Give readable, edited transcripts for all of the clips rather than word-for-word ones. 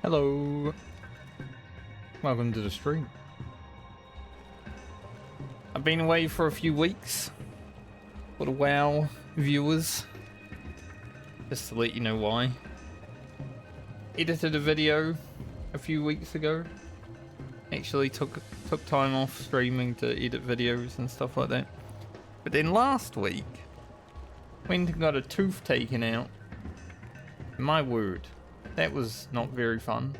Hello, welcome to the stream. I've been away for a few weeks for the WoW viewers, just to let you know why. Edited a video a few weeks ago. Actually took time off streaming to edit videos and stuff like that. But then last week, went and got a tooth taken out. My word, that was not very fun.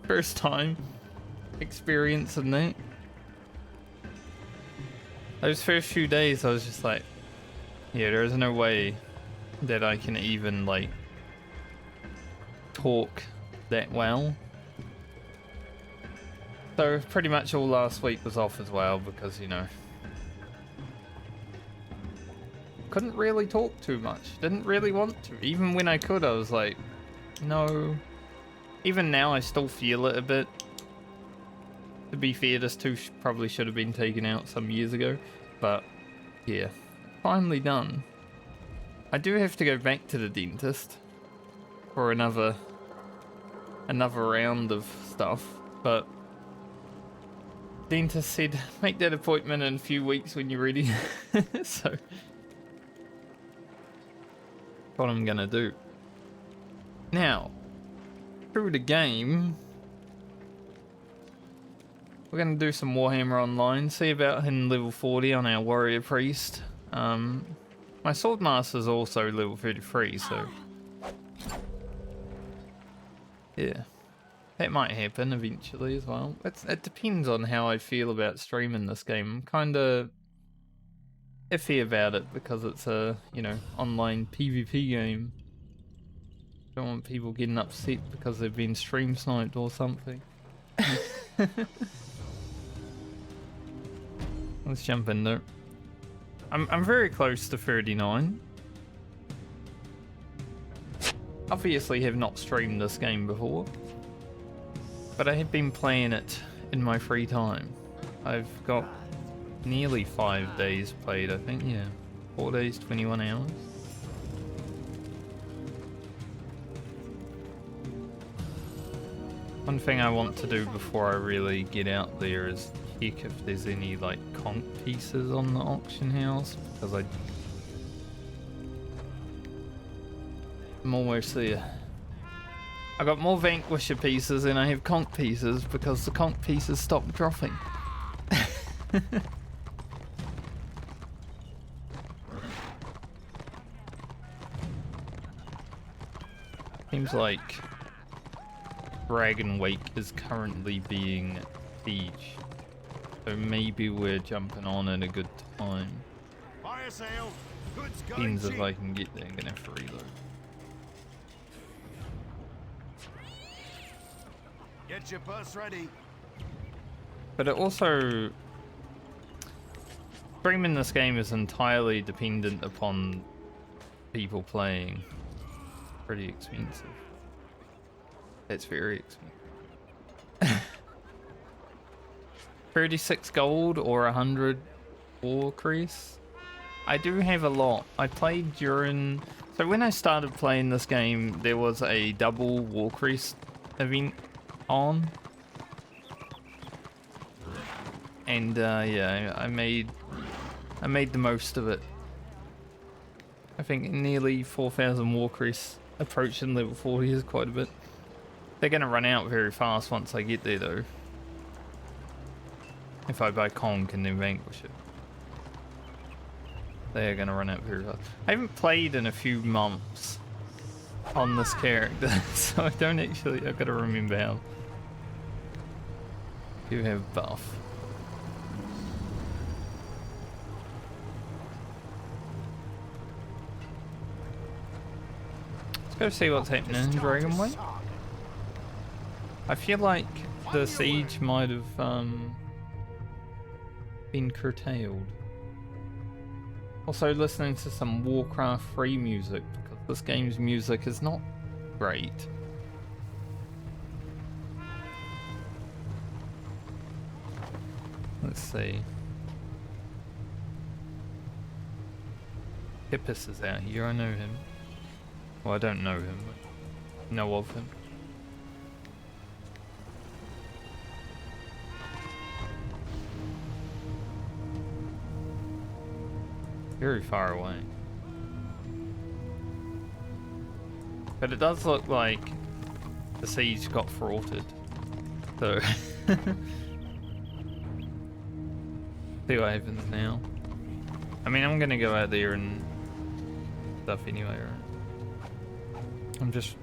First time experiencing that. Those first few days I was just like, yeah, there's no way that I can even like talk that well. So pretty much all last week was off as well because, you know, couldn't really talk too much. Didn't really want to. Even when I could, I was like, no. Even now, I still feel it a bit. To be fair, this tooth probably should have been taken out some years ago. But, yeah. Finally done. I do have to go back to the dentist for another round of stuff. But, dentist said, make that appointment in a few weeks when you're ready. So, what I'm gonna do. Now, through the game, we're gonna do some Warhammer Online, see about hitting level 40 on our Warrior Priest. My Swordmaster's also level 33, so yeah, that might happen eventually as well. It depends on how I feel about streaming this game. I'm kinda iffy about it because it's a, you know, online PvP game. Don't want people getting upset because they've been stream sniped or something. Let's jump in there. I'm very close to 39. Obviously have not streamed this game before, but I have been playing it in my free time. I've got nearly 5 days played, I think, yeah. 4 days, 21 hours. One thing I want to do before I really get out there is check if there's any like conch pieces on the auction house, because I'm almost there. I got more Vanquisher pieces than I have conch pieces because the conch pieces stopped dropping. Seems like Dragon Wake is currently being sieged, so maybe we're jumping on at a good time. Fire sale. Goods Depends going if cheap. I can get there. I'm gonna have to reload. Get your purse ready. But it also, streaming this game is entirely dependent upon people playing. Pretty expensive. That's very expensive. 36 gold or 100 war crease. I do have a lot. I played during... So when I started playing this game, there was a double war crease event on. And yeah, I made the most of it. I think nearly 4,000 war crease approaching level 40 is quite a bit. They're going to run out very fast once I get there though. If I buy conch and then vanquish it. They are going to run out very fast. I haven't played in a few months on this character, so I don't actually, I've got to remember how. You have buff. Let's go see what's happening in Dragon Wake. I feel like the siege might have been curtailed. Also listening to some Warcraft free music because this game's music is not great. Let's see. Hippus is out here, I know him. Well, I don't know him, but know of him. Very far away. But it does look like the siege got thwarted. So see what happens now. I mean, I'm gonna go out there and stuff anyway, right? I'm just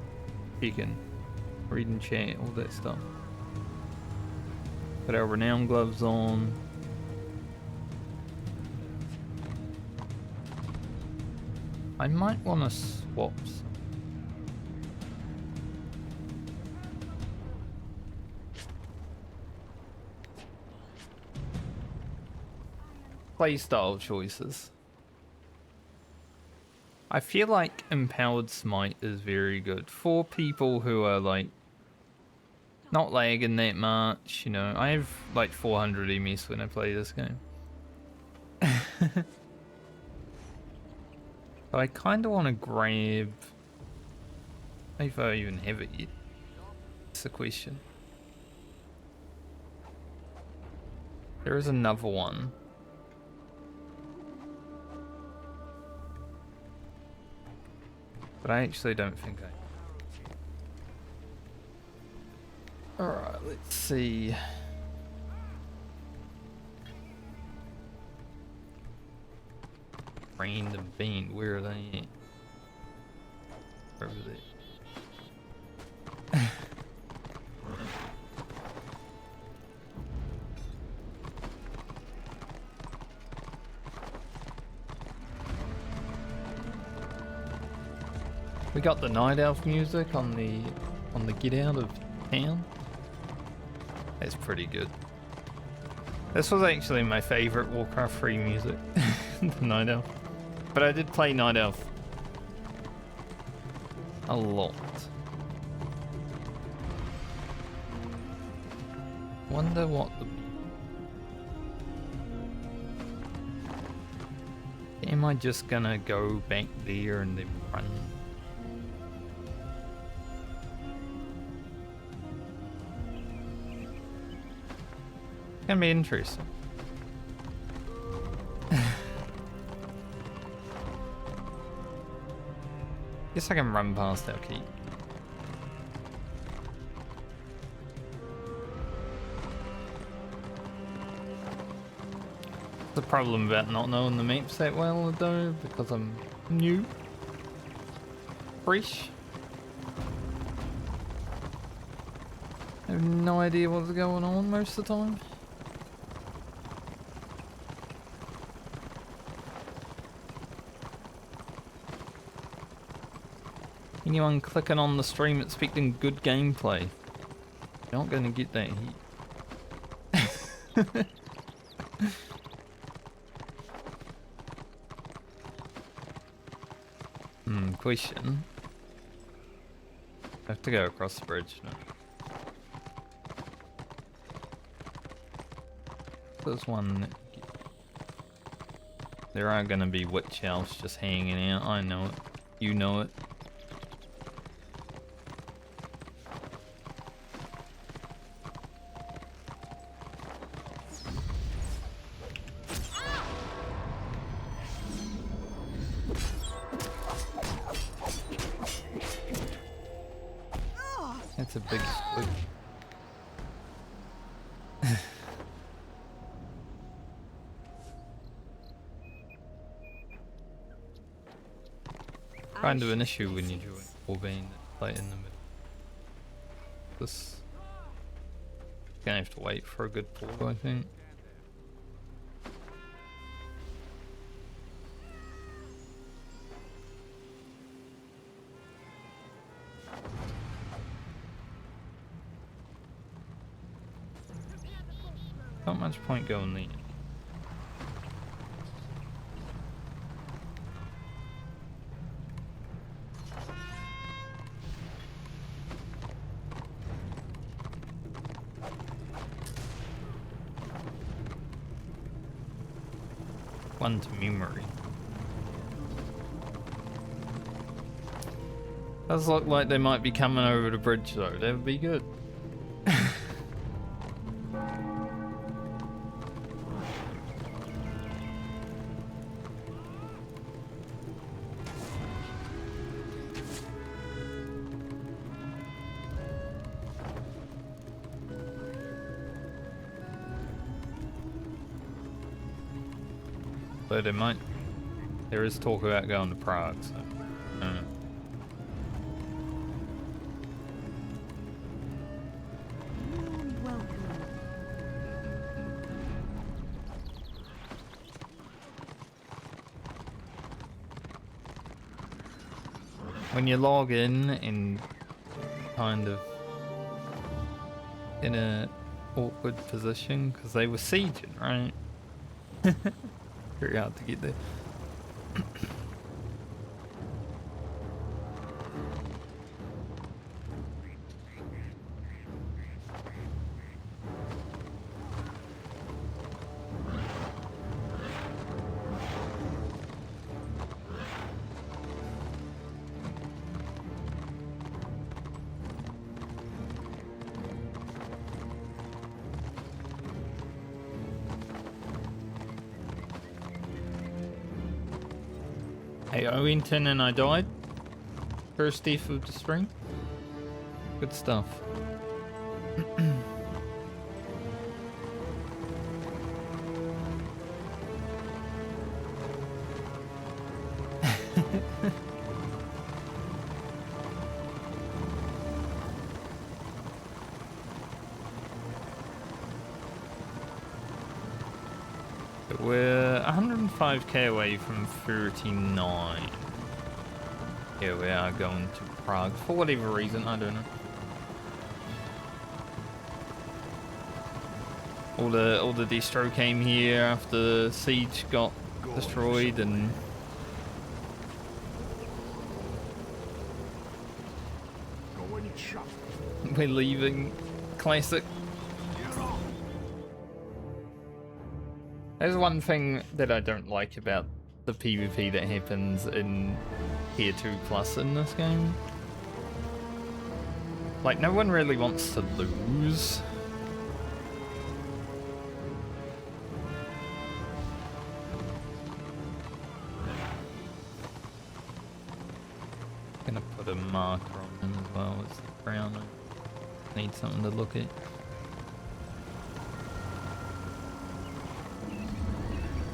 peeking, reading chat, all that stuff. Put our renown gloves on. I might want to swap some. Playstyle choices. I feel like Empowered Smite is very good for people who are like not lagging that much, you know. I have like 400 EMS when I play this game. But I kind of want to grab... if I even have it yet. That's the question. There is another one. But I actually don't think I... Alright, let's see. Random bean, where are they at? Over there. We got the Night Elf music on the get out of town. That's pretty good. This was actually my favorite Warcraft 3 music, the Night Elf. But I did play Night Elf a lot. Wonder what the... Am I just gonna go back there and then run? It's gonna be interesting. Guess I can run past our keep. The problem about not knowing the maps that well though, because I'm new. Fresh. I have no idea what's going on most of the time. Anyone clicking on the stream expecting good gameplay? You're not going to get that heat. Question. I have to go across the bridge now. There's one. There are going to be witch elves just hanging out. I know it. You know it. That's a big squid. Kind of an issue when you join Warbane right in the middle. This gonna have to wait for a good pull, I think. Not much point going there. One to memory. Does look like they might be coming over the bridge though. That would be good. But it might. There is talk about going to Prague, so. When you log in kind of in a awkward position because they were sieging, right? Very hard to get there. Hey, I went in and I died. First death of the spring. Good stuff. We're 105k away from 39. Here we are going to Prague for whatever reason, I don't know. All the distro came here after the siege got destroyed and we're leaving. Classic. There's one thing that I don't like about the PvP that happens in Tier 2 Plus in this game. Like, no one really wants to lose. I'm gonna put a marker on them as well as the brown. I need something to look at.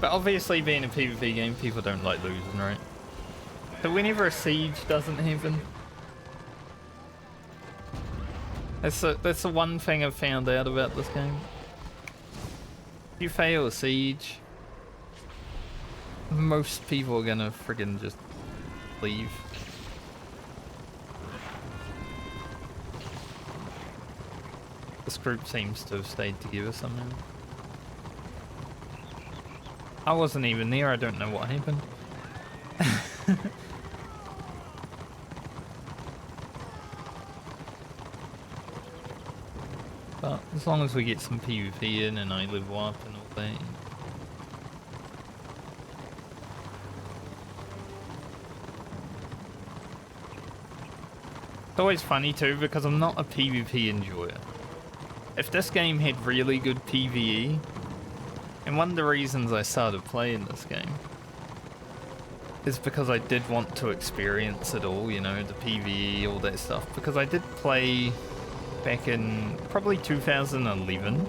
But obviously, being a PvP game, people don't like losing, right? So whenever a siege doesn't happen, that's the one thing I've found out about this game. If you fail a siege, most people are gonna friggin' just leave. This group seems to have stayed together somehow. I wasn't even there, I don't know what happened. But as long as we get some PvP in and I level up and all that. It's always funny too because I'm not a PvP enjoyer. If this game had really good PvE, and one of the reasons I started playing this game is because I did want to experience it all, you know, the PvE, all that stuff. Because I did play back in probably 2011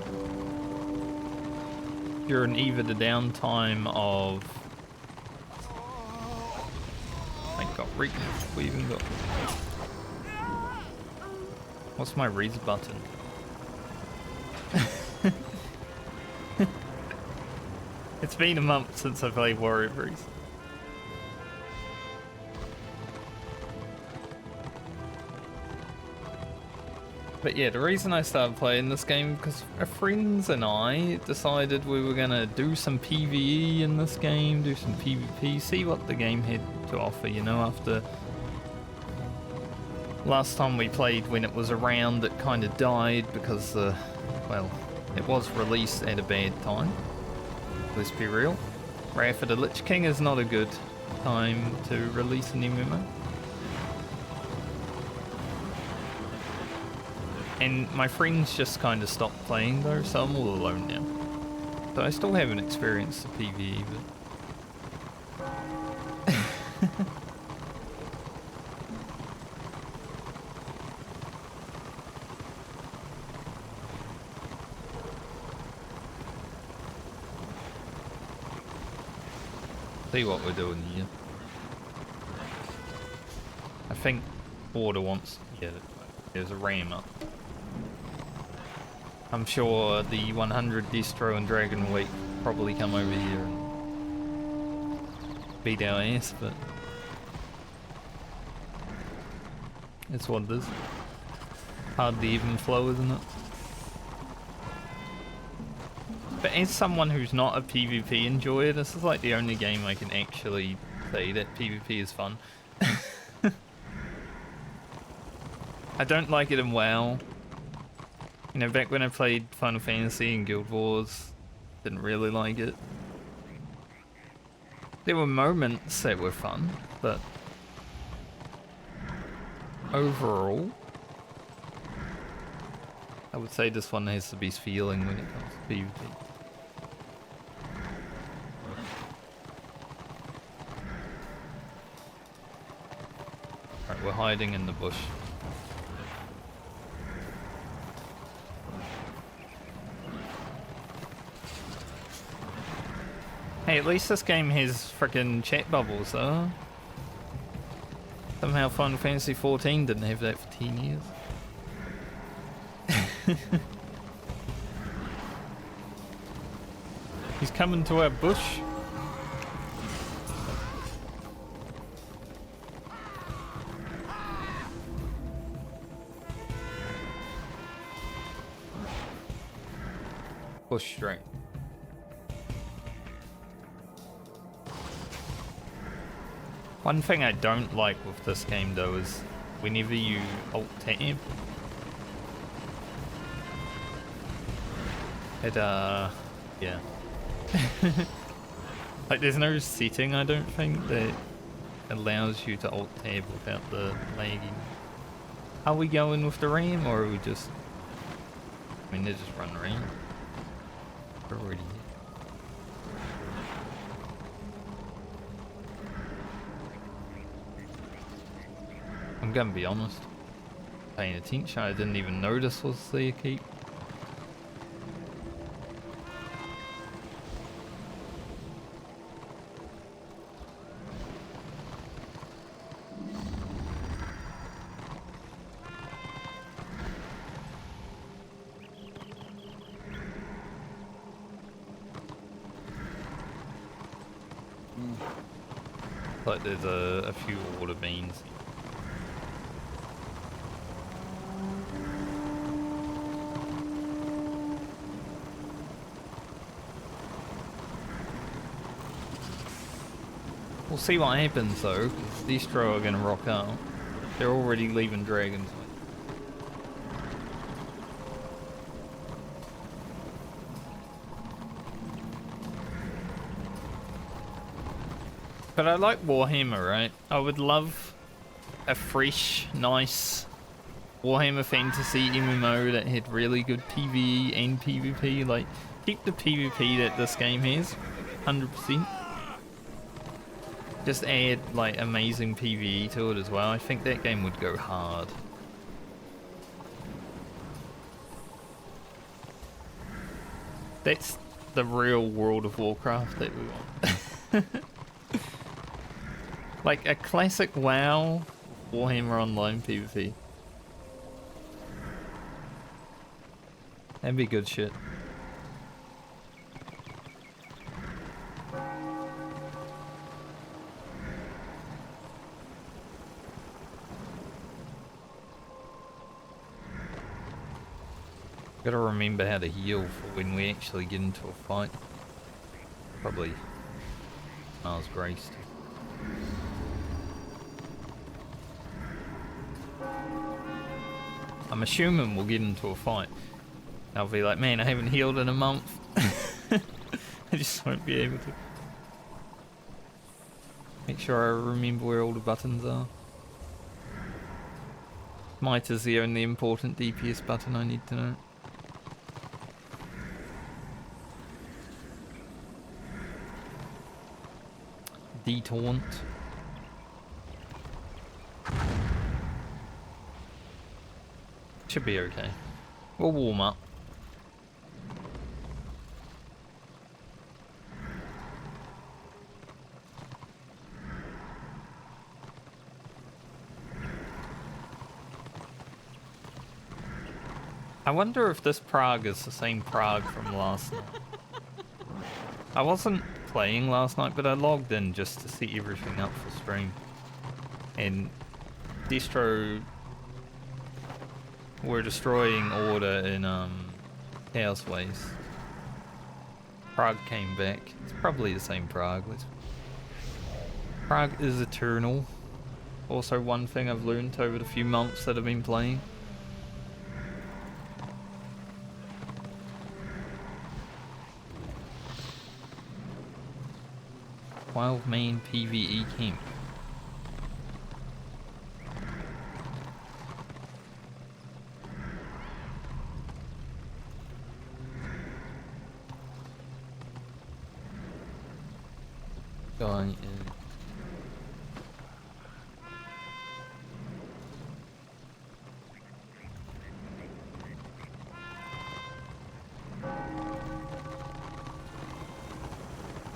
during either the downtime of... I got rigged. We even got... What's my reads button? It's been a month since I played Warhammer. But yeah, the reason I started playing this game because our friends and I decided we were gonna do some PvE in this game, do some PvP, see what the game had to offer, you know, after last time we played when it was around it kind of died because well, it was released at a bad time. Let's be real. Wrath of the Lich King is not a good time to release an MMO. And my friends just kind of stopped playing though, so I'm all alone now. So I still haven't experienced the PvE, but... See what we're doing here. I think Order wants... Yeah, there's a ram up. I'm sure the 100 Destro and Dragon Week probably come over here and beat our ass, but it's what it is. Hard to even flow, isn't it? But as someone who's not a PvP enjoyer, this is like the only game I can actually say that PvP is fun. I don't like it in WoW. You know, back when I played Final Fantasy and Guild Wars, didn't really like it. There were moments that were fun, but overall, I would say this one has the best feeling when it comes to PvP. Alright, we're hiding in the bush. Hey, at least this game has frickin' chat bubbles, though. Somehow Final Fantasy 14 didn't have that for 10 years. He's coming to our bush. Bush straight. One thing I don't like with this game though is whenever you alt-tab, it yeah. Like there's no setting I don't think that allows you to alt-tab without the lagging. Are we going with the ram or are we just... I mean they just run ram. We're already here. I'm gonna be honest, paying attention, I didn't even notice was the keep. Like there's a few water beans. We'll see what happens though, because these Destro are going to rock out. They're already leaving dragons. But I like Warhammer, right? I would love a fresh, nice Warhammer Fantasy MMO that had really good PvE and PvP. Like, keep the PvP that this game has, 100%. Just add like amazing PvE to it as well. I think that game would go hard. That's the real World of Warcraft that we want. Like a classic WoW Warhammer Online PvP. That'd be good shit. Gotta remember how to heal for when we actually get into a fight. Probably Mars Grace. I'm assuming we'll get into a fight. I'll be like, man, I haven't healed in a month. I just won't be able to. Make sure I remember where all the buttons are. Might is the only important DPS button I need to know. Detaunt. Should be okay. We'll warm up. I wonder if this Prague is the same Prague from last night. I wasn't playing last night, but I logged in just to see everything up for stream. And Destro were destroying order in Chaos Waste. Prague came back. It's probably the same Prague. Prague is eternal. Also, one thing I've learned over the few months that I've been playing. 12 main PvE camp. Going in.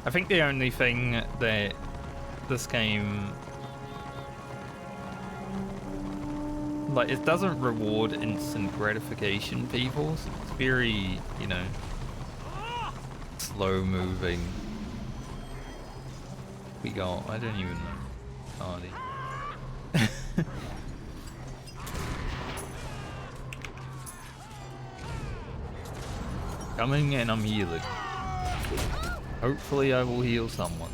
I think the only thing that this game, like, it doesn't reward instant gratification people. So it's very, you know, slow moving. We got, I don't even know, party. Coming and I'm healing. Hopefully I will heal someone.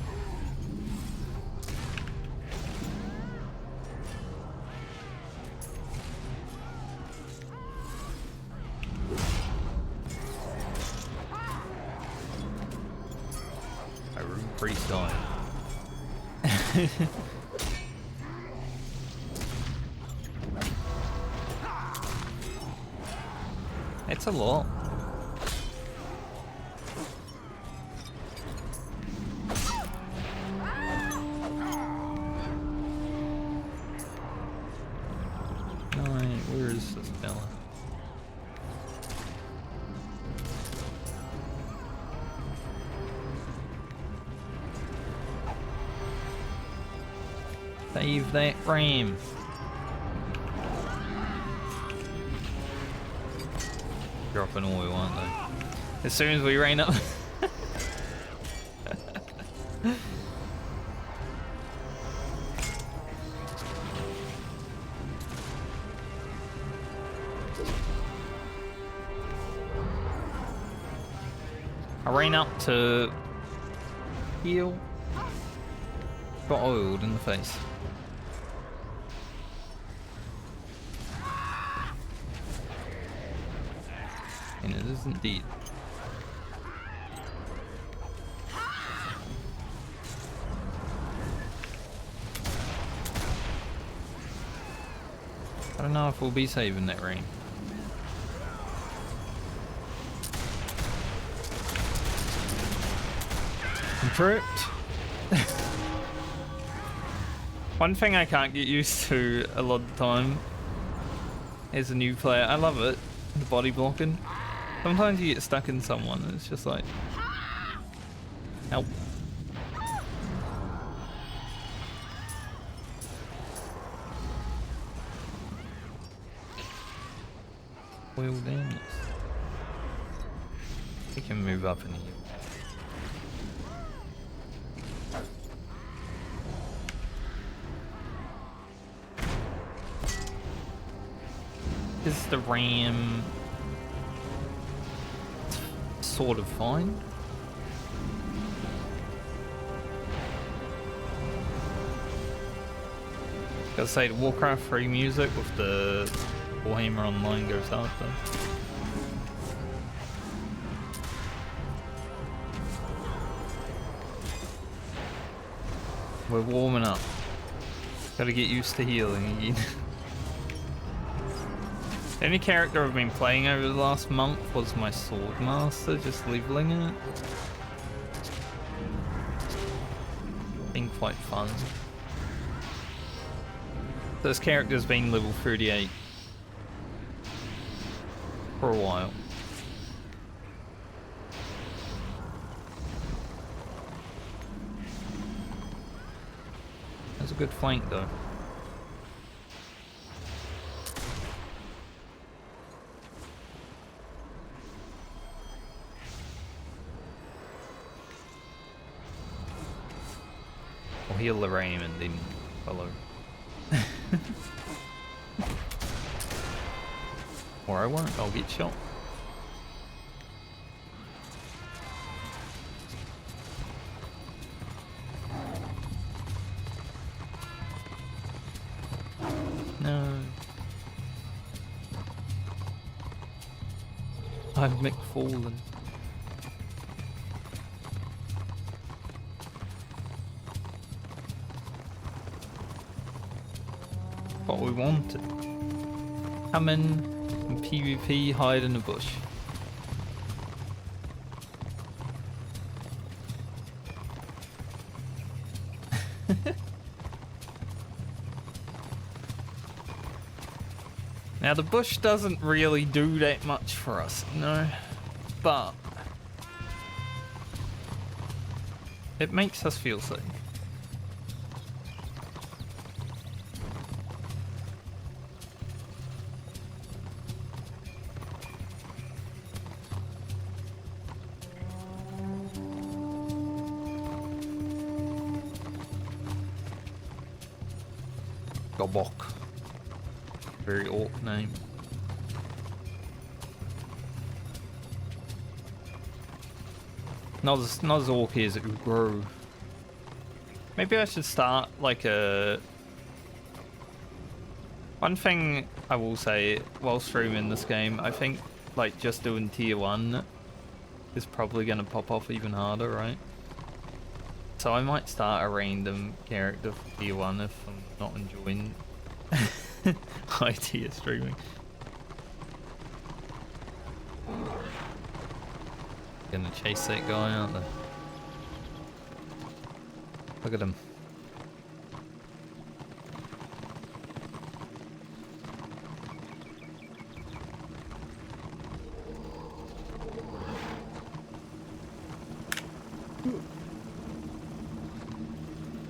My room priest died. It's a lot. Save that ram. Dropping oil, aren't they? As soon as we rain up. I ran up to heal. Got oiled in the face. And it is indeed. I don't know if we'll be saving that rain. I'm tripped. One thing I can't get used to a lot of the time as a new player, I love it, the body blocking. Sometimes you get stuck in someone and it's just like, help. Well damn. We can move up in here. Is the ram sort of fine? Gotta say, the Warcraft 3 music with the Warhammer Online goes out though. We're warming up. Gotta get used to healing again. The only character I've been playing over the last month was my sword master, just leveling it. Been quite fun. This character's been level 38 for a while. That's a good flank though. I'll heal the Ram and then follow. Or I won't, I'll get shot. No. I've McFallen. What we wanted. Come in and PvP, hide in the bush. Now the bush doesn't really do that much for us, you know, but it makes us feel safe. Gobok. Very orc name. Not as orky as it would grow. Maybe I should start like a... One thing I will say while streaming this game, I think like just doing tier 1 is probably going to pop off even harder, right? So I might start a random character for tier 1 if I'm not enjoying high tier streaming. Gonna chase that guy out there. Look at him.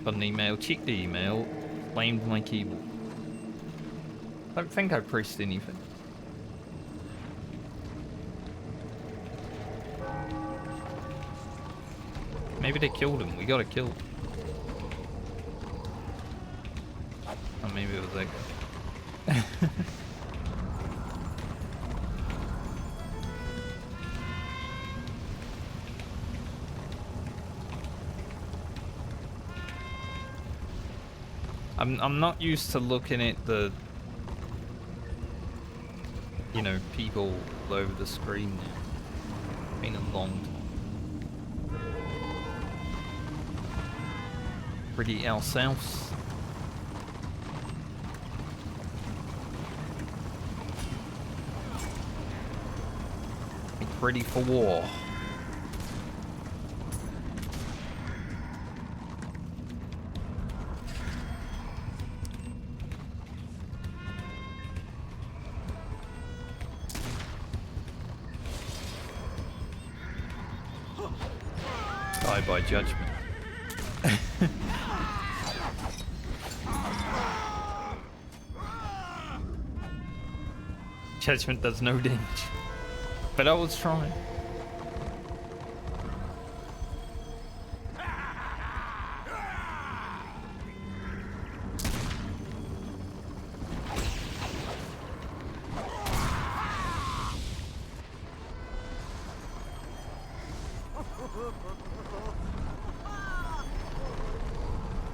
Got an email, checked the email, blamed my keyboard. Don't think I pressed anything. Maybe they killed him. We got a kill. Or maybe it was that guy. I'm not used to looking at the, you know, people all over the screen now. It's been a long time. Pretty ourselves. Get ready for war. Die by judgment. Judgment does no damage. But I was trying.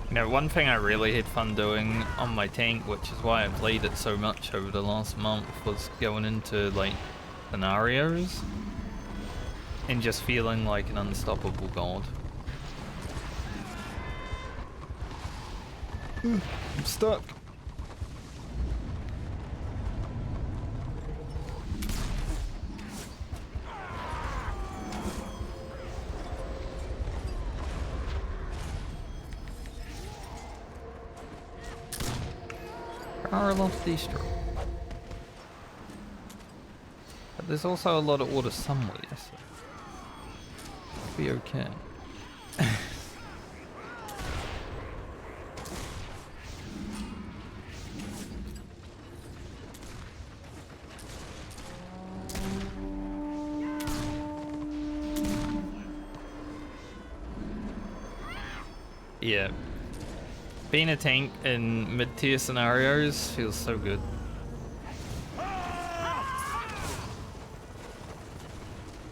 You know, one thing I really had fun doing on my tank, which is why I played it so much over the last month, was going into, like, scenarios and just feeling like an unstoppable god. I'm stuck. Karloff Distro. But there's also a lot of order somewhere, so be okay. Yeah. Being a tank in mid-tier scenarios feels so good.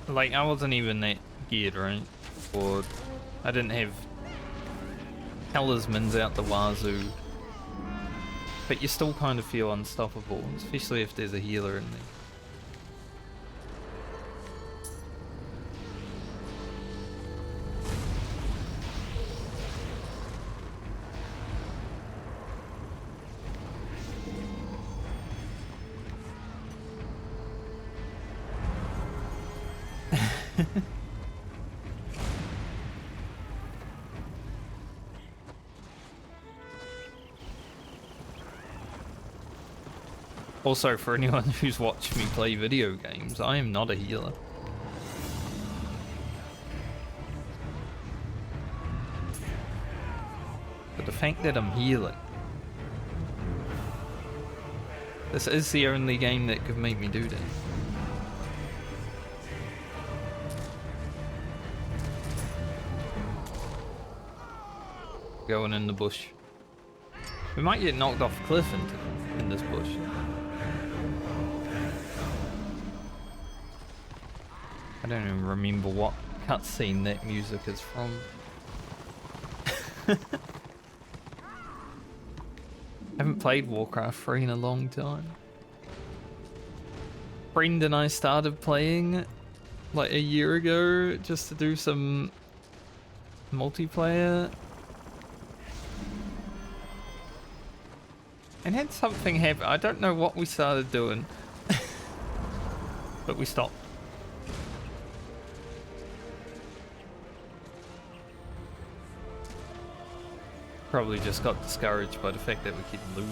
Like, I wasn't even that geared, right? Or I didn't have talismans out the wazoo. But you still kind of feel unstoppable, especially if there's a healer in there. Also, for anyone who's watched me play video games, I am not a healer. But the fact that I'm healing, this is the only game that could make me do that. Going in the bush. We might get knocked off a cliff in this bush. I don't even remember what cutscene that music is from. Haven't played Warcraft 3 in a long time. Friend and I started playing like a year ago just to do some multiplayer. And had something happen. I don't know what we started doing. But we stopped. Probably just got discouraged by the fact that we keep losing.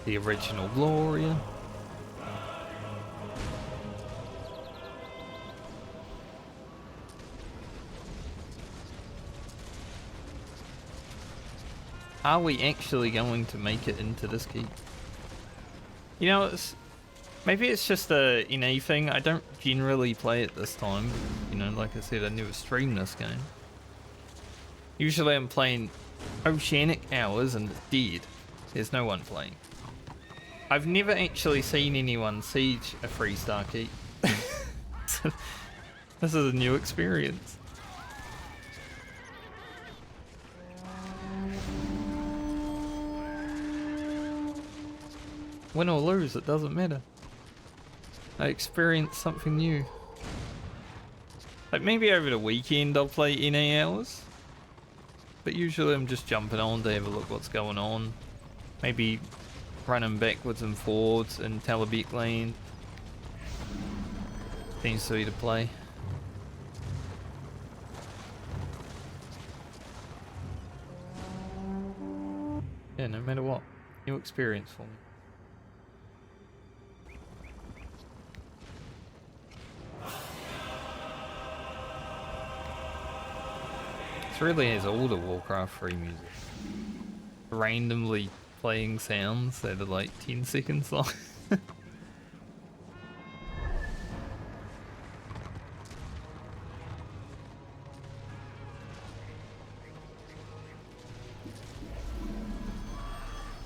The original Gloria. Are we actually going to make it into this keep? You know, maybe it's just a NA thing. I don't generally play it this time. You know, like I said, I never stream this game. Usually I'm playing Oceanic Hours and it's dead. There's no one playing. I've never actually seen anyone siege a 3-star keep. So, this is a new experience. Win or lose, it doesn't matter. I experienced something new. Like maybe over the weekend I'll play NA hours. But usually I'm just jumping on to have a look what's going on. Maybe running backwards and forwards in Talabek lane. Seems to be the play. Yeah, no matter what. New experience for me. This really has all the Warcraft 3 music. Randomly playing sounds that are like 10 seconds long.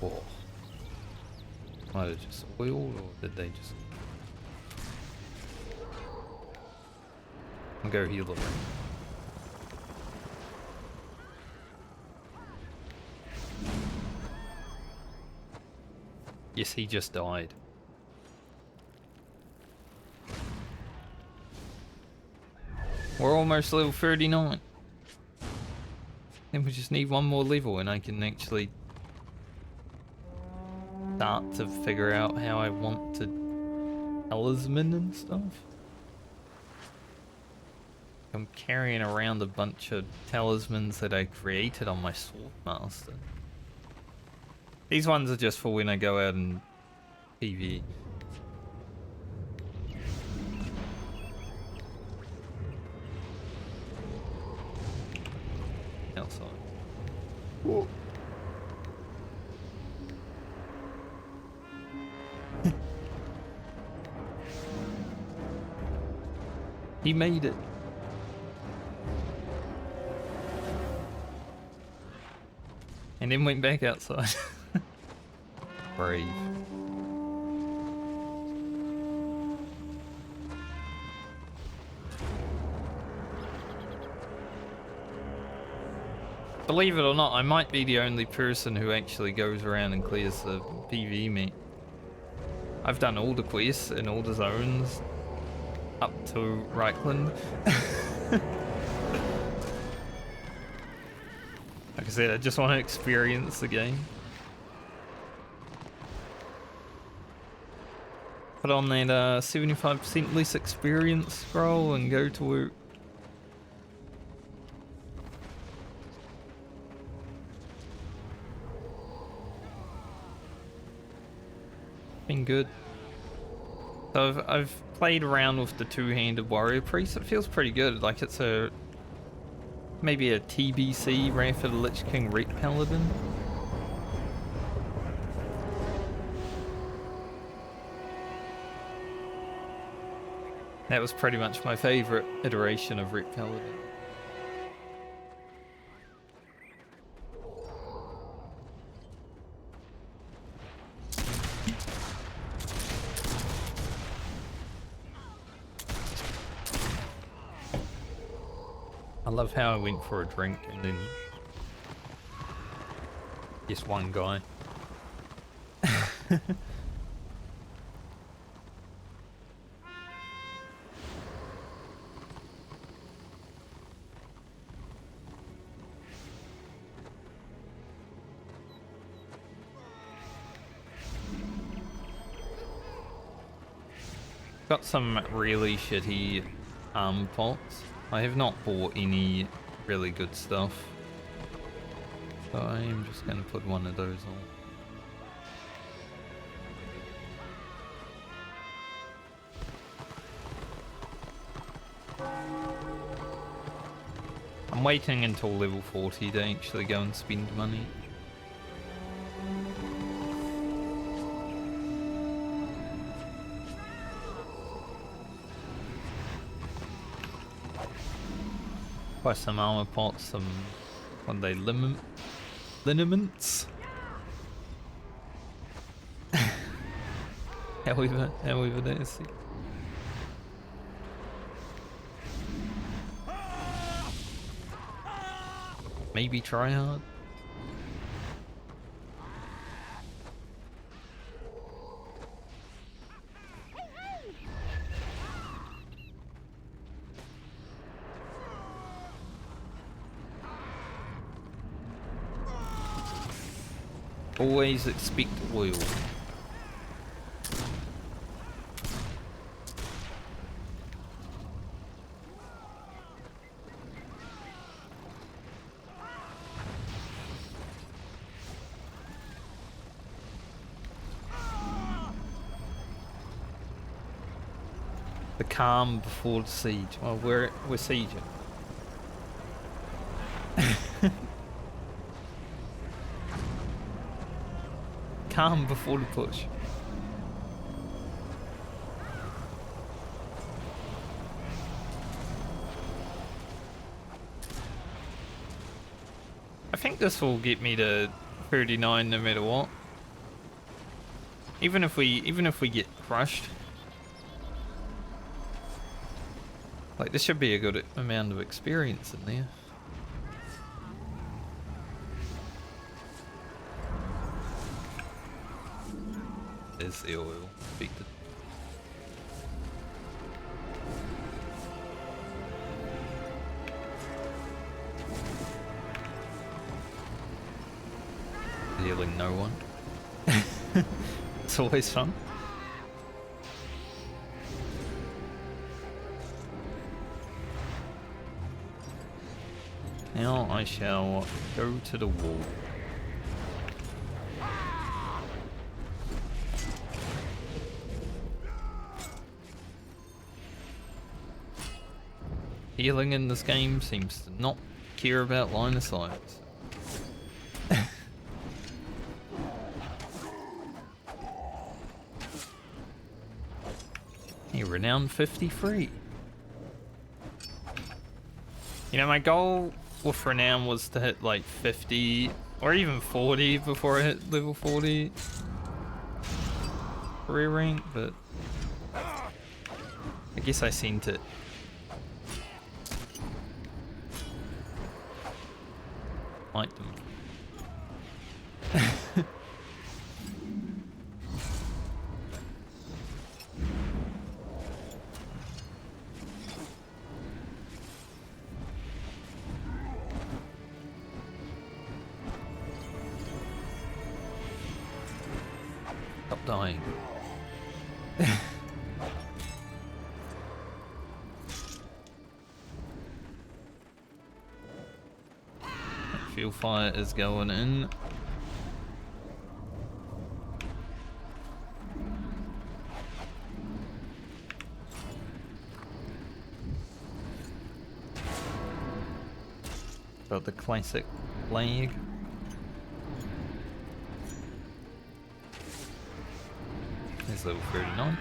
Whoa. Might have just oiled, or did they just... I'll go heal the ring. Yes, he just died. We're almost level 39. Then we just need one more level and I can actually start to figure out how I want to talisman and stuff. I'm carrying around a bunch of talismans that I created on my Swordmaster. These ones are just for when I go out and PvE. Outside. Whoa. He made it. And then went back outside. Brave. Believe it or not, I might be the only person who actually goes around and clears the PvE meat. I've done all the quests in all the zones up to Reichland. Like I said, I just want to experience the game. Put on that 75% less experience scroll and go to work. Been good. So I've played around with the two-handed warrior priest. It feels pretty good. Like it's a maybe a TBC Wrath of the Lich King Ret Paladin. That was pretty much my favorite iteration of Ret Paladin. I love how I went for a drink and then just one guy. Got some really shitty armor pots. I have not bought any really good stuff, so I am just going to put one of those on. I'm waiting until level 40 to actually go and spend money. Buy some armor pots, some what are they, lineaments? however that is. Maybe try hard. Always expect oil. The calm before the siege. Well, we're sieging. Calm before the push. I think this will get me to 39 no matter what. Even if we get crushed. Like, there should be a good amount of experience in there. There's the oil. Expected. Healing no one. It's always fun. Now I shall go to the wall. Healing in this game seems to not care about line of sight. Hey, renown 53. You know, my goal with renown was to hit like 50 or even 40 before I hit level 40 career rank, but I guess I seen it. Like them. Stop dying. Fuel fire is going in. Got the classic lag. There's level 39,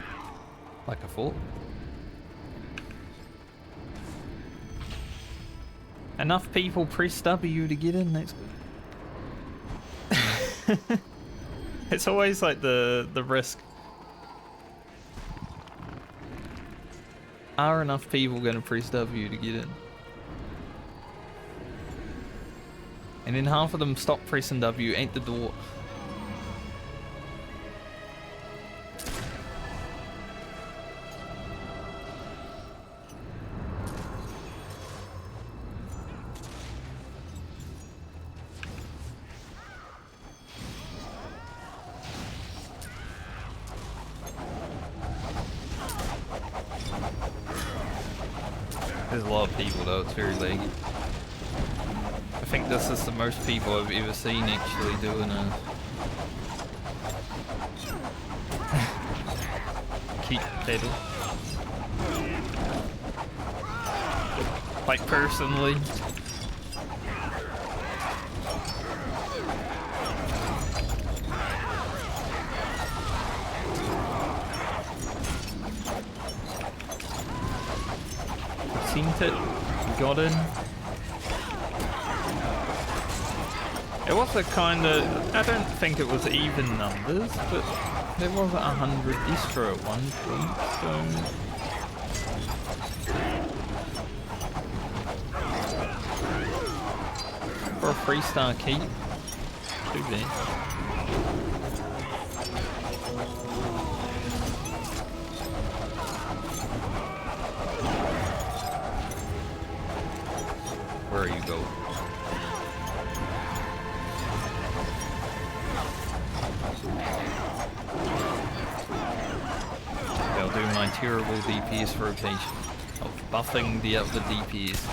like I thought. Enough people press W to get in, that's good. It's always like the risk. Are enough people gonna press W to get in? And then half of them stop pressing W at the door. There's a lot of people though, it's very laggy. I think this is the most people I've ever seen actually doing a keep pedal. Like personally. Seen it, got in. It was a kind of, I don't think it was even numbers, but there was 100 distro at one point, so... For a 3-star keep, too bad. Where are you going? I'll do my terrible DPS rotation of buffing the other DPS.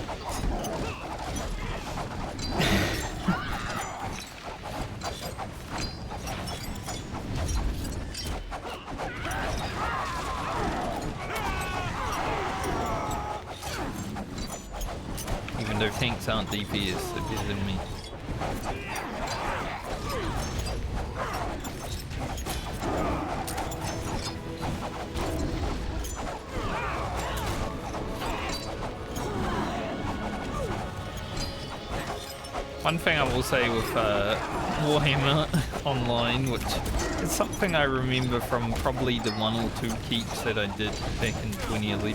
Even though tanks aren't DPS, they're better than me. One thing I will say with Warhammer Online, which is something I remember from probably the 1 or 2 keeps that I did back in 2011.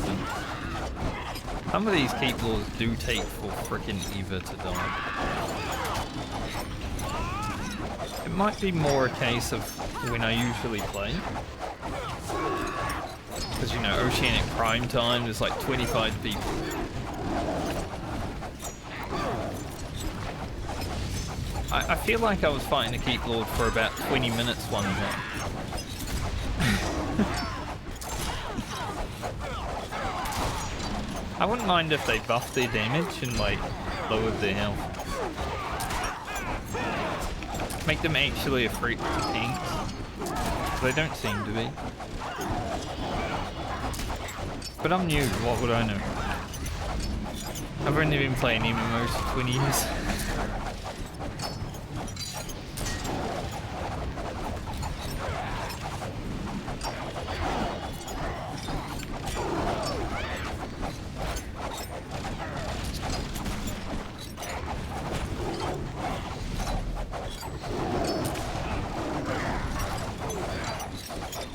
Some of these keep laws do take for frickin' ever to die. It might be more a case of when I usually play. Because, you know, Oceanic Prime Time, there's like 25 people. I feel like I was fighting a Keep Lord for about 20 minutes one time. I wouldn't mind if they buffed their damage and like lowered their health. Make them actually a threat to tanks. They don't seem to be. But I'm new, what would I know? I've only been playing MMOs for 20 years.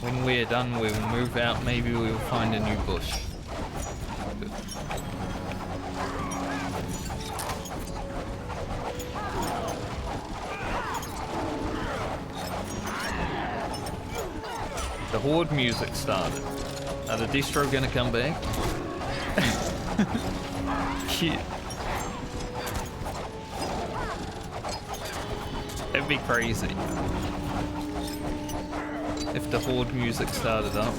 When we're done, we'll move out. Maybe we'll find a new bush. Good. The horde music started. Are the distro gonna come back? Shit. That'd be crazy. If the horde music started up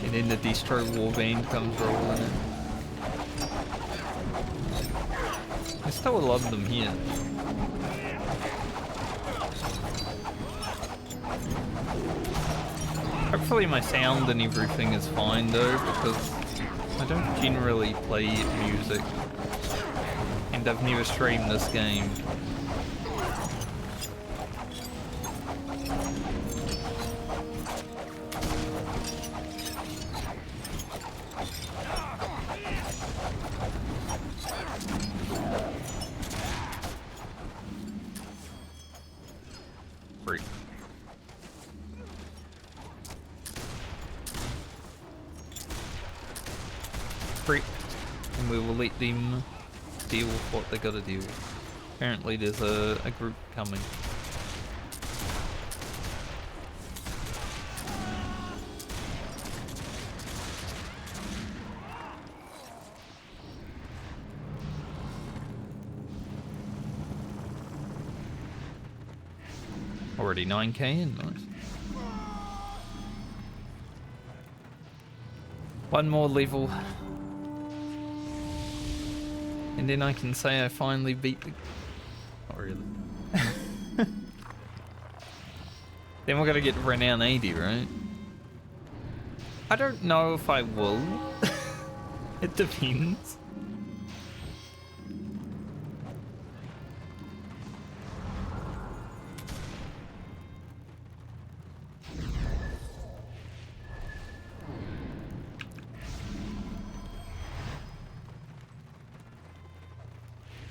and then the distro warband comes rolling in. There's still a lot of them here. Hopefully my sound and everything is fine though, because I don't generally play music and I've never streamed this game. And we will let them deal with what they gotta deal with. Apparently there's a group coming. Already 9k in, nice. One more level. And then I can say I finally beat the... Not really. Then we're gonna get Renown 80, right? I don't know if I will. It depends.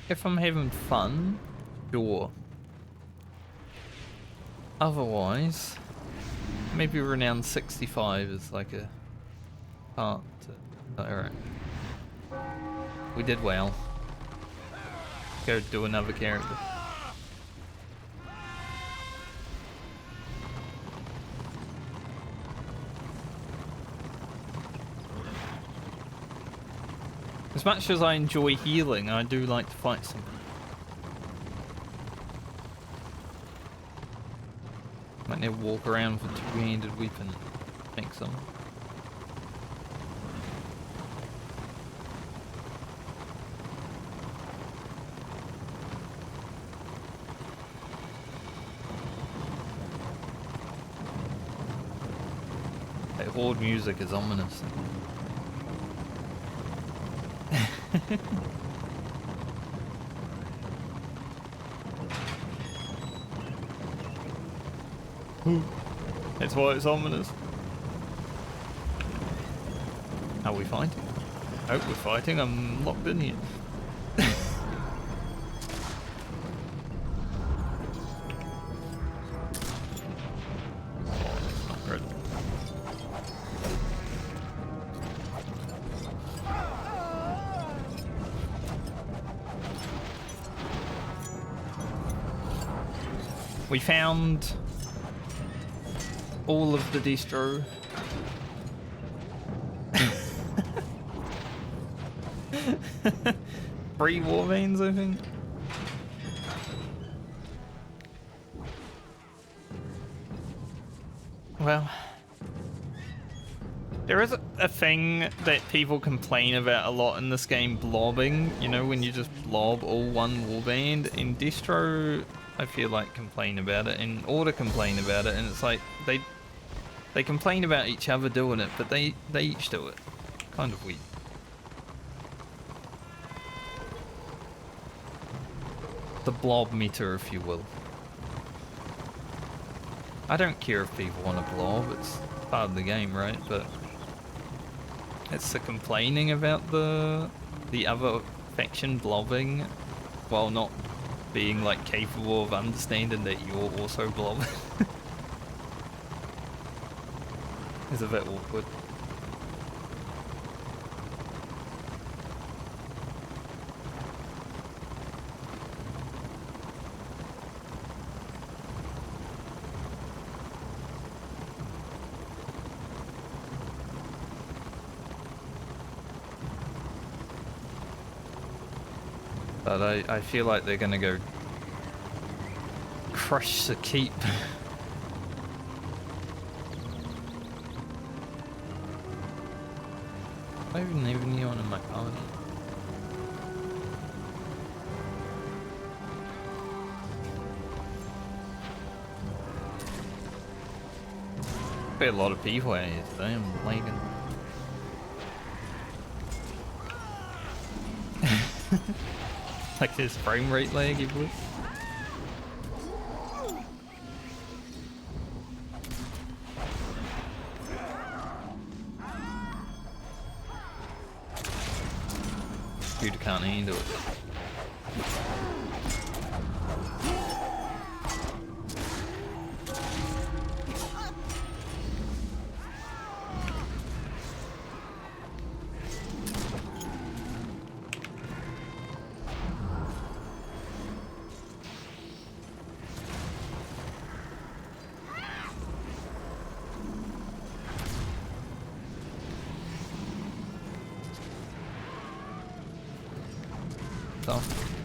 If I'm having fun, sure. Otherwise, maybe Renown 65 is like a part to... Alright. We did well. Go do another character. As much as I enjoy healing, I do like to fight something. Might never walk around with a two-handed weapon. Think so. That horde music is ominous. That's why it's ominous. Are we fighting? Oh, we're fighting. I'm locked in here. Right. We found all of the distro. Free war veins, I think. Well, There is a thing that people complain about a lot in this game, blobbing. You know, when you just blob all one warband. In Distro, I feel like complain about it. In Order, complain about it. And it's like, they complain about each other doing it, but they each do it. Kind of weird. The blob meter, if you will. I don't care if people want to blob, it's part of the game, right? But it's the complaining about the other faction blobbing while not being like capable of understanding that you're also blobbing. It's a bit awkward. But I feel like they're gonna go crush the keep. I don't even need one in my party. Quite a lot of people out here today, I'm lagging. Like this frame rate lag, you would. Dude can't handle it.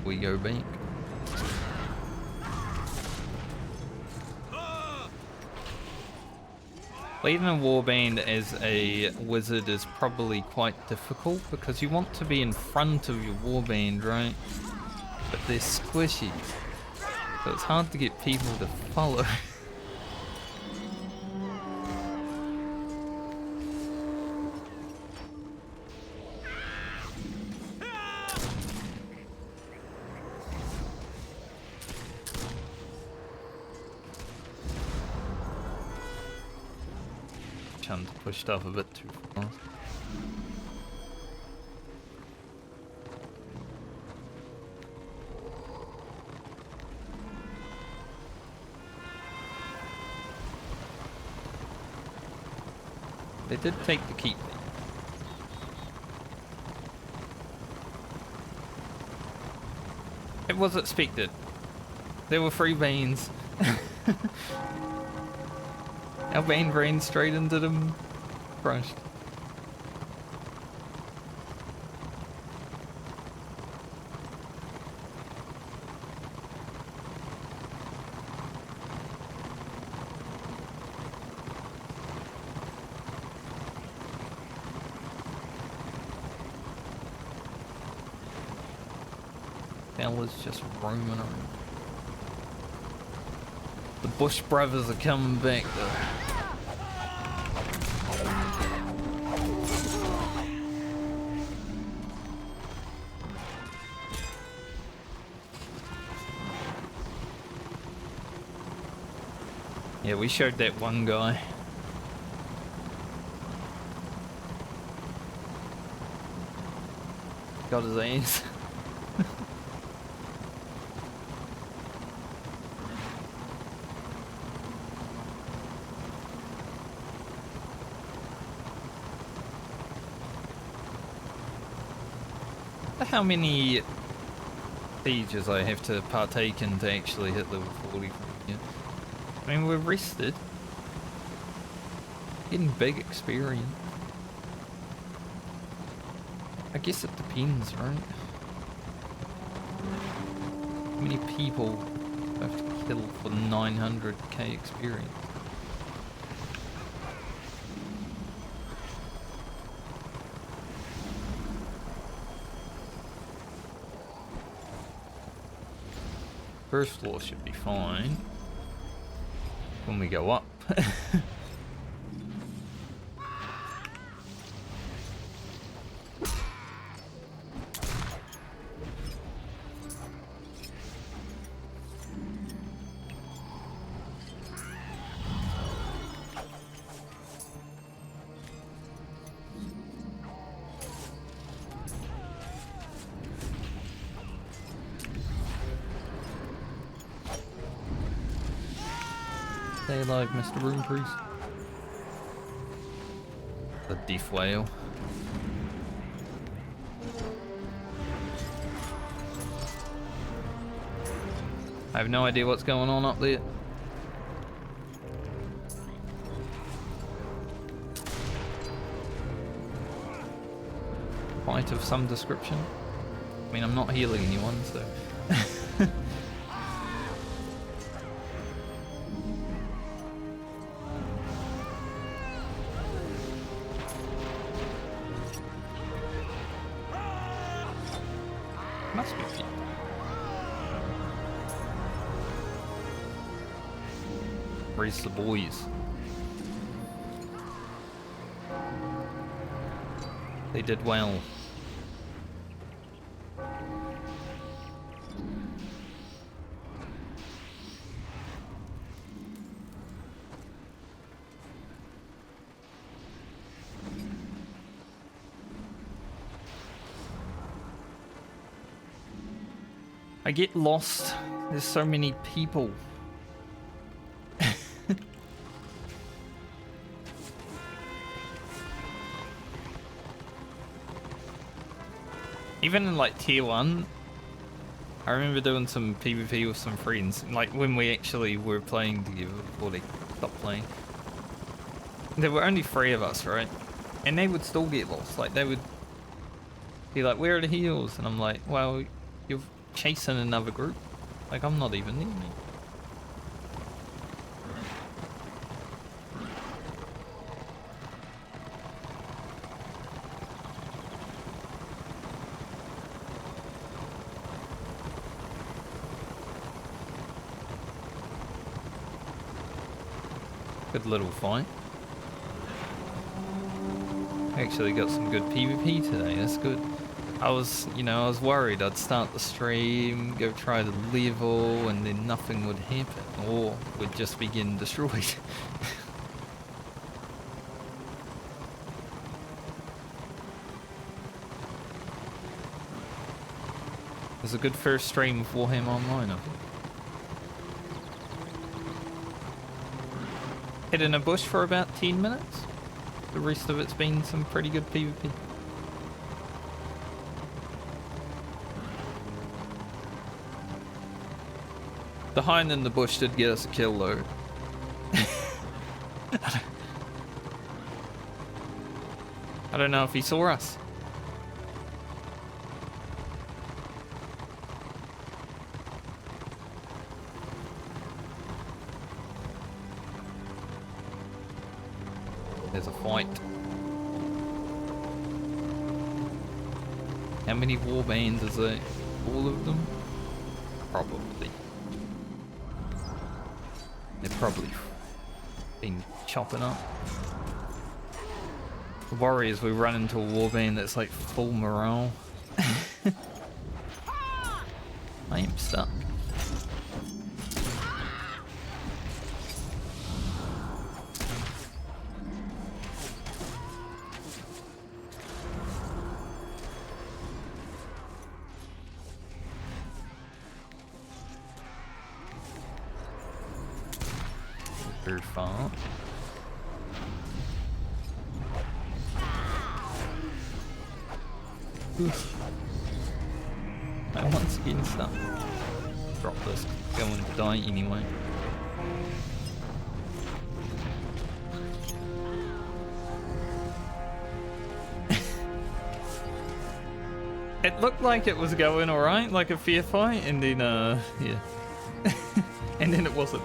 We go back. Leading a warband as a wizard is probably quite difficult because you want to be in front of your warband, right? But they're squishy, so it's hard to get people to follow. Trying to push stuff a bit too far. They did take the keep. It was expected. There were 3 Banes. Our Bane ran straight into them. Crushed. Bella's just roaming around. The Bush brothers are coming back though. Yeah, we showed that one guy. Got his ass. How many sieges I have to partake in to actually hit level 40? Yeah. I mean, we're rested. Getting big experience. I guess it depends, right? How many people have to kill for 900k experience? First floor should be fine when we go up. Stay alive, Mr. Rune Priest. The deaf whale. I have no idea what's going on up there. Fight of some description. I mean, I'm not healing anyone, so... Must be people. Raise the boys. They did well. I get lost. There's so many people. Even in like tier 1, I remember doing some PvP with some friends, like when we actually were playing together before they stopped playing. There were only 3 of us, right? And they would still get lost. Like they would be like, "Where are the heals?" And I'm like, "Well, you're chasing another group. Like I'm not even near me." Good little fight. Actually got some good PvP today, that's good. I was worried I'd start the stream, go try the level, and then nothing would happen, or we'd just begin destroyed. It was a good first stream of Warhammer Online, I think. Hid in a bush for about 10 minutes. The rest of it's been some pretty good PvP. The hind in the bush did get us a kill though. I don't know if he saw us. There's a fight. How many warbands is there? All of them? Probably. They've probably been chopping up. The worry is we run into a warband that's like full morale. I am stuck. Very far. Oof. I once again stuck. Drop this, going to die anyway. It looked like it was going alright, like a fair fight, and then yeah. And then it wasn't.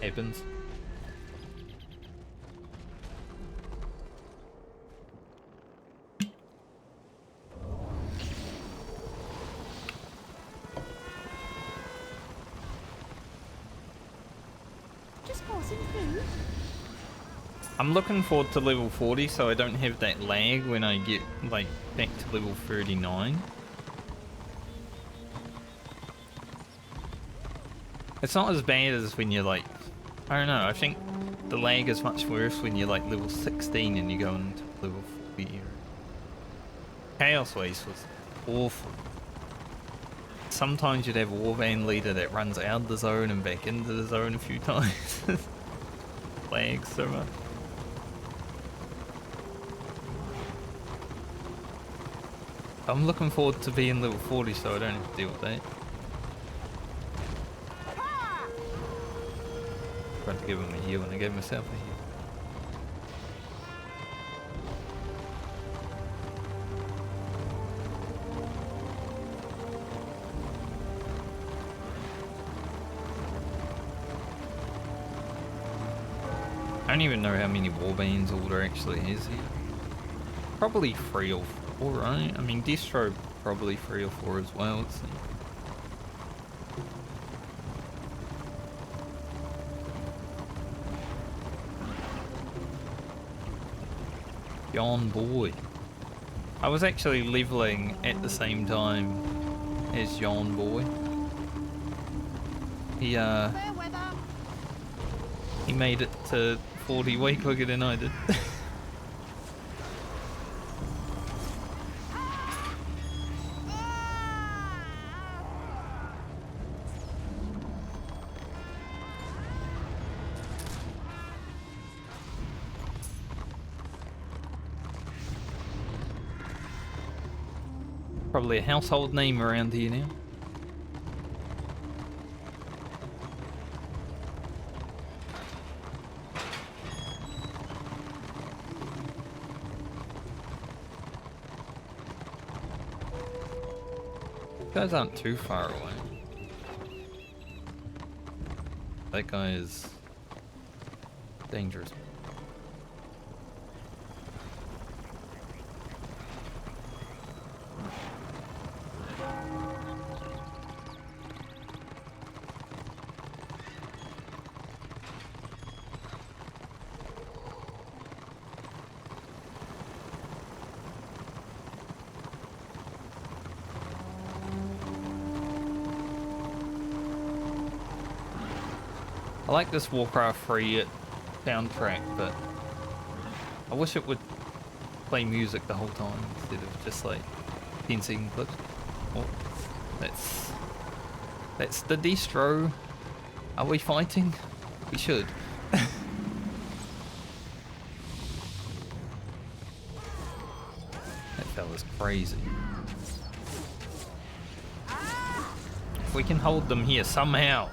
Happens. I'm looking forward to level 40 so I don't have that lag when I get like back to level 39. It's not as bad as when you're like, I don't know, I think the lag is much worse when you're like level 16 and you go into level 40. Chaos Waste was awful. Sometimes you'd have a warband leader that runs out of the zone and back into the zone a few times. Lag so much. I'm looking forward to being level 40 so I don't have to deal with that. Tried to give him a heal and I gave myself a heal. I don't even know how many warbands Order actually has here. Probably 3 or 4, right? I mean, Destro probably 3 or 4 as well, it seems. Yon boy. I was actually leveling at the same time as Yon boy. He made it to 40 way quicker than I did. Probably a household name around here now. Guys aren't too far away. That guy is dangerous. I like this Warcraft 3 soundtrack, but I wish it would play music the whole time instead of just like 10-second clips. Oh, that's the distro. Are we fighting? We should. That fella's crazy. If we can hold them here somehow.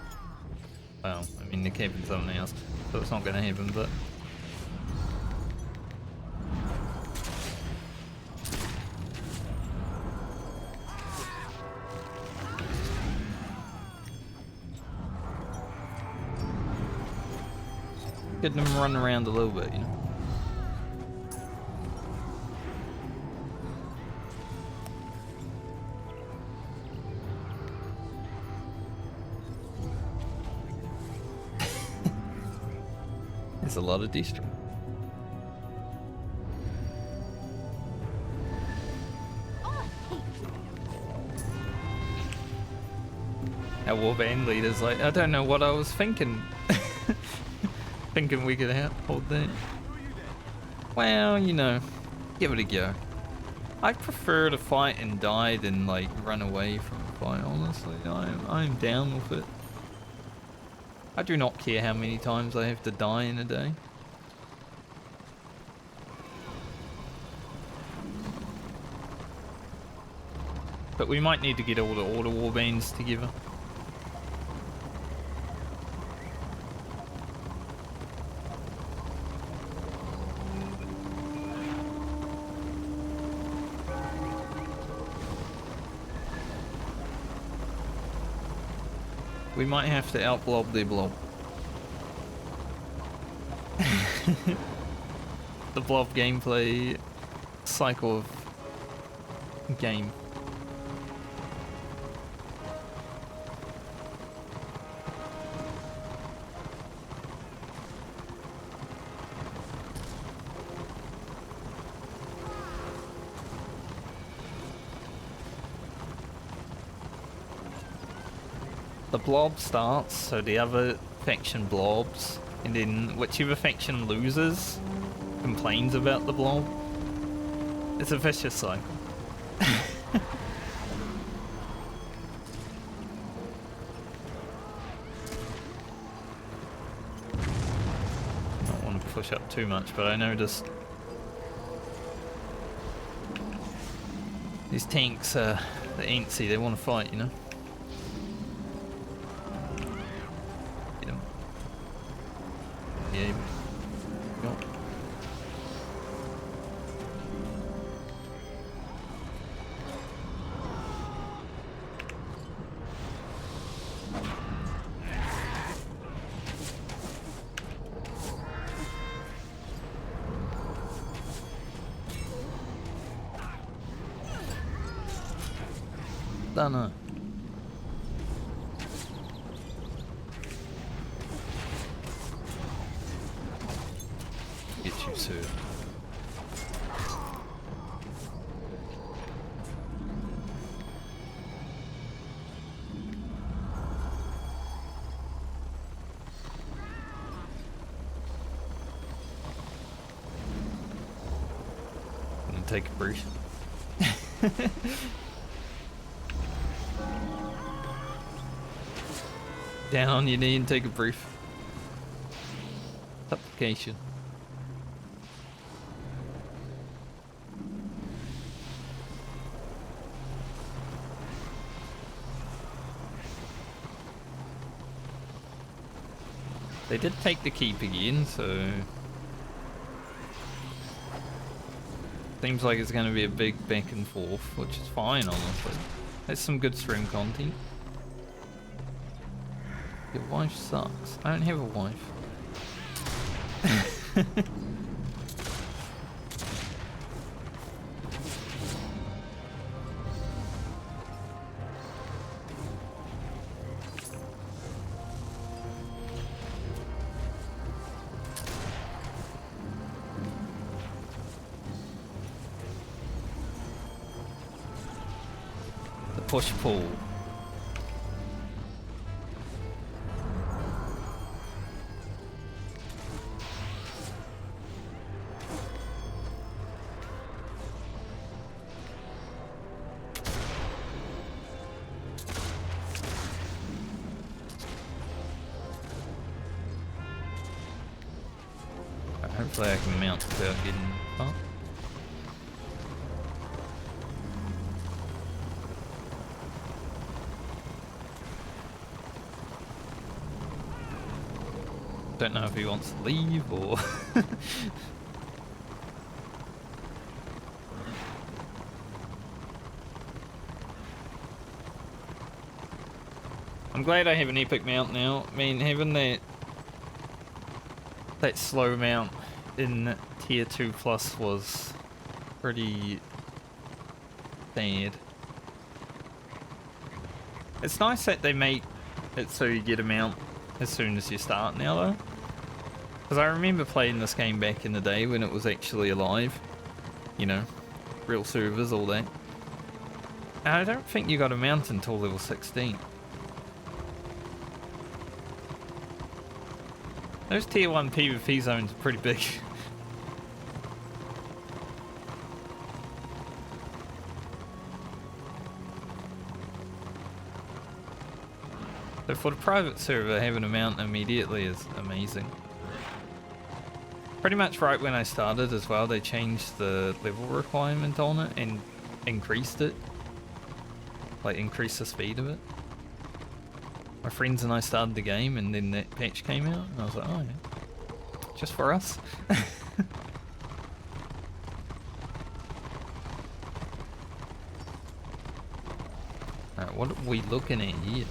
Well, I mean, they're camping something else, so it's not going to happen, but... Getting them run around a little bit, you know? There's a lot of distro. Our warband leader's like, I don't know what I was thinking. Thinking we could hold that. Well, you know, give it a go. I prefer to fight and die than like run away from a fight, honestly. I'm down with it. I do not care how many times I have to die in a day. But we might need to get all the Order warbands together. We might have to outblob their blob. The blob gameplay cycle of game. the blob starts, so the other faction blobs, and then whichever faction loses complains about the blob. It's a vicious cycle. Don't want to push up too much, but I noticed these tanks are antsy, they want to fight, you know? Get 'em. Yeah. Go. Dunno. Get you, sir. Gonna take a break. Down on your knee and take a brief supplication. They did take the keep again, so seems like it's going to be a big back and forth, which is fine, honestly. That's some good stream content. Your wife sucks. I don't have a wife. The push-pull. Hopefully I can mount without getting up. Don't know if he wants to leave or... I'm glad I have an epic mount now. I mean, having that slow mount in tier 2 plus was pretty sad. It's nice that they make it so you get a mount as soon as you start now though. Because I remember playing this game back in the day when it was actually alive. You know, real servers, all that. And I don't think you got a mount until level 16. Those tier 1 PvP zones are pretty big. So for the private server, having a mount immediately is amazing. Pretty much right when I started as well, they changed the level requirement on it and increased it. Like, increased the speed of it. My friends and I started the game and then that patch came out and I was like, oh yeah, just for us. Alright, what are we looking at here?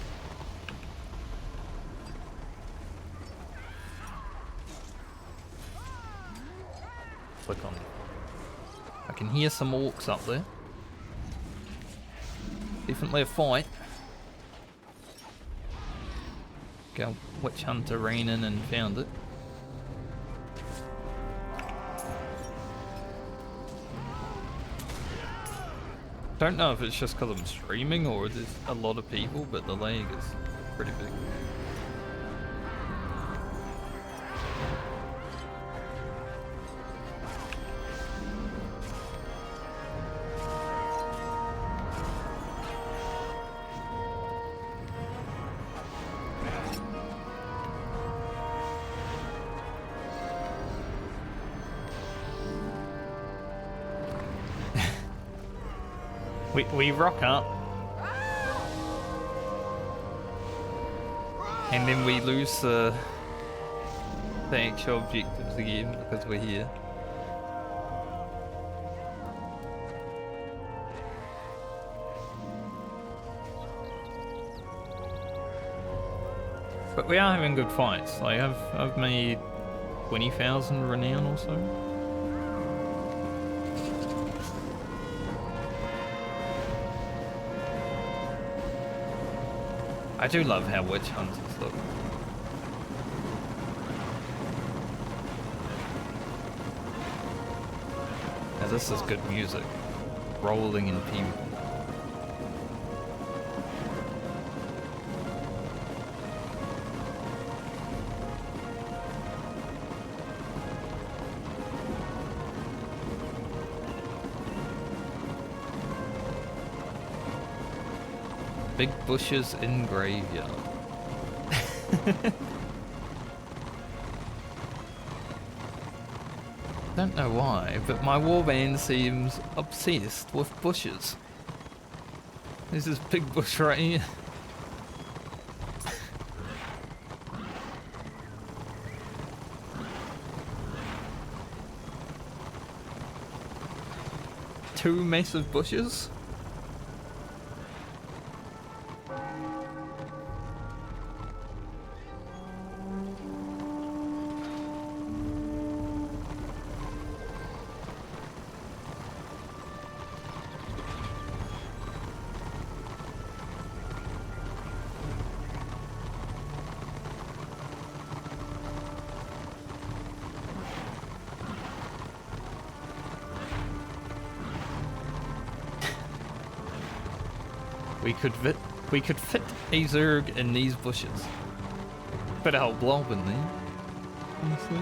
Click on it. I can hear some orcs up there. Definitely a fight. Go witch hunter ran in and found it. Don't know if it's just because I'm streaming or there's a lot of people, but the lag is pretty big. We rock up, and then we lose the actual objectives again because we're here. But we are having good fights. Like I've made 20,000 renown or so. I do love how witch hunters look. Now this is good music. Rolling in people. Big bushes in graveyard. Don't know why, but my warband seems obsessed with bushes. There's this big bush right here. Two massive bushes? We could fit a Zerg in these bushes. Put a whole blob in there, honestly.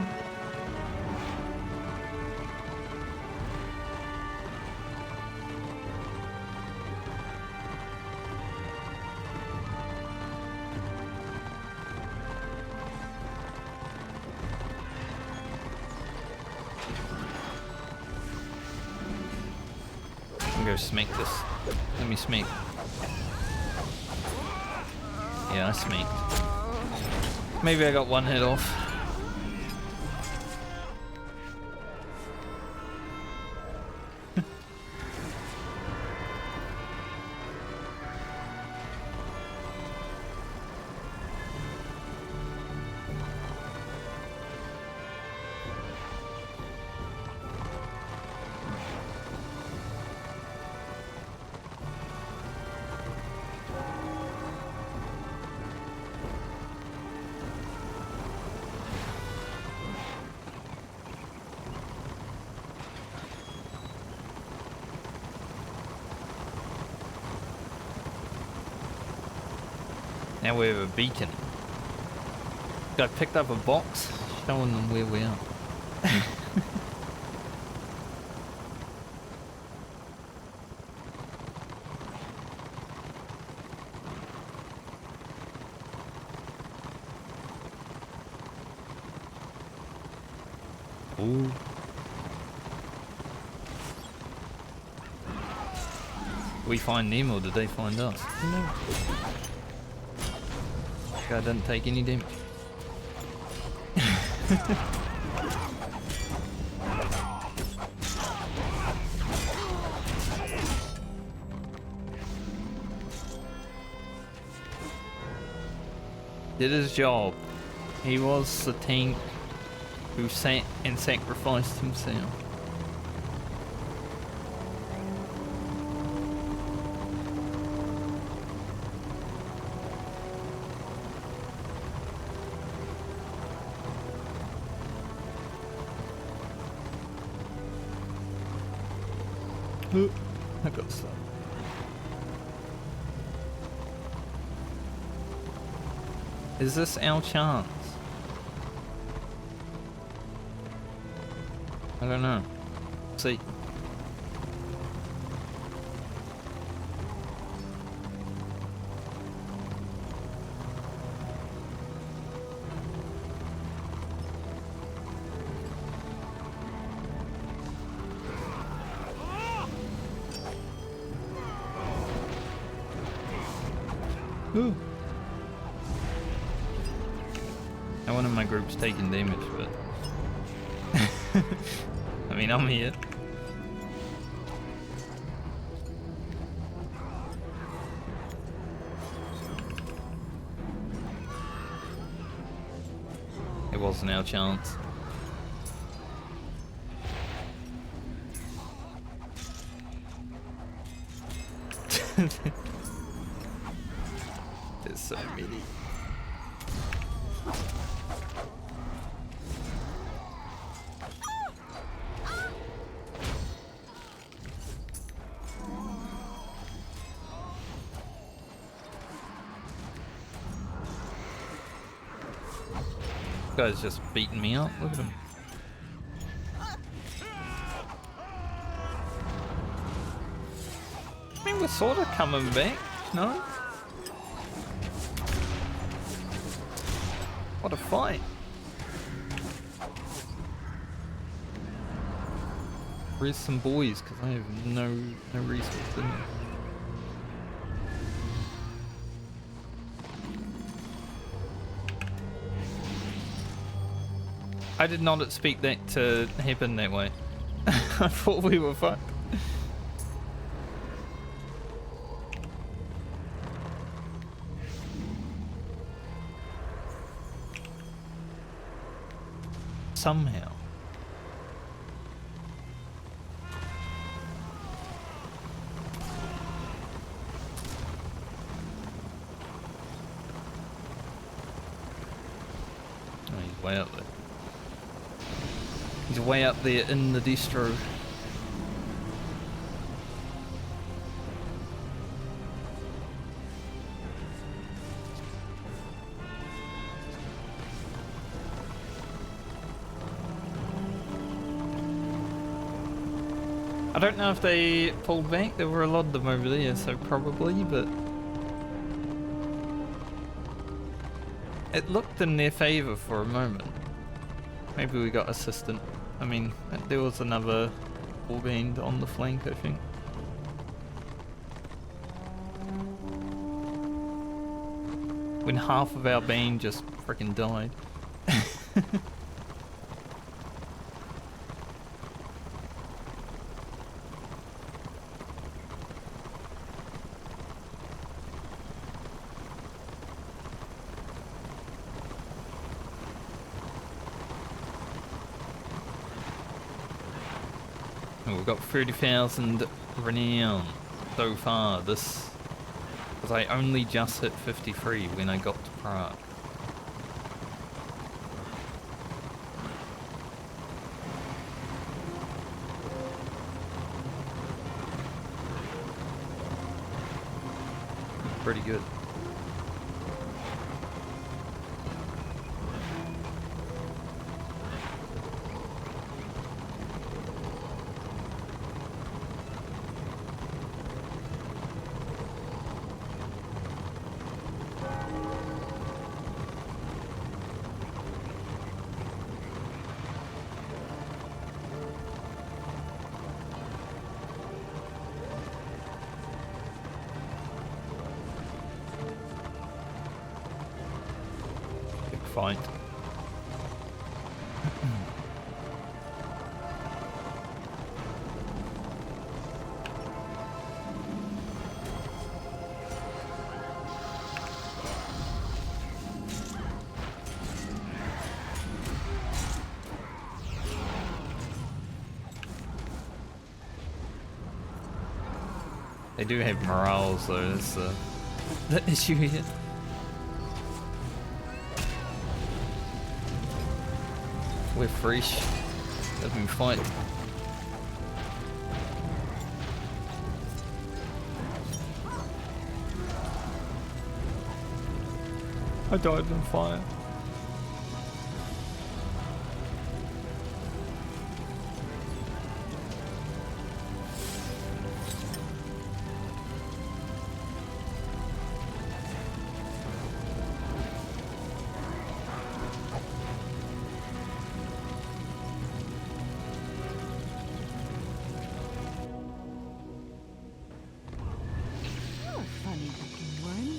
I'm gonna smack this. Let me smack. Yeah, I smacked. Maybe I got one hit off. Now we have a beacon. I picked up a box showing them where we are. Ooh. We find them or did they find us? No. Guy doesn't take any damage. Did his job. He was the tank who sat and sacrificed himself. I got stuck. Is this our chance? I don't know. See. Ooh. No one in my group's taking damage, but I mean, I'm here. It wasn't our chance. There's so many. This guy's just beating me up. Look at him. I mean, we're sort of coming back, no? What a fight. Where's some boys? Because I have no resources in there. I did not expect that to happen that way. I thought we were fucked. Somehow. Oh, he's way up there. He's way up there in the distro. I don't know if they pulled back. There were a lot of them over there, so probably, but it looked in their favor for a moment. Maybe we got assistant. I mean, there was another warband on the flank, I think. When half of our band just freaking died. We've got 30,000 renown so far. This, because I only just hit 53 when I got to Prague. Pretty good. Fight. They do have morales though, that's the issue here. We're fresh. Let me fight. I died in fire. You're a funny looking one.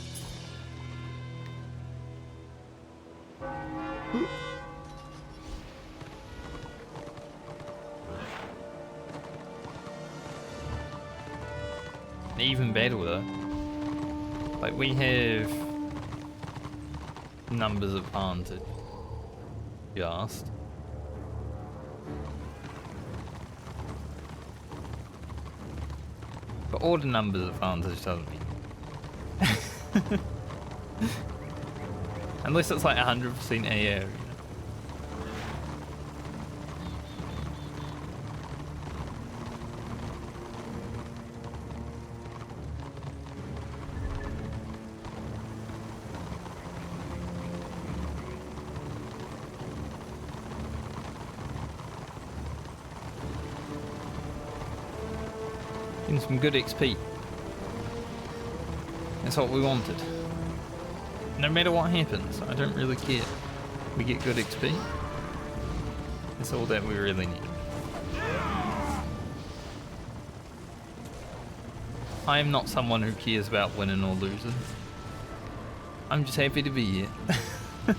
Even better though. Like we have numbers advantage. Just. But all the numbers advantage doesn't mean. Unless it's like 100% AO, you know? Getting some good XP. That's what we wanted. No matter what happens, I don't really care. We get good XP. That's all that we really need. I am not someone who cares about winning or losing. I'm just happy to be here. I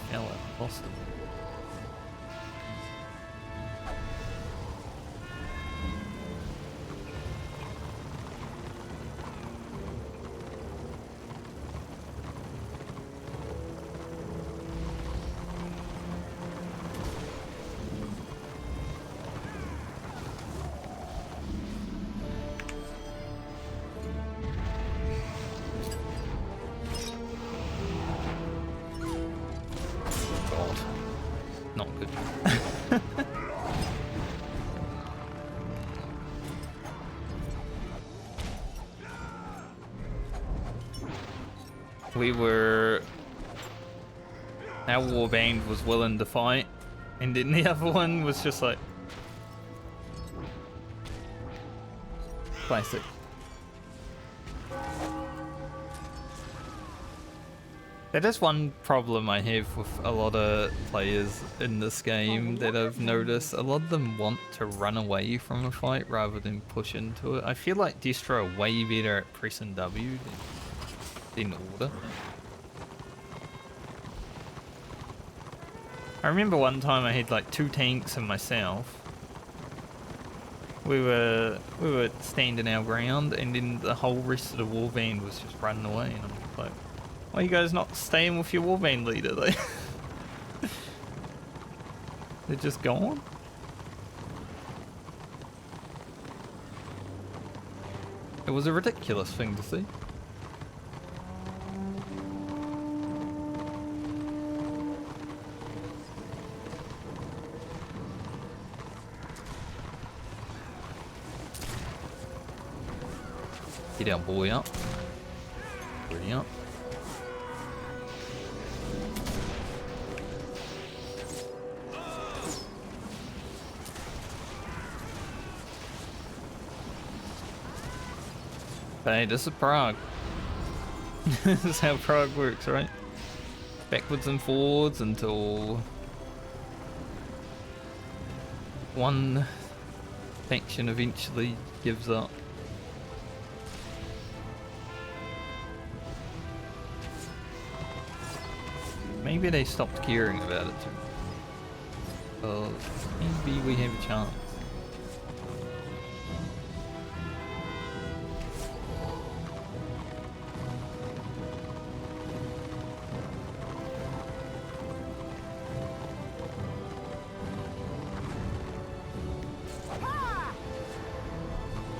fell out, lost it. Not good. Our warband was willing to fight, and then the other one was just like classic. That is one problem I have with a lot of players in this game that I've noticed. A lot of them want to run away from a fight rather than push into it. I feel like Destro are way better at pressing W than order. I remember one time I had like 2 tanks and myself. We were standing our ground, and then the whole rest of the warband was just running away, and I'm just like, why are you guys not staying with your warband leader? They're just gone? It was a ridiculous thing to see. Get our boy up. Brilliant. Hey, this is Prague. This is how Prague works, right? Backwards and forwards until one faction eventually gives up. Maybe they stopped caring about it too. Maybe we have a chance.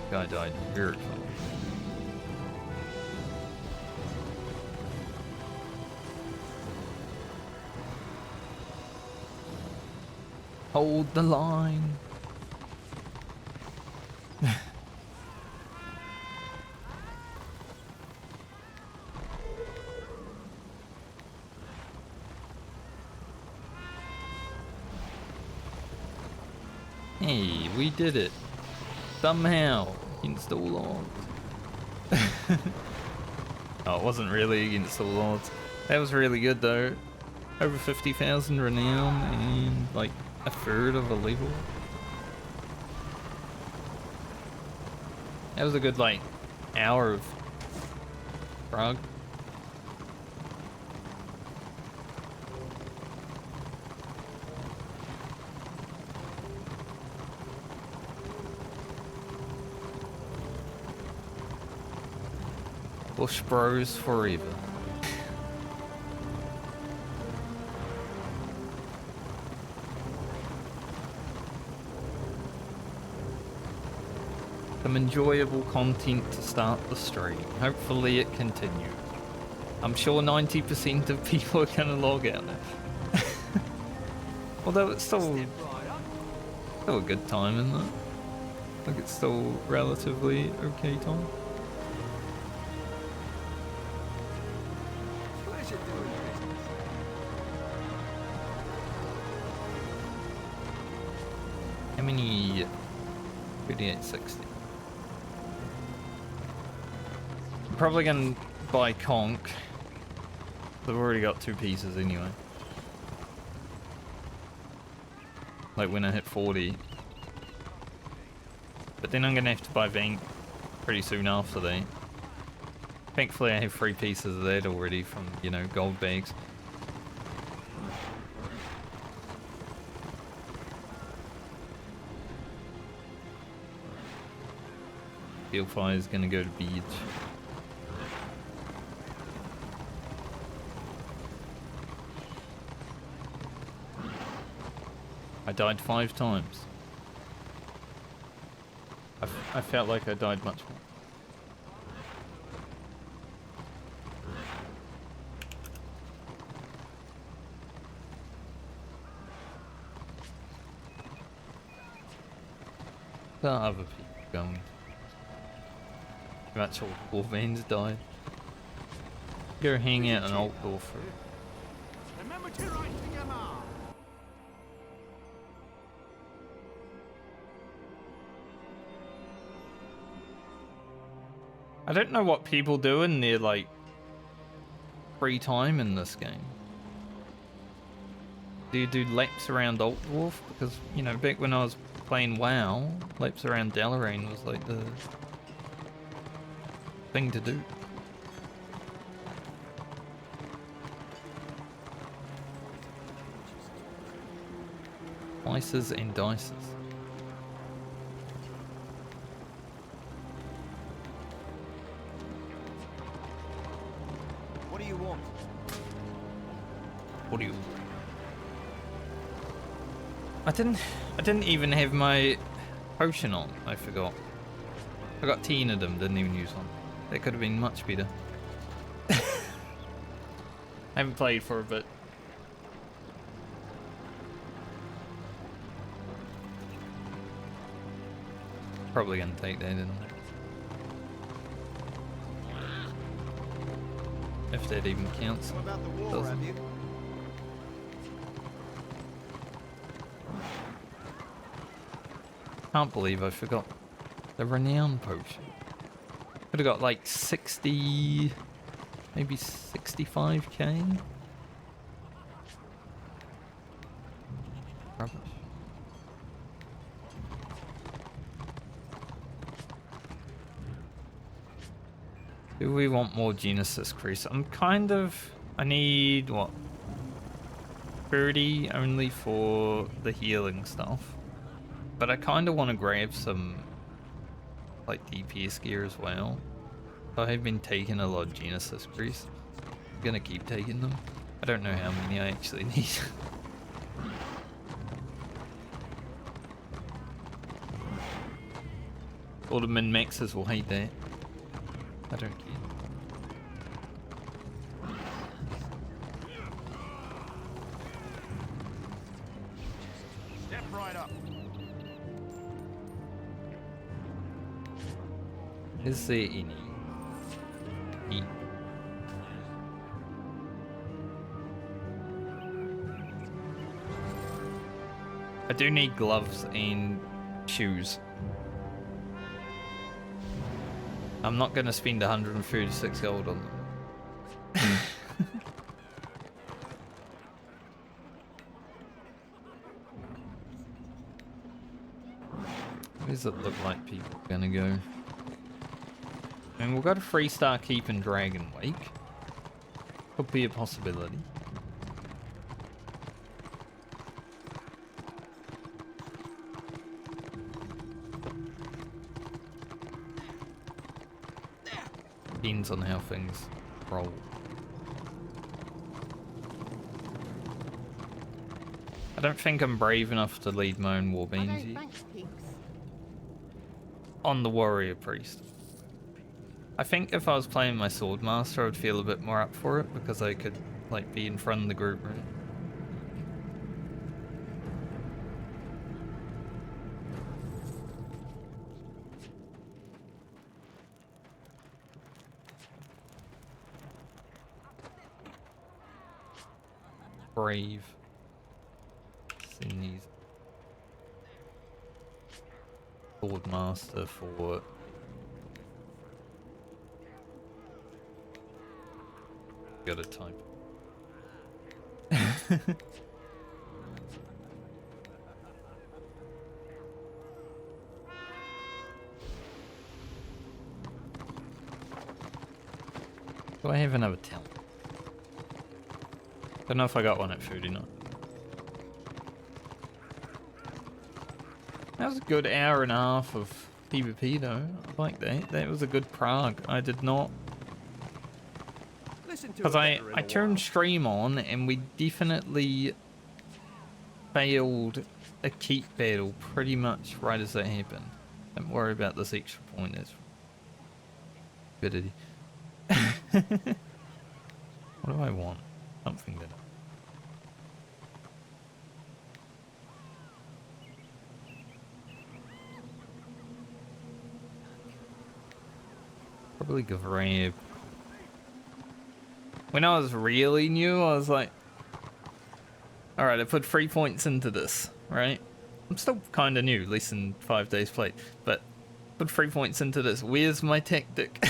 Guy died here. Hold the line. Hey, we did it. Somehow. Against all odds. Oh, it wasn't really against all odds. That was really good though. Over 50,000 renown and like a third of a level. That was a good like hour of Prague. Bush Bros forever. Some enjoyable content to start the stream. Hopefully it continues. I'm sure 90% of people are gonna log out now. Although it's still a good time, isn't it? Like it's still relatively okay time. How many? 3860. I'm probably gonna buy conch. I've already got 2 pieces anyway. Like when I hit 40. But then I'm gonna have to buy Vank pretty soon after that. Thankfully I have 3 pieces of that already from, you know, gold bags. Fire is gonna go to beach. I died 5 times. I felt like I died much more. The other people going. That's all Wolverines died. Go hang out an alt door for. Remember to write to your mom. I don't know what people do in their like free time in this game. Do you do laps around Alt Dwarf? Because, you know, back when I was playing WoW, laps around Dalaran was like the thing to do. Slices and dices. What do you want? What do you? I didn't even have my potion on. I forgot. I got 10 of them. Didn't even use one. That could have been much better. I haven't played for a bit. Probably gonna take that in. If that even counts. What about the war, Doesn't. have you? Can't believe I forgot the renown potion. Could have got like 60, maybe 65k. Rubbish. Do we want more Genesis Crease? I need what? 30 only for the healing stuff. But I kind of want to grab some like DPS gear as well. So I have been taking a lot of Genesis Crease. I'm gonna keep taking them. I don't know how many I actually need. All the min-maxers will hate that. I don't care. Step right up. Is there any? I do need gloves and shoes. I'm not gonna spend 136 gold on them. Where does it look like people are gonna go? I mean, we've got a 3-star keep in Dragon Wake. Could be a possibility. Depends on how things roll. I don't think I'm brave enough to lead my own warbeams yet. On the warrior priest. I think if I was playing my sword master, I would feel a bit more up for it because I could like be in front of the group, right? Brave. Seen these. Sword master for. Gotta type. Do I have another talent? Don't know if I got one at 39. That was a good hour and a half of PvP though. I like that. That was a good Prague. I did not. Because I turned stream on and we definitely failed a keep battle pretty much right as that happened. Don't worry about this extra point. That's stupidity. What do I want? Something that. Probably grab. When I was really new, I was like, alright, I put 3 points into this, right? I'm still kind of new, less than 5 days played, but put 3 points into this. Where's my tactic?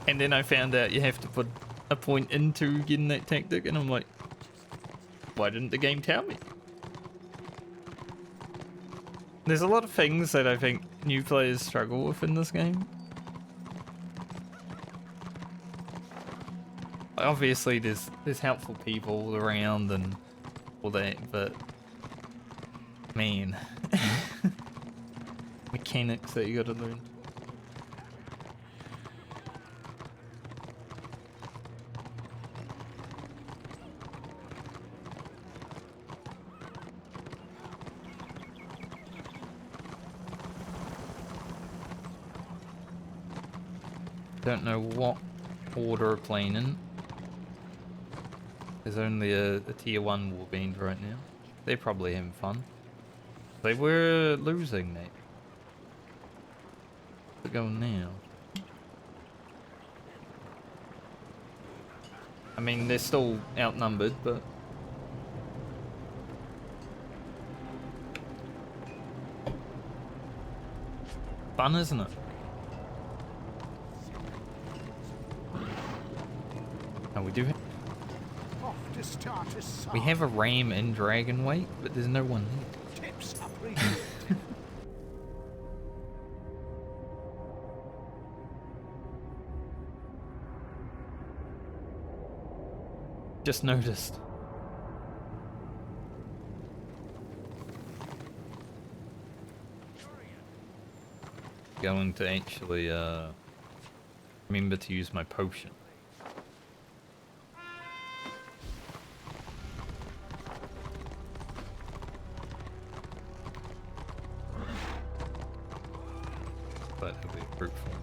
And then I found out you have to put a point into getting that tactic, and I'm like, why didn't the game tell me? There's a lot of things that I think new players struggle with in this game. Obviously, there's helpful people around and all that, but man, mechanics that you gotta learn. Don't know what order of playing in. There's only a tier 1 warband right now. They're probably having fun. They were losing that. Where's it going now? I mean, they're still outnumbered, but... fun, isn't it? Oh, we do have... we have a ram in Dragon Wake, but there's no one here. Just noticed. Going to actually remember to use my potion. But it'll be brute form.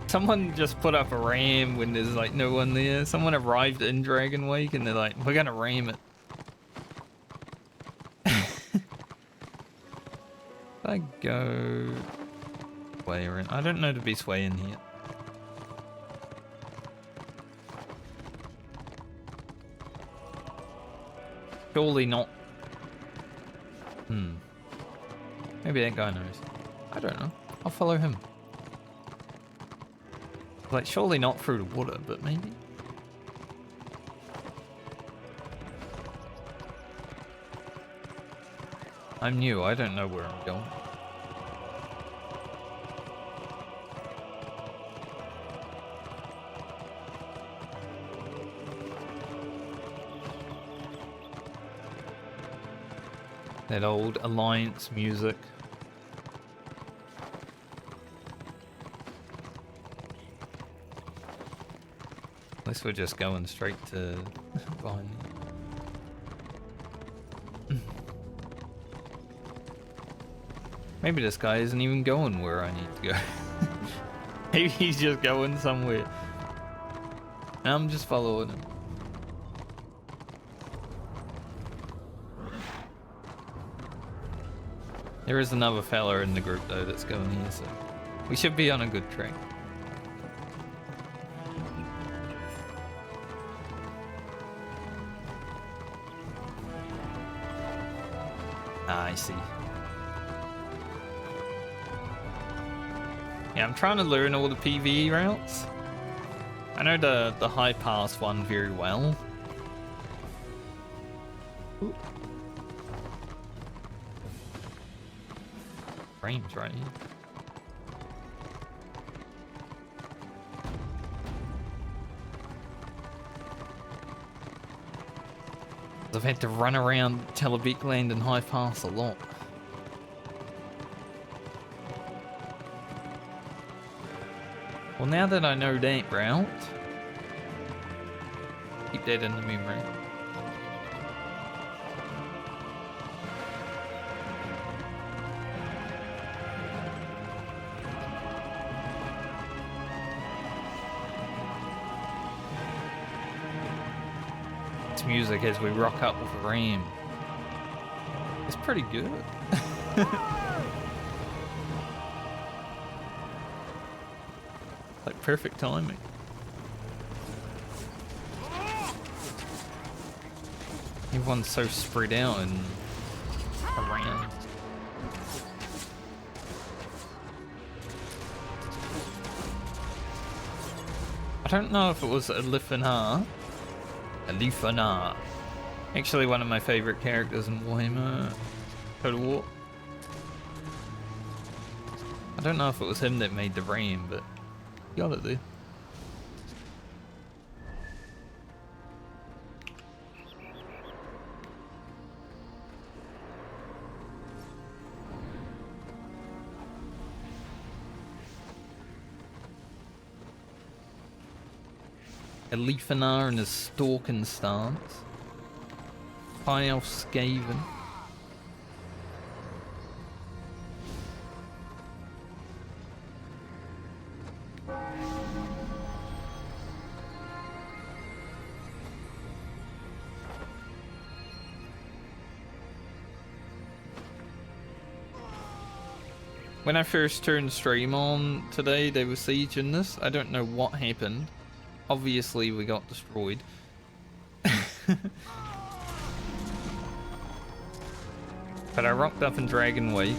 Someone just put up a ram when there's like no one there. Someone arrived in Dragon Wake and they're like, we're gonna ram it. I go Sway around. I don't know to be swaying here. Surely not. Maybe that guy knows. I don't know. I'll follow him. Like, surely not through the water, but maybe. I'm new. I don't know where I'm going. That old Alliance music. At least we're just going straight to behind me. Maybe this guy isn't even going where I need to go. Maybe he's just going somewhere. And I'm just following him. There is another fella in the group though that's going here, so we should be on a good track. Ah, I see. Yeah, I'm trying to learn all the PvE routes. I know the high pass one very well. Ooh. Frames right here. I've had to run around Televik Land and High Pass a lot. Well, now that I know that route, keep that in the memory. Music as we rock up with a ram. It's pretty good. Like perfect timing. Everyone's so spread out and around. I don't know if it was Alifana. Actually one of my favorite characters in Warhammer Total War. I don't know if it was him that made the ram, but he got it there. Elifanar in his stalking stance. High Elf Skaven. When I first turned stream on today, they were sieging this. I don't know what happened. Obviously, we got destroyed. But I rocked up in Dragonway,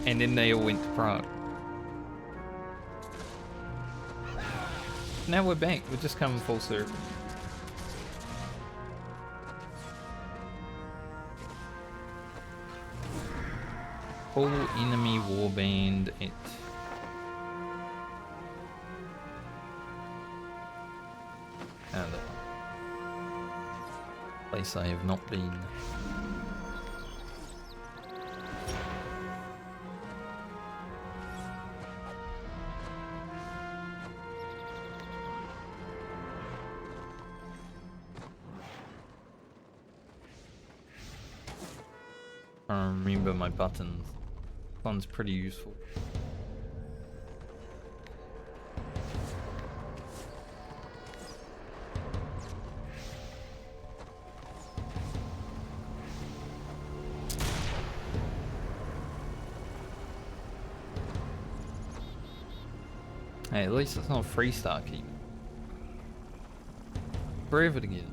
and then they all went to Prague. Now we're back. We're just coming full circle. Full enemy warband at... place I have not been. I remember my buttons. One's pretty useful. Hey, at least it's not a freestyle keep. Forever to get it.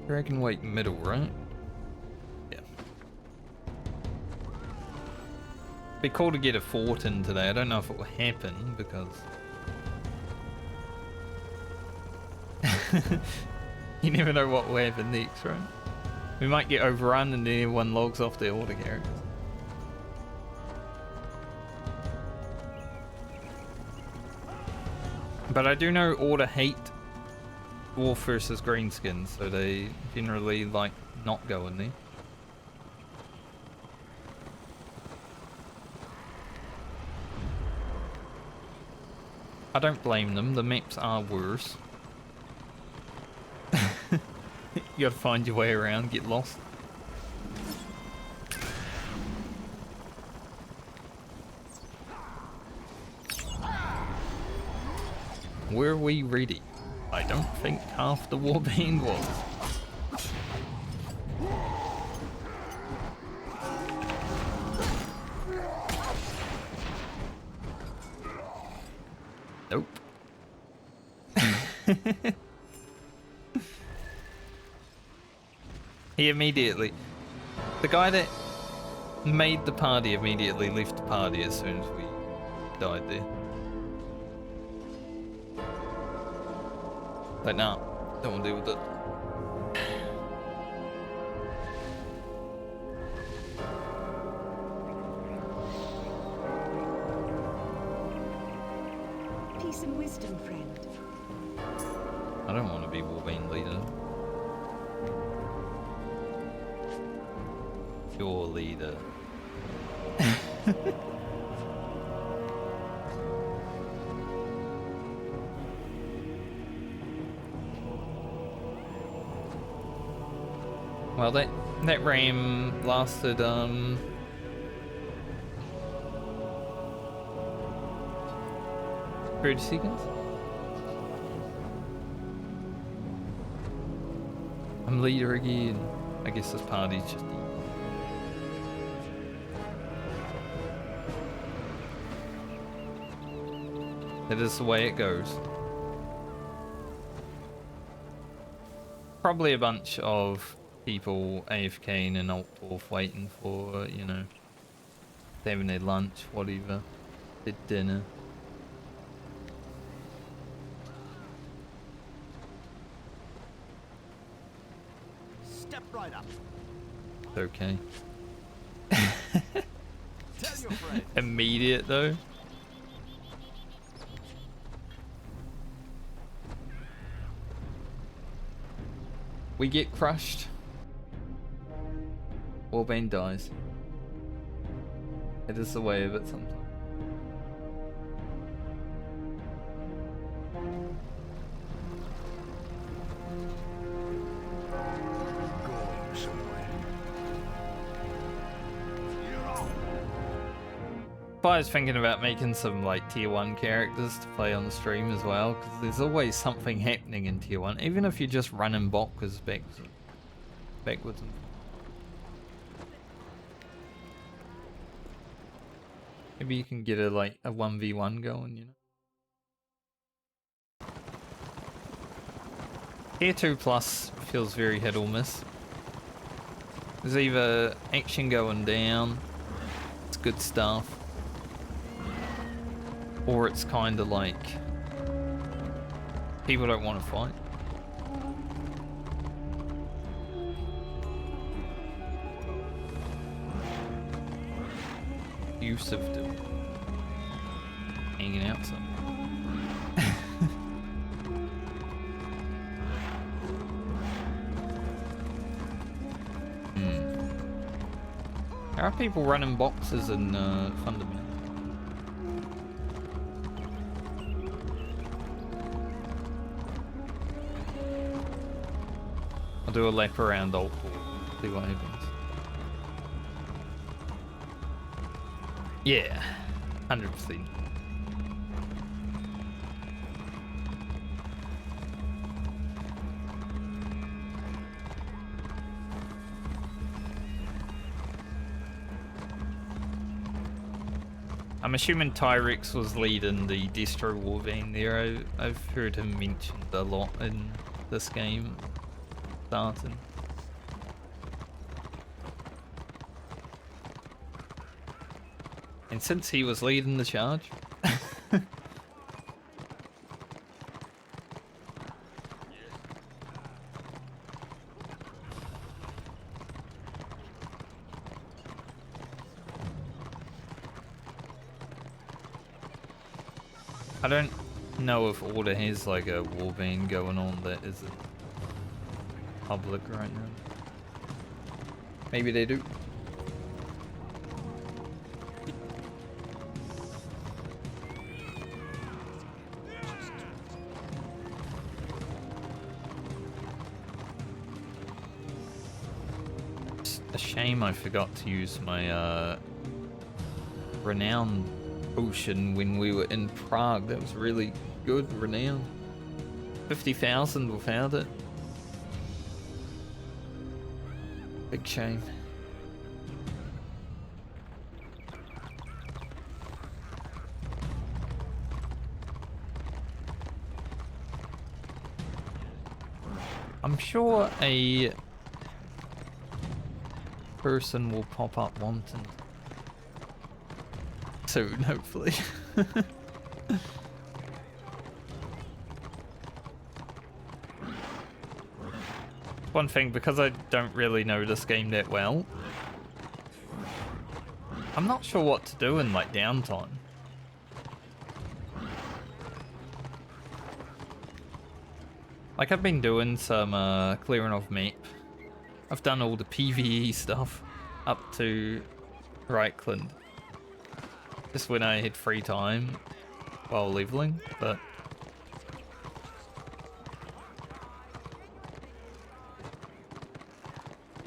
Dragon Weight middle, right? Yeah. Be cool to get a fort in today. I don't know if it will happen because you never know what will happen next, right? We might get overrun and then everyone logs off their auto characters. But I do know order hate dwarf versus greenskins, so they generally like not go in there. I don't blame them, the maps are worse. You gotta find your way around, get lost. Were we ready? I don't think half the warband was. Nope. He immediately... The guy that made the party immediately left the party as soon as we died there. Like, nah, don't want to deal with it. Peace and wisdom, friend. I don't want to be warband leader. Your leader. Well, that ram lasted 30 seconds. I'm leader again. I guess this party's just That is the way it goes. Probably a bunch of people AFKing and alt dwarf waiting for, you know, having their lunch, whatever, their dinner. Step right up. It's okay. Tell your friend. Immediate though. We get crushed. Warband dies. It is the way of it sometimes. Going somewhere. You're off. I was thinking about making some like tier 1 characters to play on the stream as well, because there's always something happening in tier 1, even if you're just running backwards and maybe you can get a 1v1 going, you know. Tier 2 plus feels very hit or miss. There's either action going down, it's good stuff, or it's kind of like people don't want to fight. Yusuf doing hanging out somewhere. There are people running boxes in Fundamental. I'll do a lap around alt pool, see what happens. Yeah, 100%. I'm assuming Tyrex was leading the Destro Warband there. I've heard him mentioned a lot in this game starting. And since he was leading the charge, I don't know if Order has like a warband going on that isn't public right now. Maybe they do. It's a shame I forgot to use my renown potion when we were in Prague. That was really good renown. 50,000 without it. Big shame. I'm sure a person will pop up wanting soon, hopefully. One thing, because I don't really know this game that well, I'm not sure what to do in like downtime. Like I've been doing some clearing of map. I've done all the PvE stuff up to Reichland. Just when I had free time while leveling, but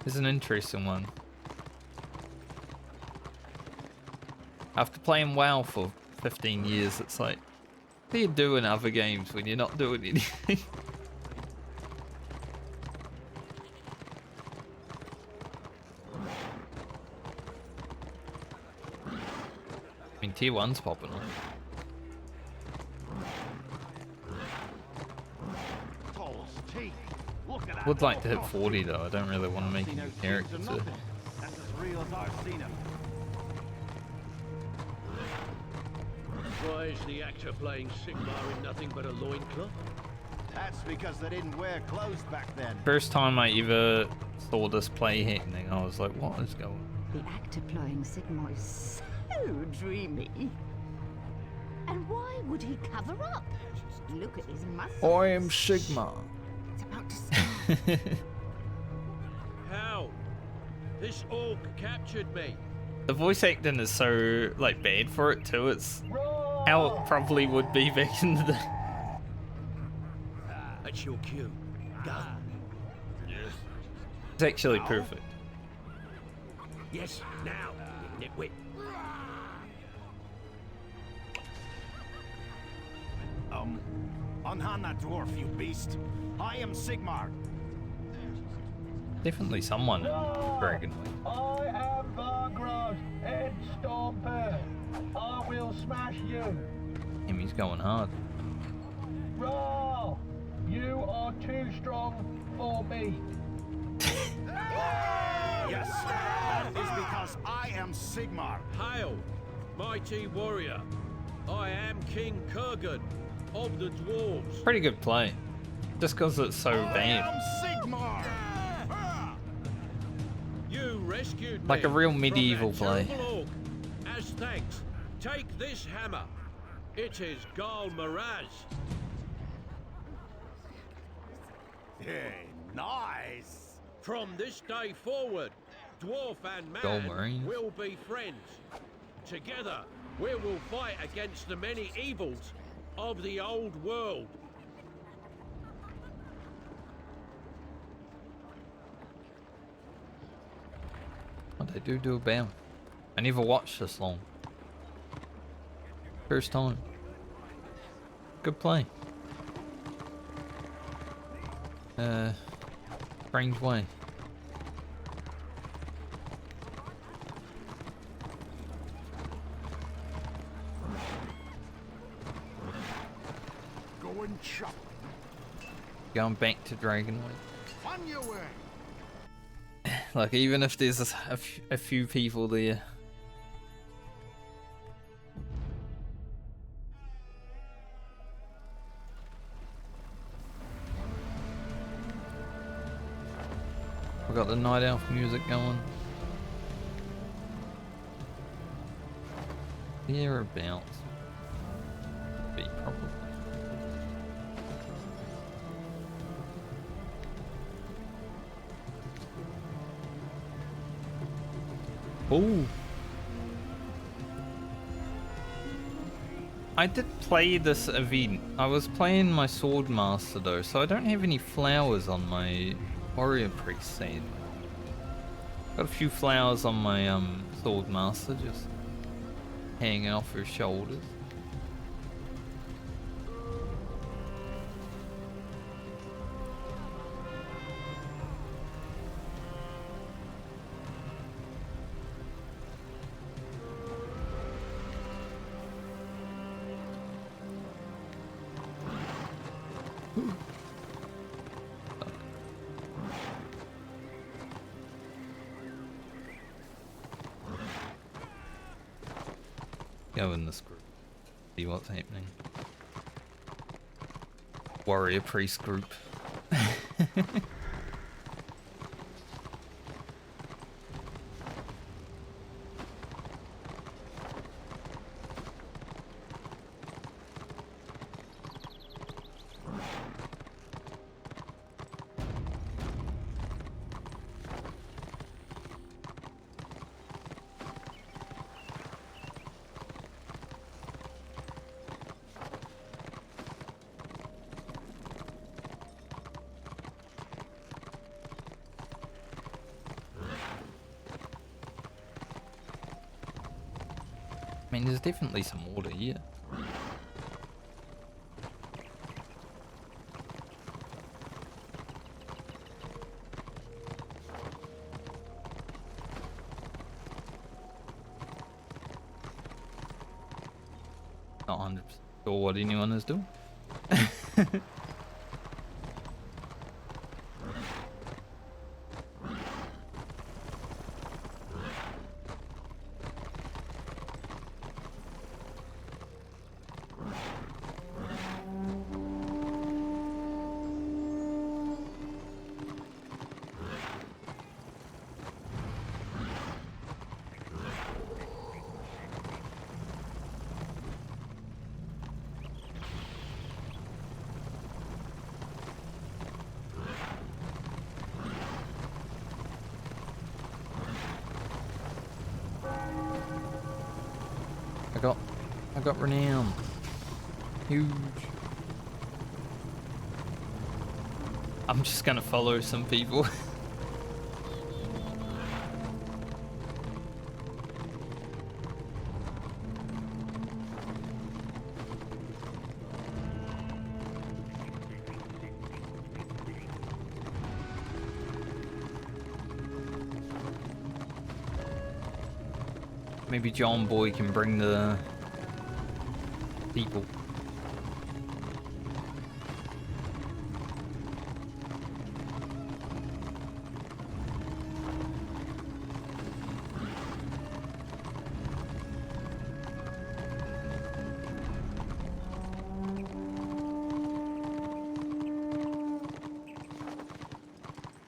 it's an interesting one. After playing WoW for 15 years, it's like, what do you do in other games when you're not doing anything? I mean, tier 1's popping off. Would like to hit 40 though. I don't really want to make a new character. That's as real as I've seen him. Why is the actor playing Sigmar in nothing but a loincloth? That's because they didn't wear clothes back then. First time I ever saw this play happening, I was like, what is going on? The actor playing Sigmar is so dreamy. And why would he cover up? Look at his muscles. I am Sigmar. It's about to start. How? This orc captured me. The voice acting is so like bad for it too. It's how it probably would be back in the day. That's your cue. Go. Yes. It's actually perfect. Yes, now, you nitwit. Unhand that dwarf, you beast. I am Sigmar. Definitely someone in Dragon Wing. I am Vargrad, Head Stomper. I will smash you. Him, he's going hard. Raw! You are too strong for me. Yes, that is because I am Sigmar. Hail, mighty warrior. I am King Kurgan of the dwarves. Pretty good play. Just because it's so I bad. am Sigmar. You rescued me Like a real from medieval that play. terrible orc. As thanks, take this hammer. It is Gal Miraz. Hey, nice. From this day forward, dwarf and Go man Marines. will be friends. Together, we will fight against the many evils of the old world. Oh, they do a bam. I never watched this long. First time. Good play. Strange way. Going back to Dragonwood. On your way. Like, even if there's a few people there. We got the night elf music going. Thereabouts. Be probably. Oh. I did play this event. I was playing my sword master though, so I don't have any flowers on my warrior priest scene. Got a few flowers on my sword master, just hanging off her shoulders. Go in this group. See what's happening. Warrior priest group. I mean, there's definitely some water here. Not 100% sure what anyone is doing. I got renown. Huge. I'm just gonna follow some people. Maybe John Boy can bring the people.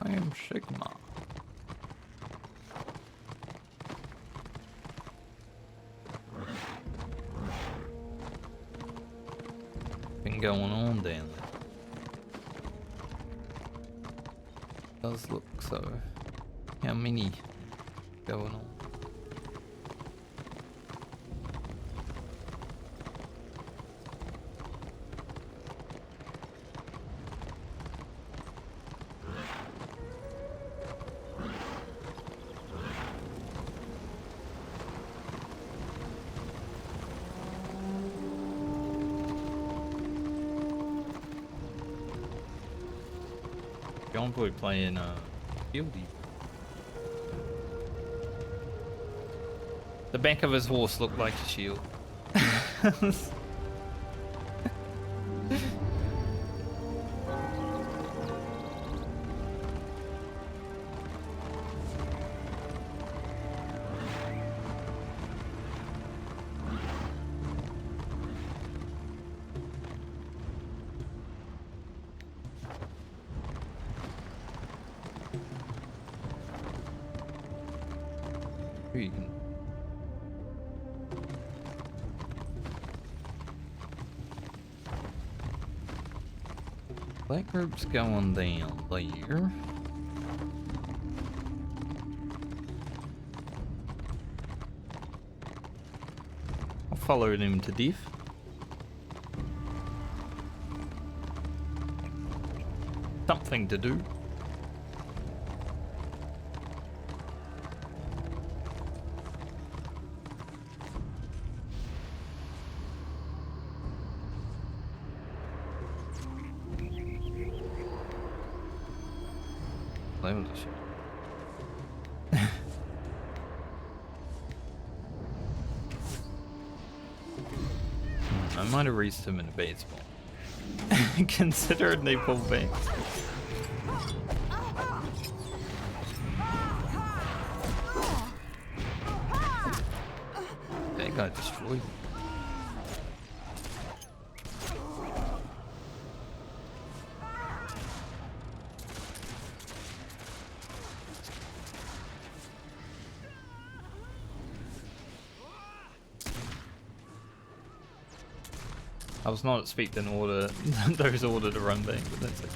I am Sigma. Going on down there. Does look so. How many going on? John Boy playing Fieldy. The back of his horse looked like a shield. you can... That group's going down there. I'll follow them to death. Something to do. That was a shit. I might have reached him in a baseball. Considering they pulled back. That got destroyed. I was not expecting those order to run back, but that's it.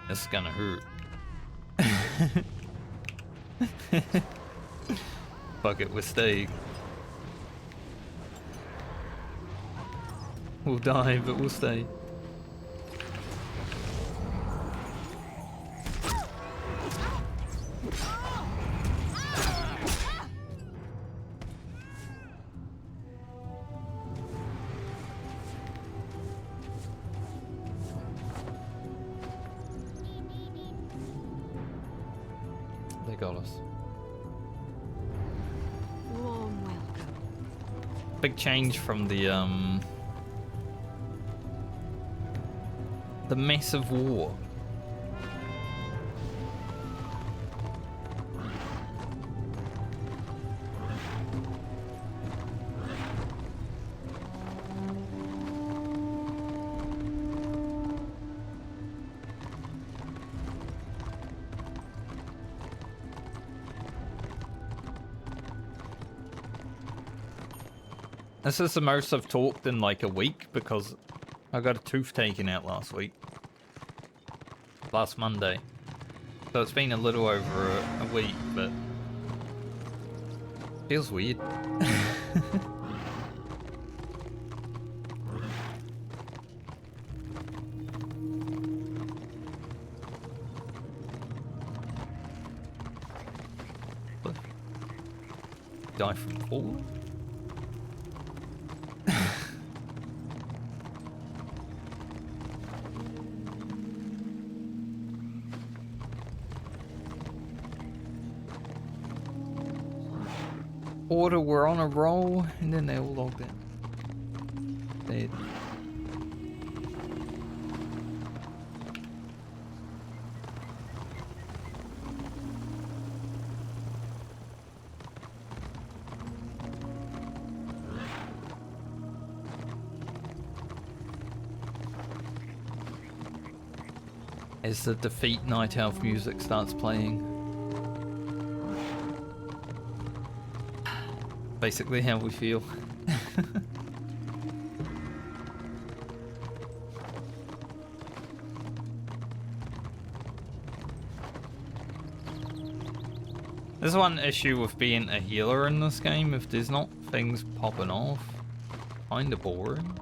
This is gonna hurt. Fuck it, we'll stay. We'll die, but we'll stay. They got us. Warm welcome. Big change from the massive war. This is the most I've talked in like a week because I got a tooth taken out last week. Last Monday. So it's been a little over a week, but feels weird. Die from fall? Order, we're on a roll, and then they all logged in. Dead. As the defeat night elf music starts playing. Basically how we feel. There's one issue with being a healer in this game. If there's not things popping off, kinda boring.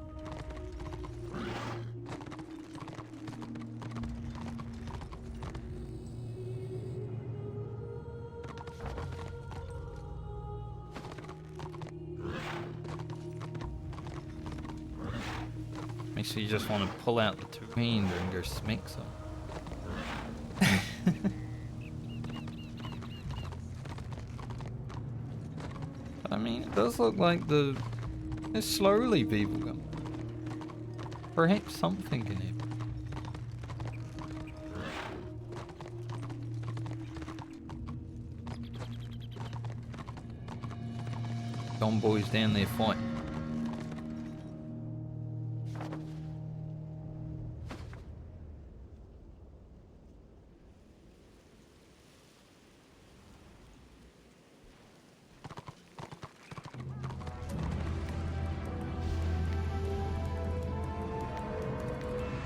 So you just want to pull out the two-hander and go smack some. I mean, it does look like it's slowly people come. Perhaps something can happen. Gone boys down there fighting.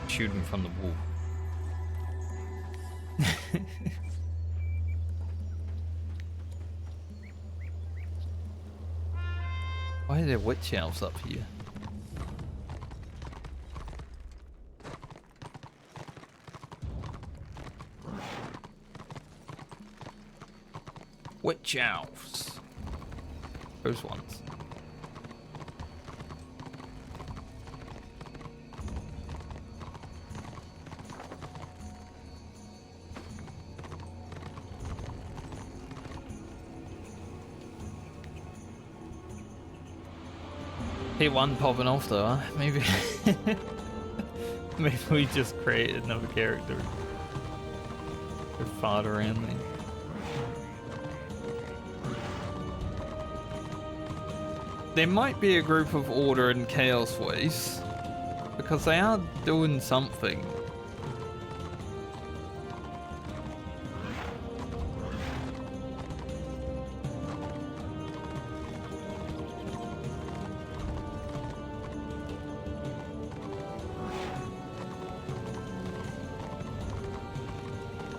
Shoot him from the wall. Why are there witch elves up here? Witch elves. Those ones. Hit one popping off though, huh? Maybe maybe we just created another character. To fart around there. There might be a group of Order and Chaos Ways, because they are doing something.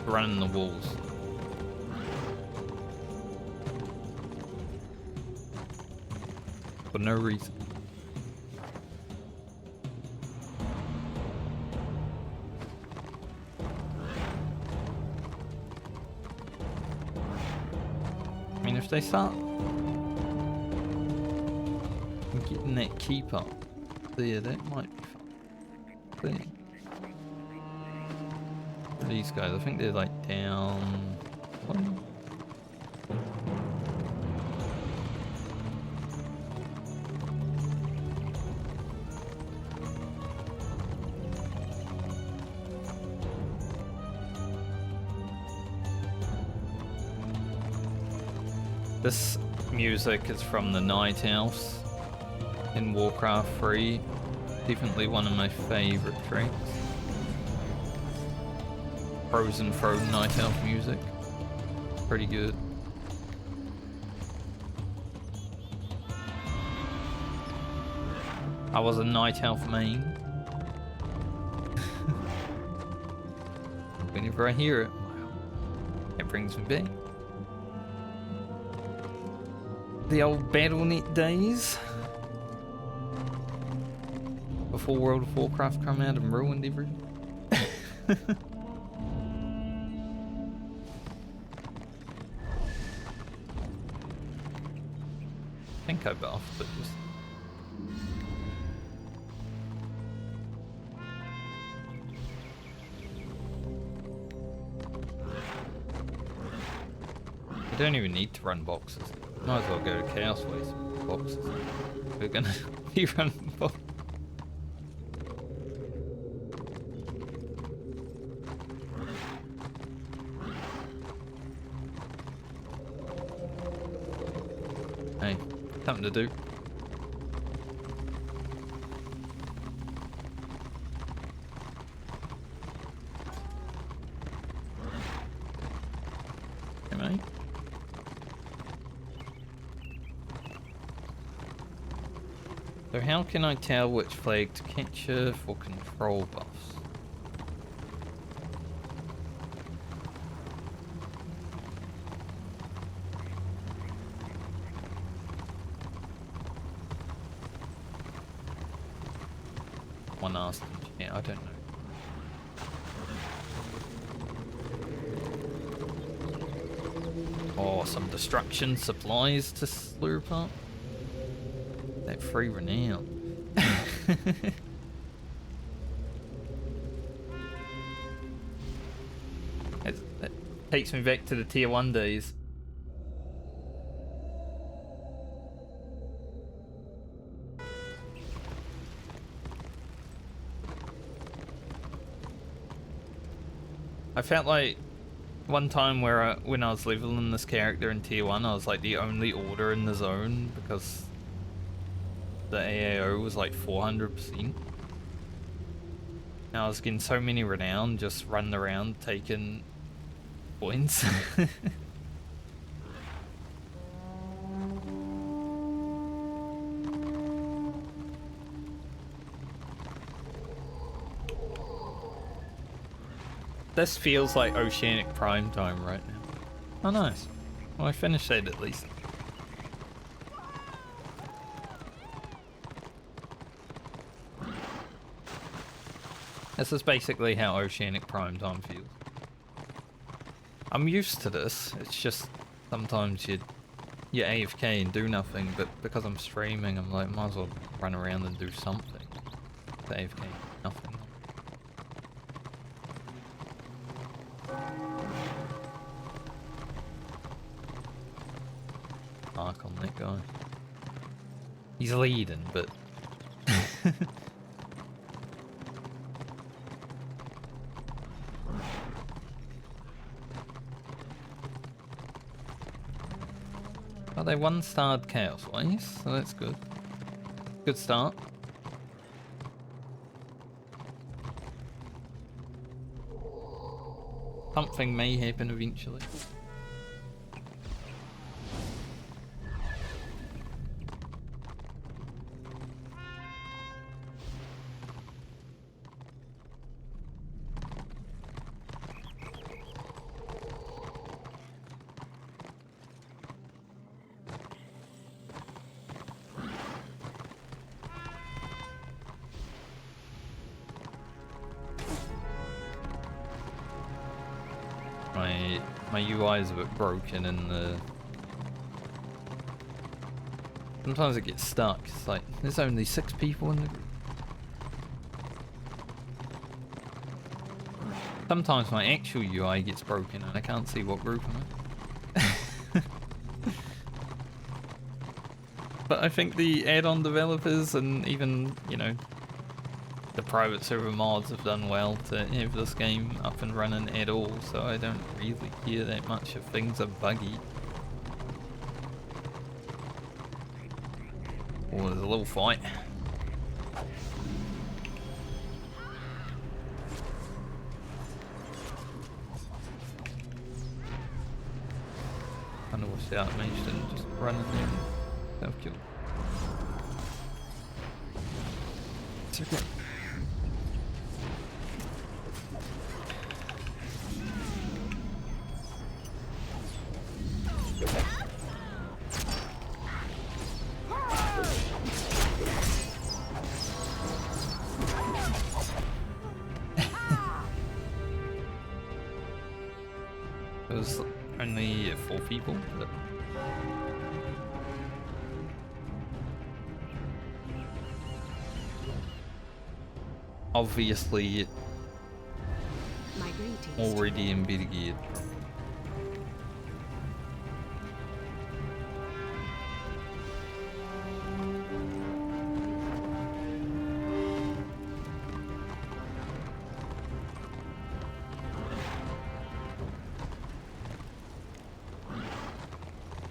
Running the walls. For no reason. I mean, if they start getting that keep up there, that might be fun. There. These guys, I think they're like down one. This music is from the Night Elves in Warcraft 3. Definitely one of my favorite tracks. Frozen Throne Night Elf music. Pretty good. I was a Night Elf main. Whenever I hear it, it brings me back. The old BattleNet days. Before World of Warcraft came out and ruined everything. I think I buffed it. I don't even need to run boxes. Might as well go to Chaos Ways boxes. We're gonna be running boxes. Hey, something to do. Hey, mate. So how can I tell which flag to capture for control buffs? One asked him. Yeah, I don't know. Oh, some destruction supplies to slurp up. That free renown. That takes me back to the tier 1 days. I felt like one time where when I was leveling this character in tier 1, I was like the only order in the zone because the AAO was like 400%. And I was getting so many renown just running around taking points. This feels like Oceanic Prime time right now. Oh nice. Well, I finished that at least. This is basically how Oceanic Prime time feels. I'm used to this, it's just sometimes you AFK and do nothing, but because I'm streaming I'm like, might as well run around and do something. It's AFK, nothing. Mark on that guy. He's leading, but oh, they one-starred Chaos Ways, so that's good. Good start. Something may happen eventually. My UI is a bit broken in the... Sometimes it gets stuck. It's like, there's only 6 people in the group. Sometimes my actual UI gets broken and I can't see what group I'm in. But I think the add-on developers and even, you know, the private server mods have done well to have this game up and running at all, so I don't really care that much if things are buggy. Oh, there's a little fight. Kind of washed out, mage didn't just run in there and self-kill. It's okay. It was only 4 people, but... Obviously, already in better gear.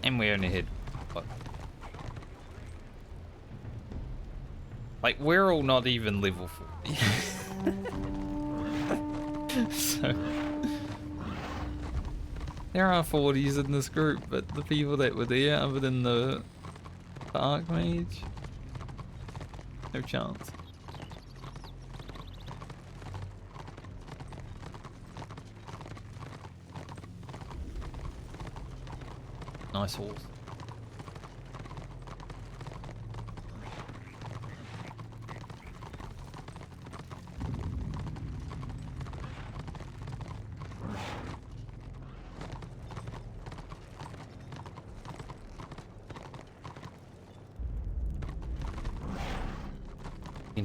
And we only hit what? Like, we're all not even level 40. So there are 40s in this group, but the people that were there other than the Archmage, no chance. Nice horse. You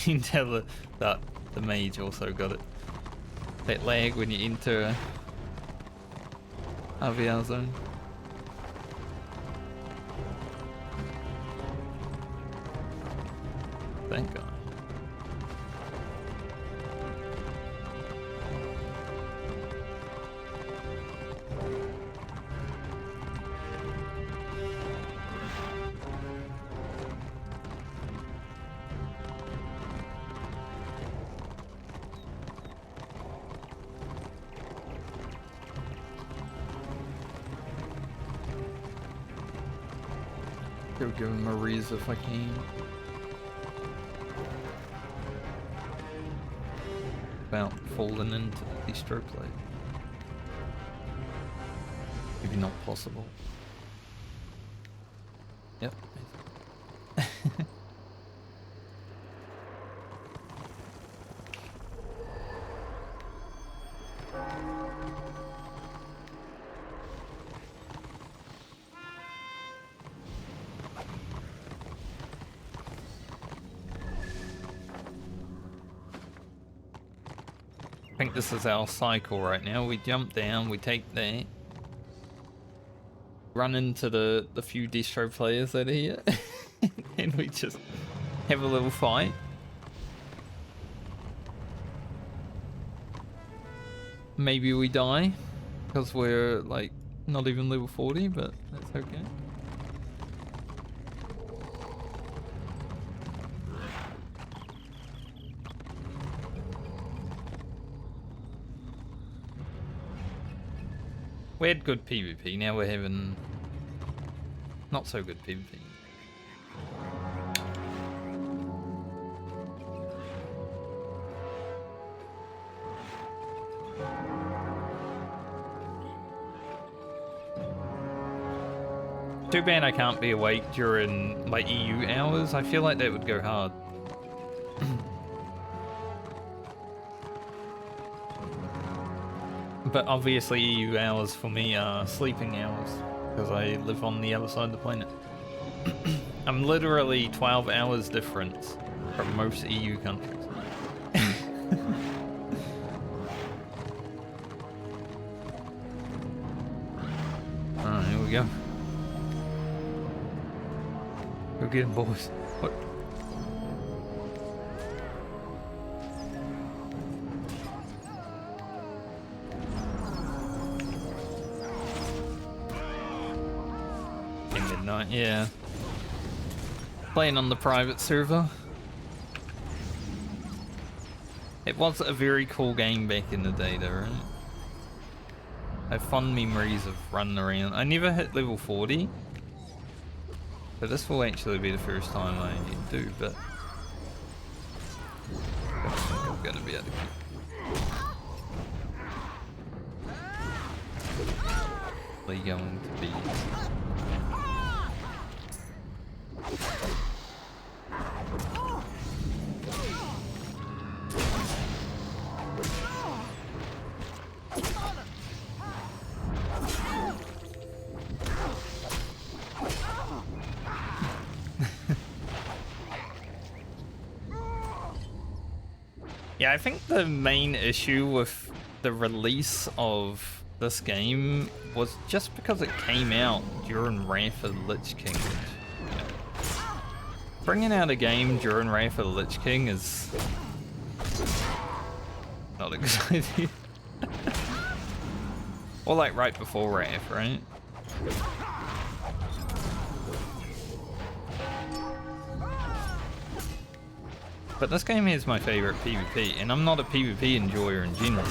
can tell that the mage also got it. That lag when you enter a VR zone. Thank God. Go give him a raise if I can. Without falling into the distro plate. Maybe not possible. Yep. I think this is our cycle right now. We jump down, we take that, run into the few distro players that are here, and we just have a little fight. Maybe we die because we're like not even level 40, but that's okay. We had good PvP, now we're having not so good PvP. Too bad I can't be awake during like EU hours. I feel like that would go hard. But obviously EU hours for me are sleeping hours because I live on the other side of the planet. I'm literally 12 hours difference from most EU countries. Alright, here we go. Go get him, boys. What? Midnight, yeah. Playing on the private server. It was a very cool game back in the day though, right? I have fond memories of running around. I never hit level 40. So this will actually be the first time I do, but I don't think I'm gonna be able to keep going to be. Yeah, I think the main issue with the release of this game was just because it came out during Wrath of the Lich King. Bringing out a game during Wrath of the Lich King is not a good idea. Or like right before Wrath, right? But this game is my favorite PvP, and I'm not a PvP enjoyer in general.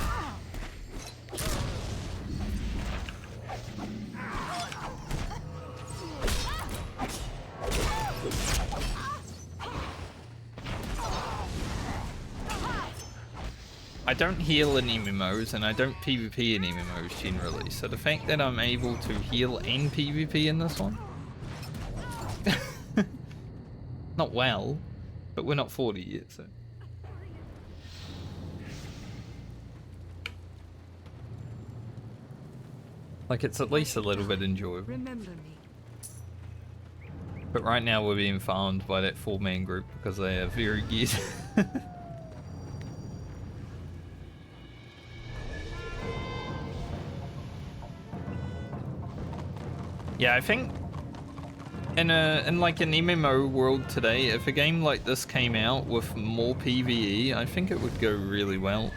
I don't heal in MMOs, and I don't PvP in MMOs generally, so the fact that I'm able to heal and PvP in this one... not well. But we're not 40 yet, so... Like, it's at least a little bit enjoyable. Remember me. But right now we're being farmed by that 4-man group because they are very geared. Yeah, I think... In like an MMO world today, if a game like this came out with more PvE, I think it would go really well.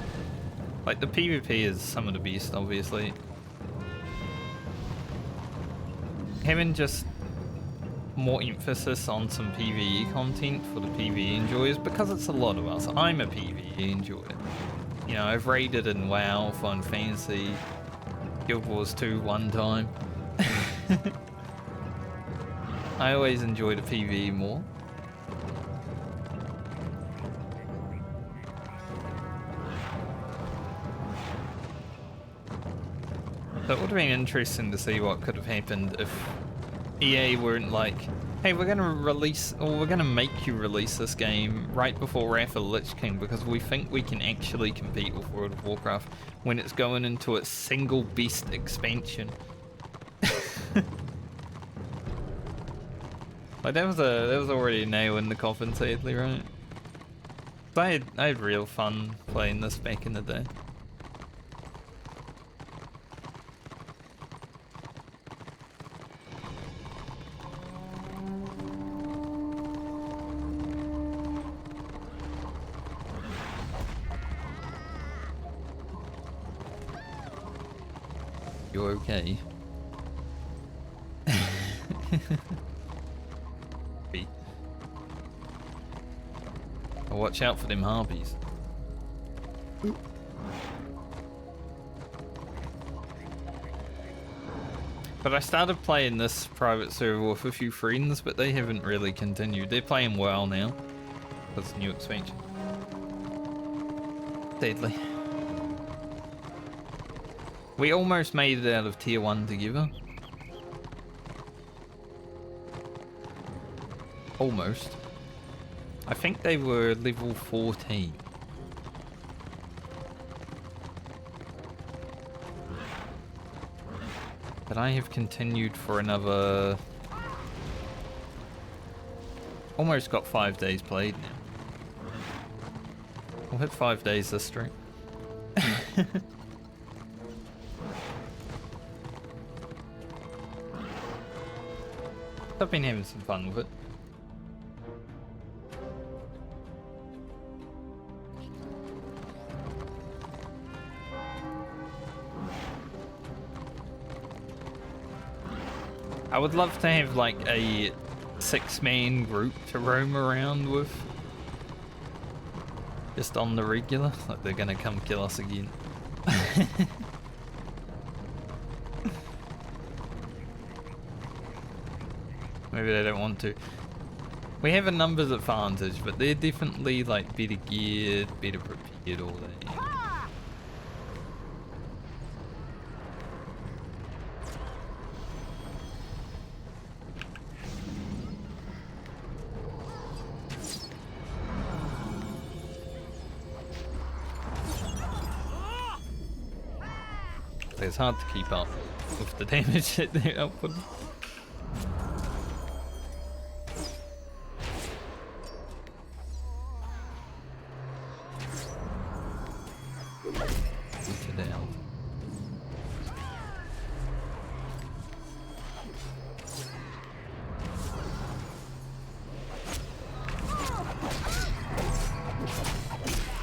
Like the PvP is some of the best, obviously. Having just more emphasis on some PvE content for the PvE enjoyers, because it's a lot of us. I'm a PvE enjoyer. You know, I've raided in WoW, Final Fantasy, Guild Wars 2 one time. I always enjoy the PvE more. So it would have been interesting to see what could have happened if EA weren't like, hey, we're gonna release, or we're gonna make you release this game right before Wrath of the Lich King because we think we can actually compete with World of Warcraft when it's going into its single best expansion. Like that was already a nail in the coffin, sadly, right? But I had real fun playing this back in the day. You're okay. Oh, watch out for them harpies. But I started playing this private server with a few friends, but they haven't really continued. They're playing well now. That's a new expansion. Sadly. We almost made it out of tier 1 together. Almost. I think they were level 14. But I have continued for another... Almost got 5 days played now. We'll hit 5 days this stream. I've been having some fun with it. I would love to have like a 6-man group to roam around with. Just on the regular. Like they're gonna come kill us again. Maybe they don't want to. We have a numbers advantage, but they're definitely like better geared, better prepared, all that. It's hard to keep up with the damage that they're outputting.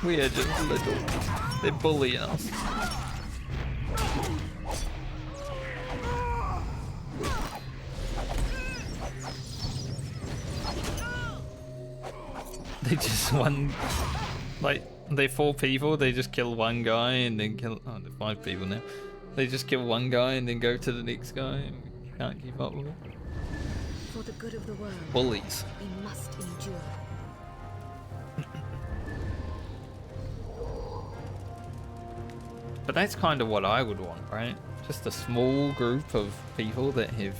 We are just little. They're bullying us. They just like, they're 4 people, they just kill one guy and then kill, oh, they're 5 people now. They just kill one guy and then go to the next guy and we can't keep up with it. For the good of the world, Bullies. we must endure. But that's kind of what I would want, right? Just a small group of people that have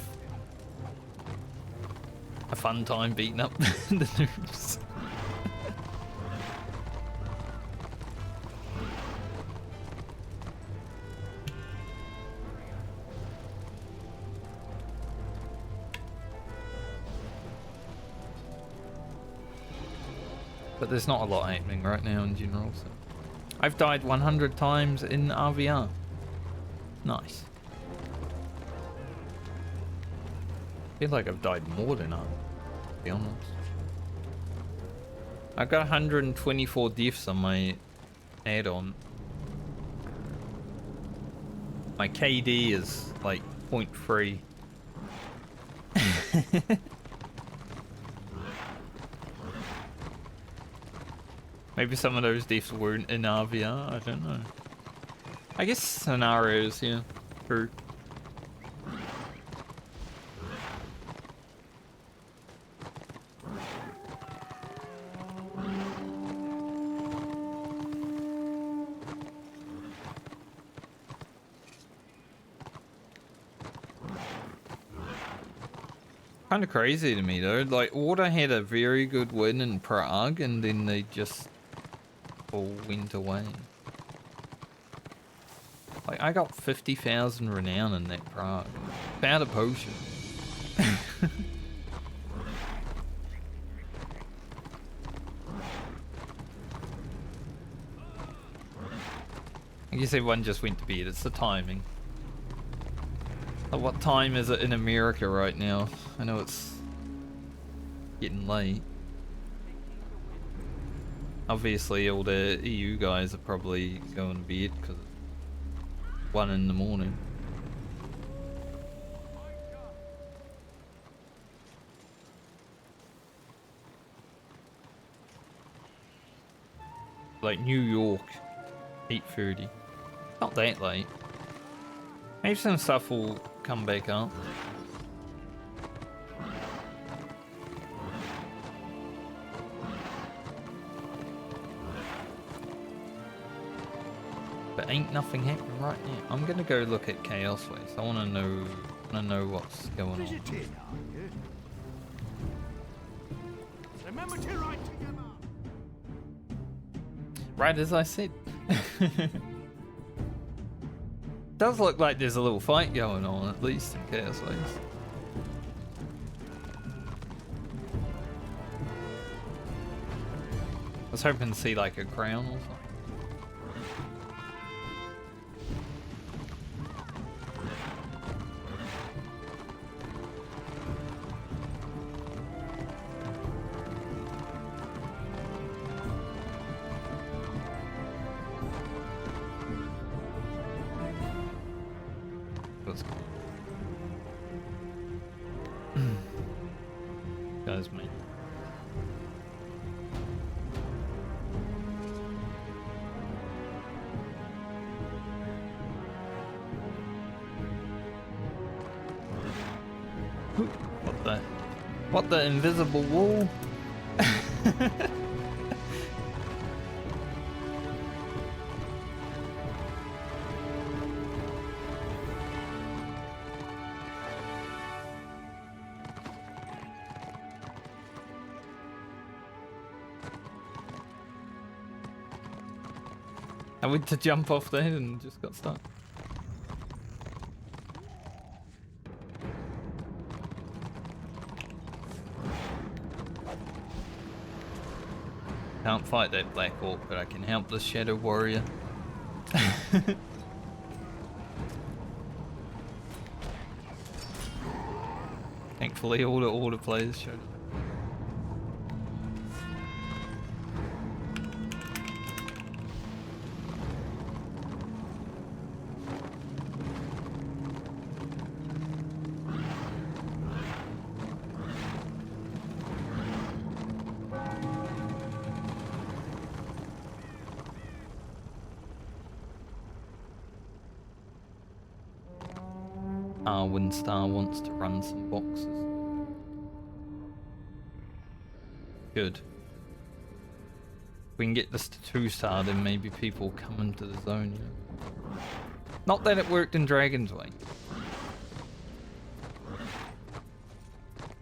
a fun time beating up the noobs. But there's not a lot happening right now in general, so. I've died 100 times in RVR. Nice. I feel like I've died more than that, to be honest. I've got 124 deaths on my add-on. My KD is like 0.3. Maybe some of those deaths weren't in RVR, I don't know. I guess scenarios, yeah. True. Kind of crazy to me though. Like, Order had a very good win in Prague, and then they just all went away. Like, I got 50,000 renown in that Prague. Found a potion. I guess everyone just went to bed. It's the timing. What time is it in America right now? I know it's getting late. Obviously all the EU guys are probably going to bed because it's 1 in the morning. Like New York, 8:30. Not that late. Maybe some stuff will come back up. But ain't nothing happening right now. I'm gonna go look at Chaos Waste. I wanna know what's going on. Visiting, are you? Remember to ride together. Right as I said. Does look like there's a little fight going on, at least in Chaos Waste. I was hoping to see like a crown or something. Let's go. Guys, mate. What the invisible wall? I went to jump off there and just got stuck. Can't fight that Black Orc, but I can help the Shadow Warrior. Thankfully, all the players showed up. Windstar wants to run some boxes. Good. If we can get this to 2-star, then maybe people come into the zone, you know? Not that it worked in Dragon's Way.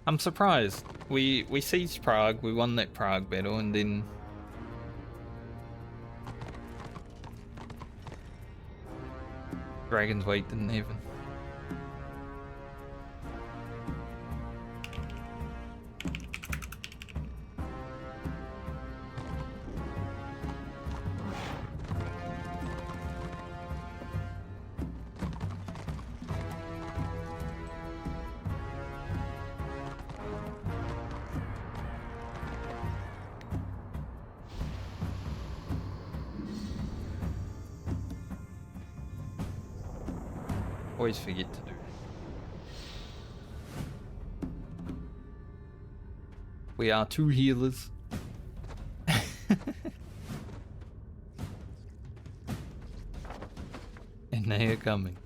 I'm surprised. We sieged Prague, we won that Prague battle, and then Dragon's Way didn't even. Always forget to do. We are 2 healers. And they are coming.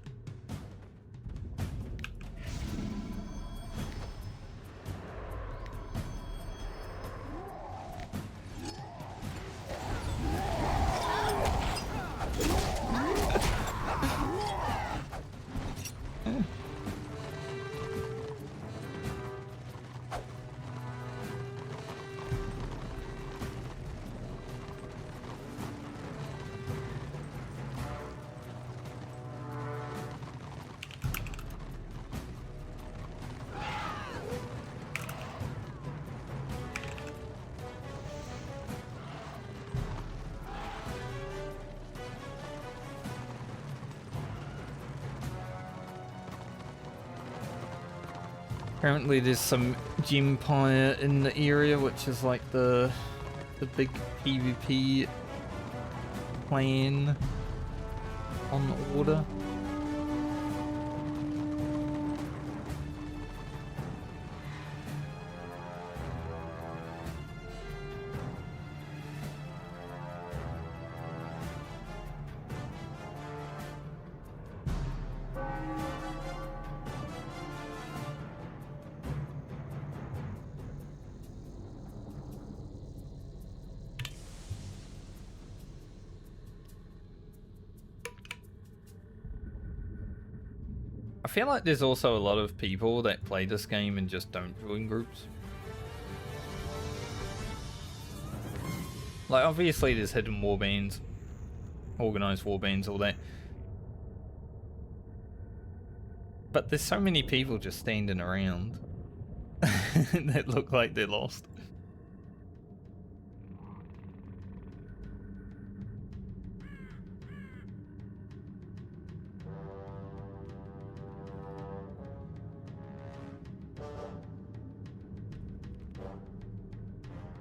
Apparently there's some Gympire in the area, which is like the big PvP plan on order. I feel like there's also a lot of people that play this game and just don't join groups. Like, obviously there's hidden warbands, organized warbands, all that. But there's so many people just standing around that look like they're lost.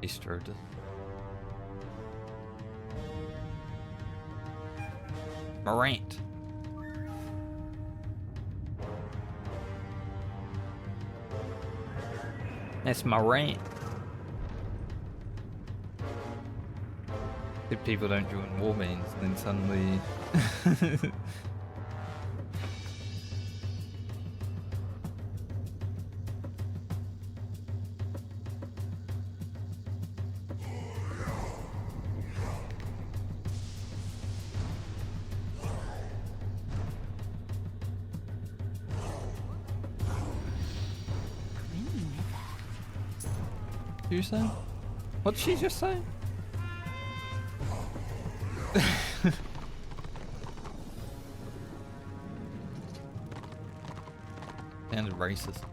Easter. Morant. That's Morant. If people don't join warbands, then suddenly you say? What did she just say? Sounded racist.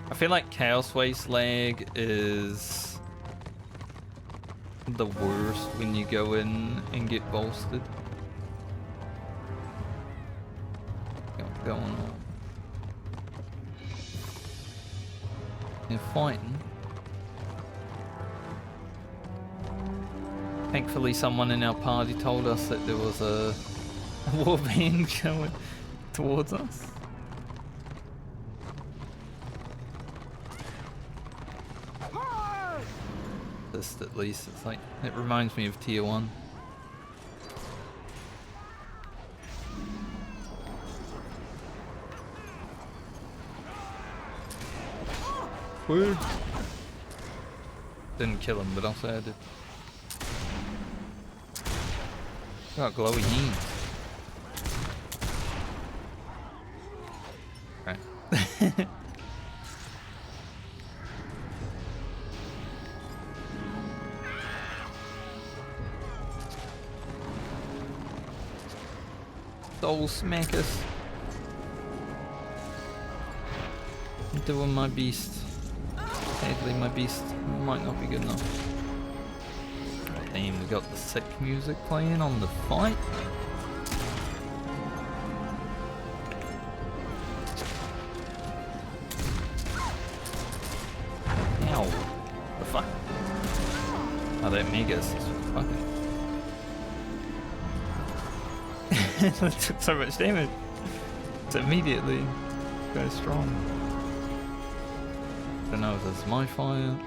I feel like Chaos Waste lag is the worst when you go in and get bolstered. Going on. They're fighting. Thankfully someone in our party told us that there was a warband going towards us. This at least, it's like, it reminds me of Tier 1. Word. Didn't kill him, but I'll say I did. Got glowy hands. Right. Soul smackers. Doing my beast. Sadly, my beast might not be good enough. Oh, damn, we got the sick music playing on the fight. Ow. The fuck? Oh, that Megas is fucking. That took so much damage. It's immediately goes strong. I don't know if that's my fire.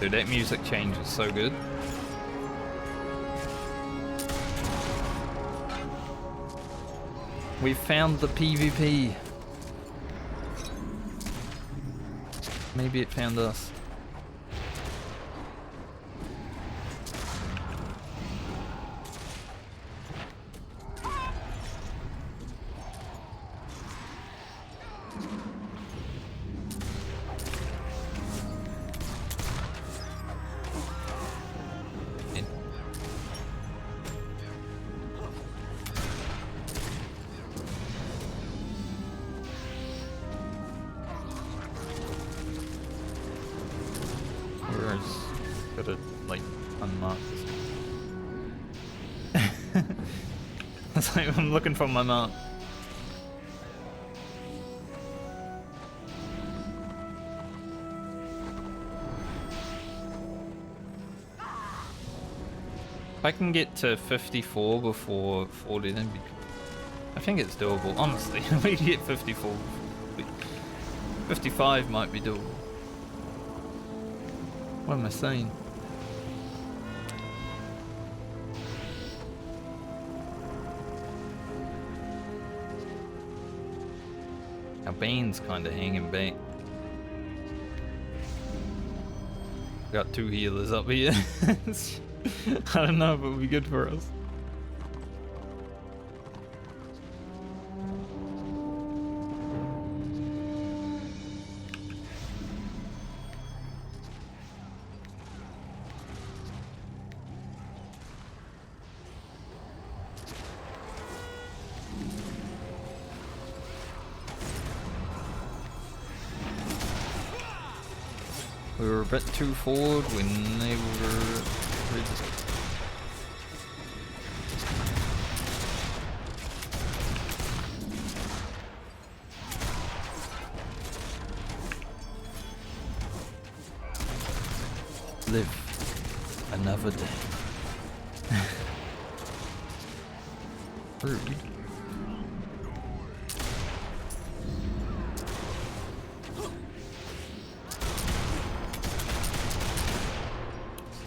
Dude, that music change is so good. We found the PvP. Maybe it found us. gotta like unmark this. It's like I'm looking for my mark. If I can get to 54 before 40, then I think it's doable. Honestly, if we get 54, 55 might be doable. What am I saying? Our band's kind of hanging back. Got 2 healers up here. I don't know if it would be good for us. We were a bit too forward when they were live another day. Rude.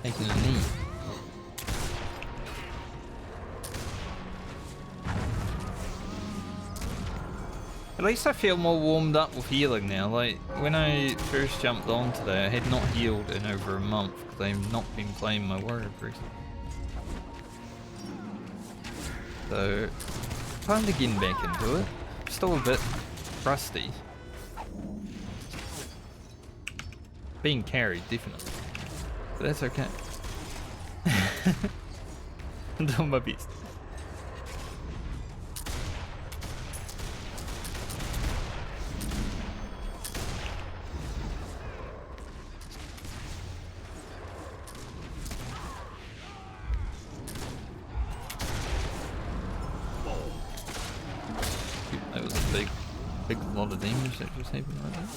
Taking a knee. At least I feel more warmed up with healing now. Like, when I first jumped on today, I had not healed in over a month because I've not been playing my Warhammer recently. So, time to get back into it. Still a bit rusty. Being carried, definitely. But that's okay. I'm doing my best. That was a big lot of damage that just happened right there.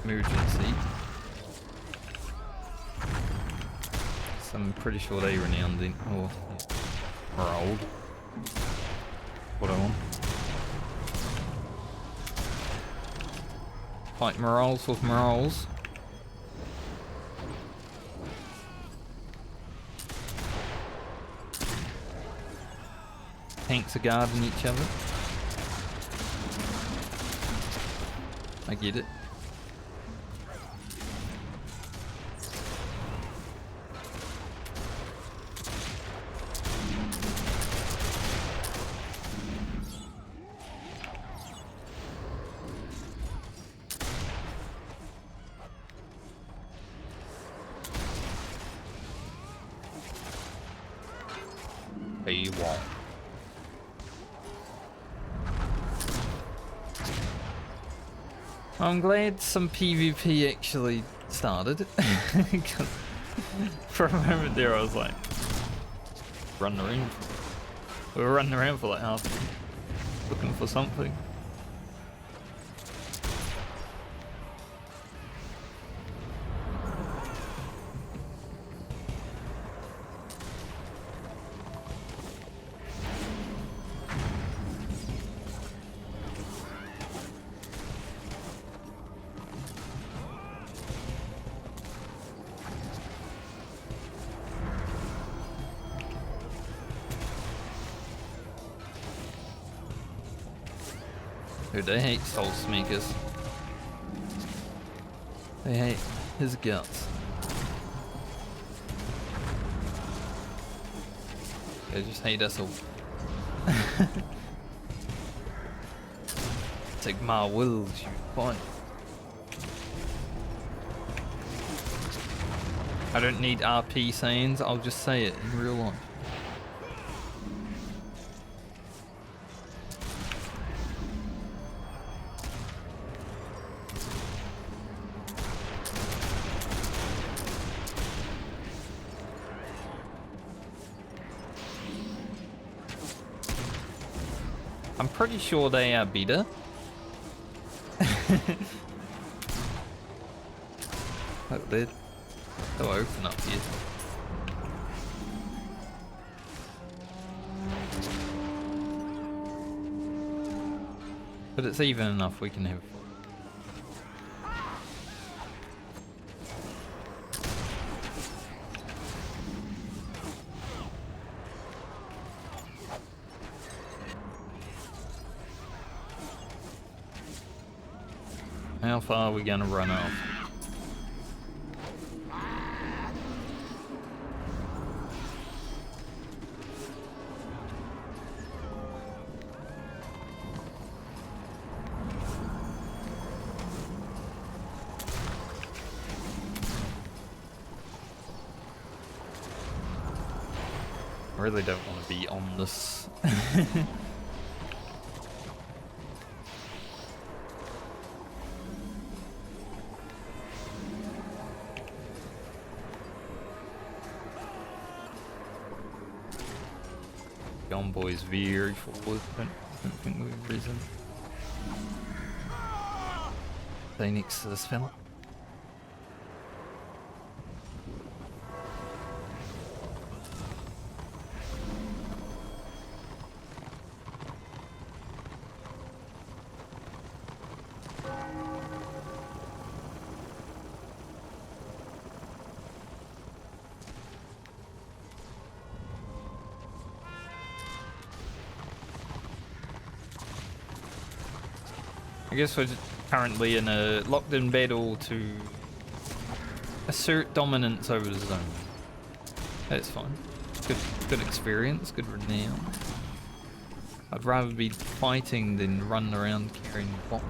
Emergency. So I'm pretty sure they renowned in or old. What I want. Fight morals with morals. Tanks are guarding each other. I get it. You won't. I'm glad some PvP actually started. For a moment there I was like, running around. We were running around for like half an hour, looking for something. Dude, they hate Soul Smakers. They hate his guts. They just hate us all. Take my will, you fight. I don't need RP sayings, I'll just say it in real life. I'm pretty sure they are better. Look, they'll open up here. But it's even enough we can have. How far are we gonna run off? I really don't want to be on this. The envoy's very forward. I don't think we've risen. Stay next to this fella. I guess we're currently in a locked-in battle to assert dominance over the zone. That's fine. Good experience, good renown. I'd rather be fighting than running around carrying a box.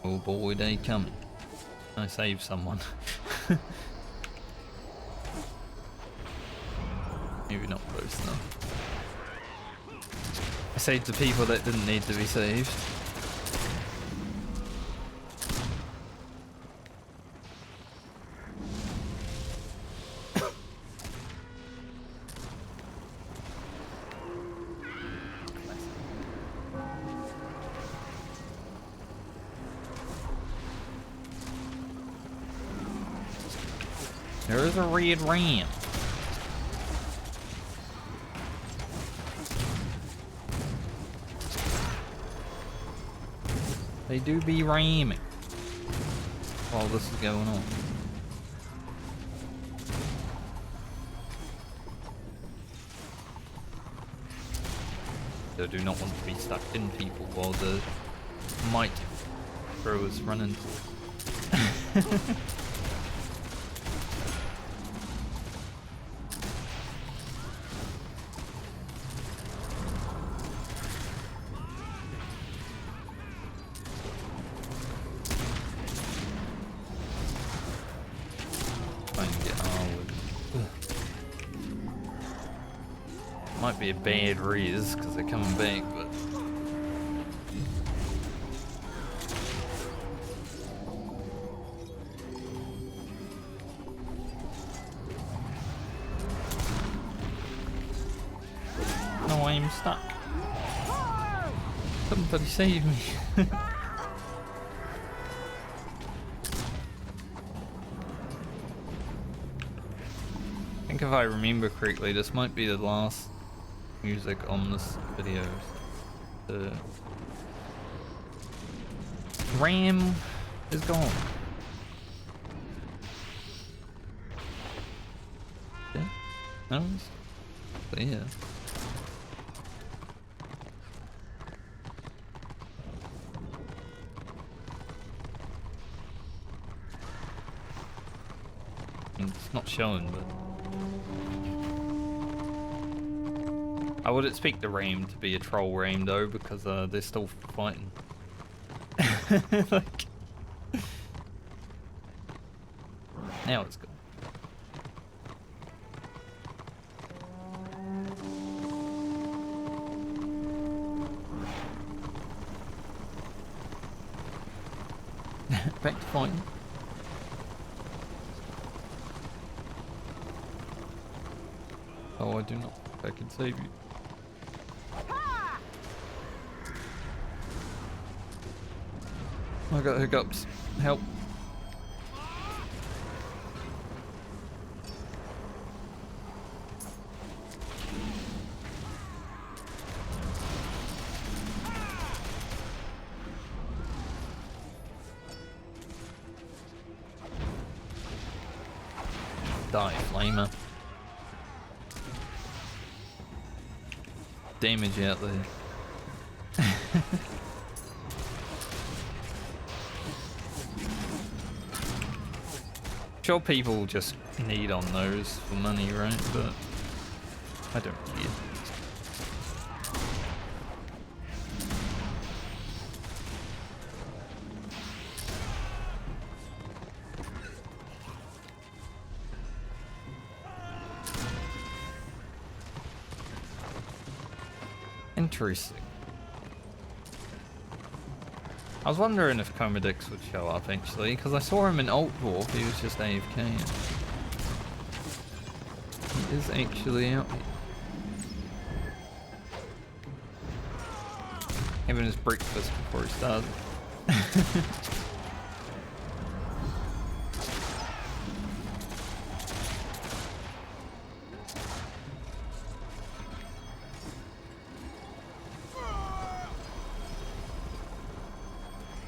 Oh boy, they coming. I saved someone. Maybe not close enough. I saved the people that didn't need to be saved. There is a red ram. They do be ramming while this is going on. They do not want to be stuck in people while the might throwers run into it. Might be a bad res because they're coming back, but no, I'm stuck. Somebody save me. I think if I remember correctly, this might be the last music on this video. The RAM is gone. Yeah. No, but yeah. It's not showing, but I would expect the ram to be a troll ram though, because they're still fighting. Like, now it's good. Back to fighting. Oh, I do not think I can save you. I got hiccups. Help. Die, flamer. Damage out there. Sure, people just need on those for money, right? But I don't care. Interesting. I was wondering if Comodix would show up actually, because I saw him in Alt Dwarf, he was just AFK. He is actually out here. Having his breakfast before he started.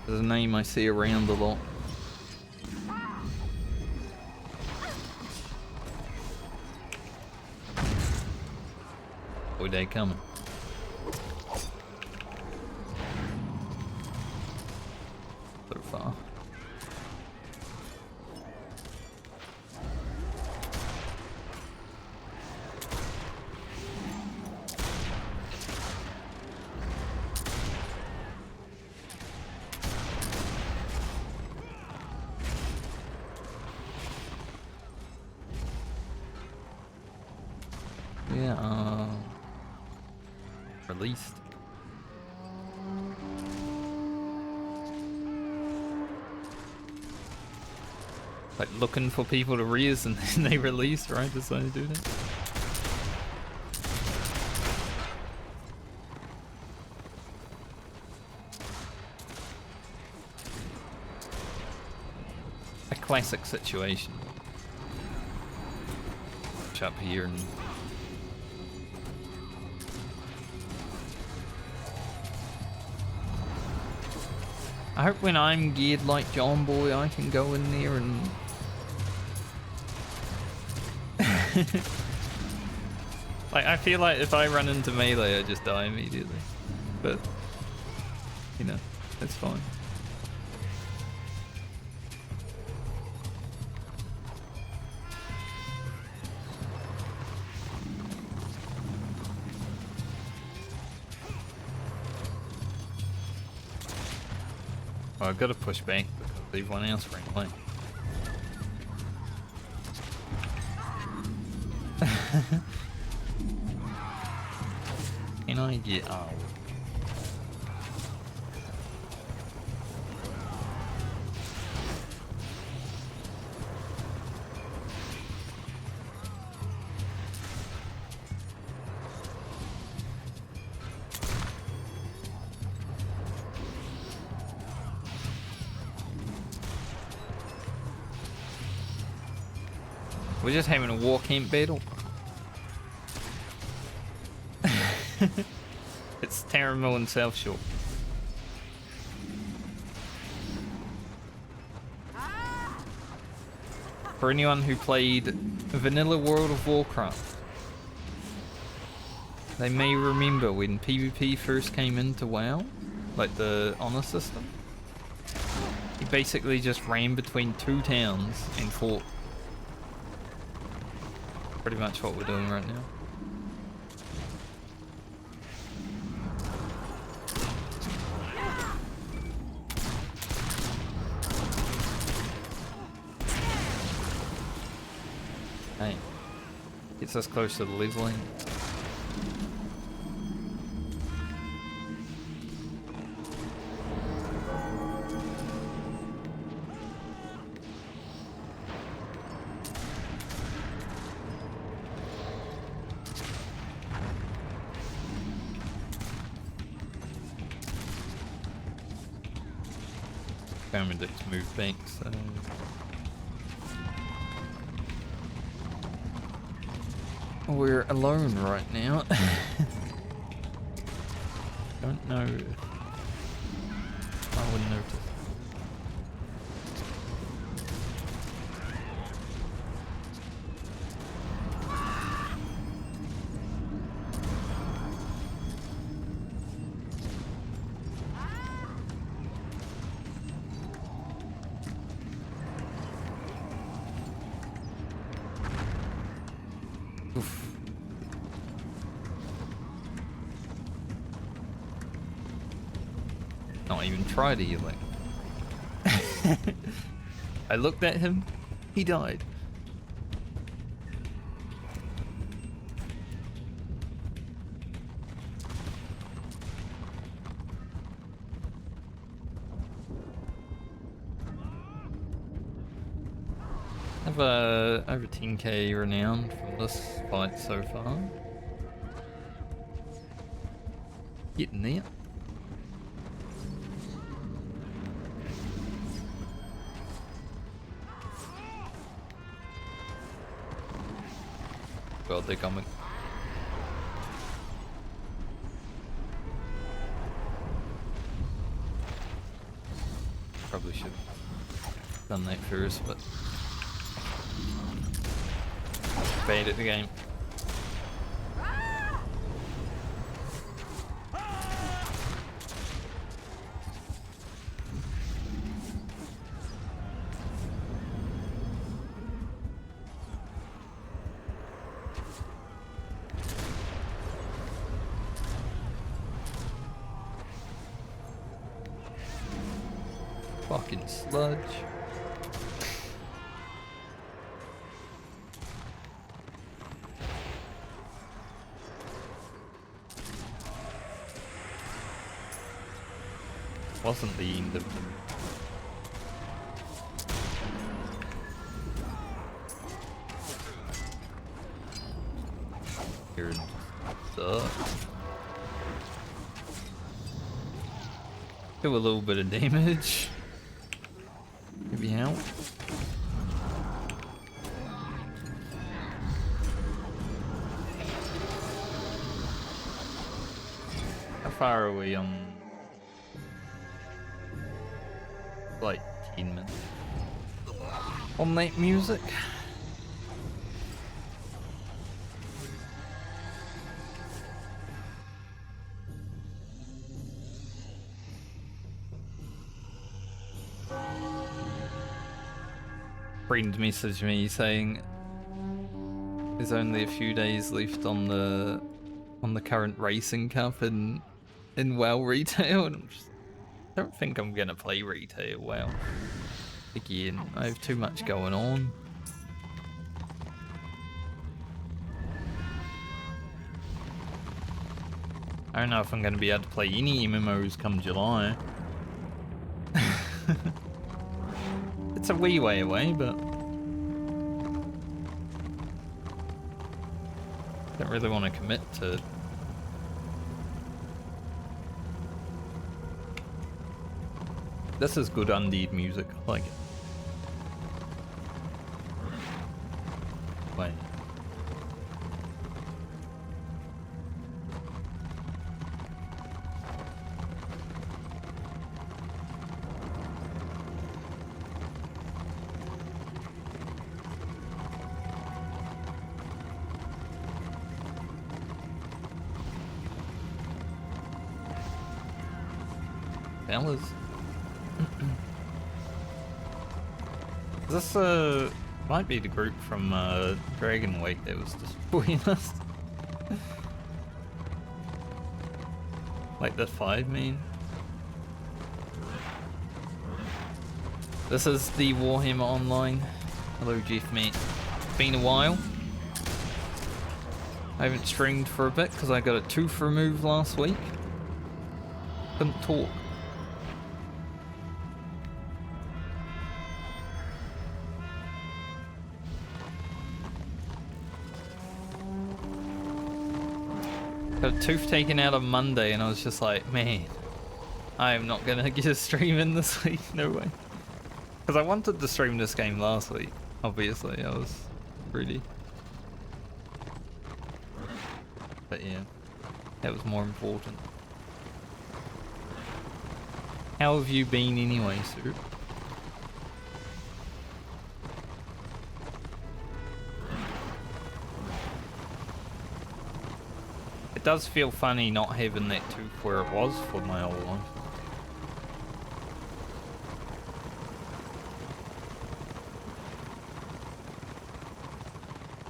There's a name I see around a lot. Boy, they coming. So far. Yeah, released. Like looking for people to reuse and then they release, right? That's how they do that. A classic situation. Up here and I hope when I'm geared like John Boy I can go in there and like I feel like if I run into melee I just die immediately, but you know, that's fine. Well, I've got to push back because everyone else ran away. Can I get... Oh. We're just having a war camp battle. It's Terramil and South Shore. For anyone who played Vanilla World of Warcraft, they may remember when PvP first came into WoW, like the honor system. You basically just ran between two towns and fought. Pretty much what we're doing right now. Hey, gets us close to the leveling. Paramedics move back, so... We're alone right now. Don't know. I wouldn't notice. Oof. Not even try to heal him. I looked at him, he died. I have over 10k renown from this fight so far. Getting there. God, they're coming. Probably should have done that first, but bad at the game. Fucking sludge. Wasn't the end of them. Here and do a little bit of damage. Maybe help. How far are we on? Like 10 minutes. On that music. Friend messaged me saying there's only a few days left on the current racing cup in WoW retail, and I don't think I'm gonna play retail WoW again. I have too much going on. I don't know if I'm gonna be able to play any MMOs come July. It's a wee way away, but don't really want to commit to it. This is good undead music, I like it. Wait. Fellas. This might be the group from Dragon Week that was destroying us. Like the 5 main. This is the Warhammer Online. Hello Jeff mate. It's been a while. I haven't streamed for a bit because I got a tooth removed last week. Couldn't talk. Got a tooth taken out on Monday and I was just like, man, I am not gonna get a stream in this week, no way. Because I wanted to stream this game last week, obviously, I was greedy. But yeah, that was more important. How have you been anyway, Sue? It does feel funny not having that tooth where it was for my whole life.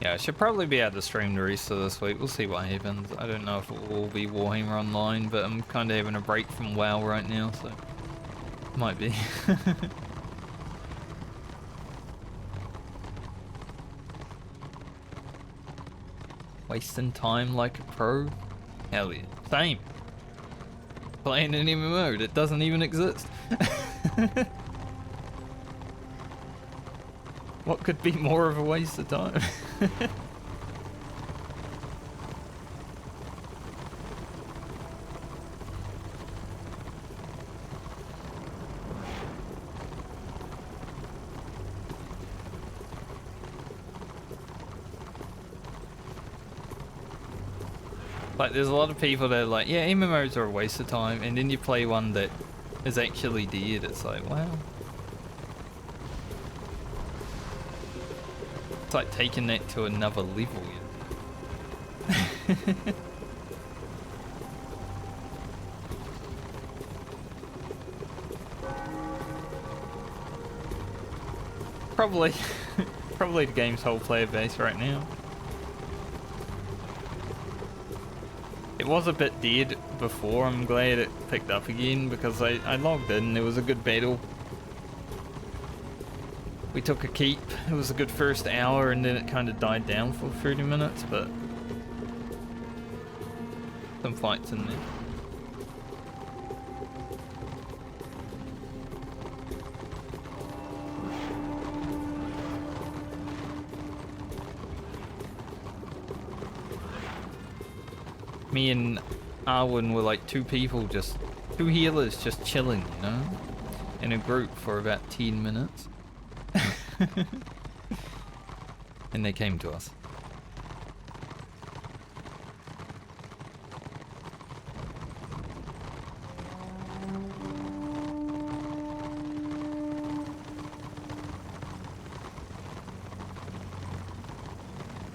Yeah, I should probably be able to stream the rest of this week. We'll see what happens. I don't know if it will be Warhammer Online, but I'm kind of having a break from WoW right now, so might be. Wasting time like a pro? Hell yeah. Same. Playing an MMO that doesn't even exist. What could be more of a waste of time? Like, there's a lot of people that are like, yeah, MMOs are a waste of time, and then you play one that is actually dead. It's like, wow. It's like taking that to another level, you know? Probably, probably the game's whole player base right now. It was a bit dead before. I'm glad it picked up again because I logged in. It was a good battle. We took a keep. It was a good first hour and then it kind of died down for 30 minutes, but some fights in there. Me and Arwen were like two healers just chilling, you know, in a group for about 10 minutes. And they came to us.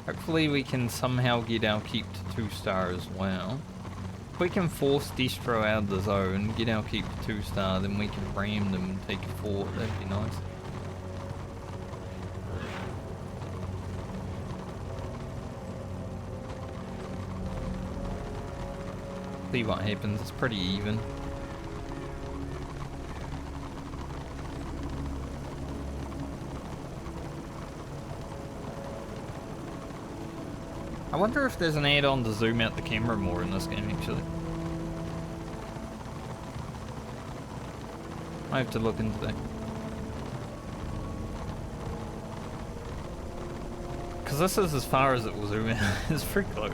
Hopefully we can somehow get our keep to 2-star as well. If we can force Destro out of the zone, get our keep to 2-star, then we can ram them and take a fort. That'd be nice. See what happens. It's pretty even. I wonder if there's an add-on to zoom out the camera more in this game, actually. I have to look into that. Because this is as far as it will zoom out. It's pretty close.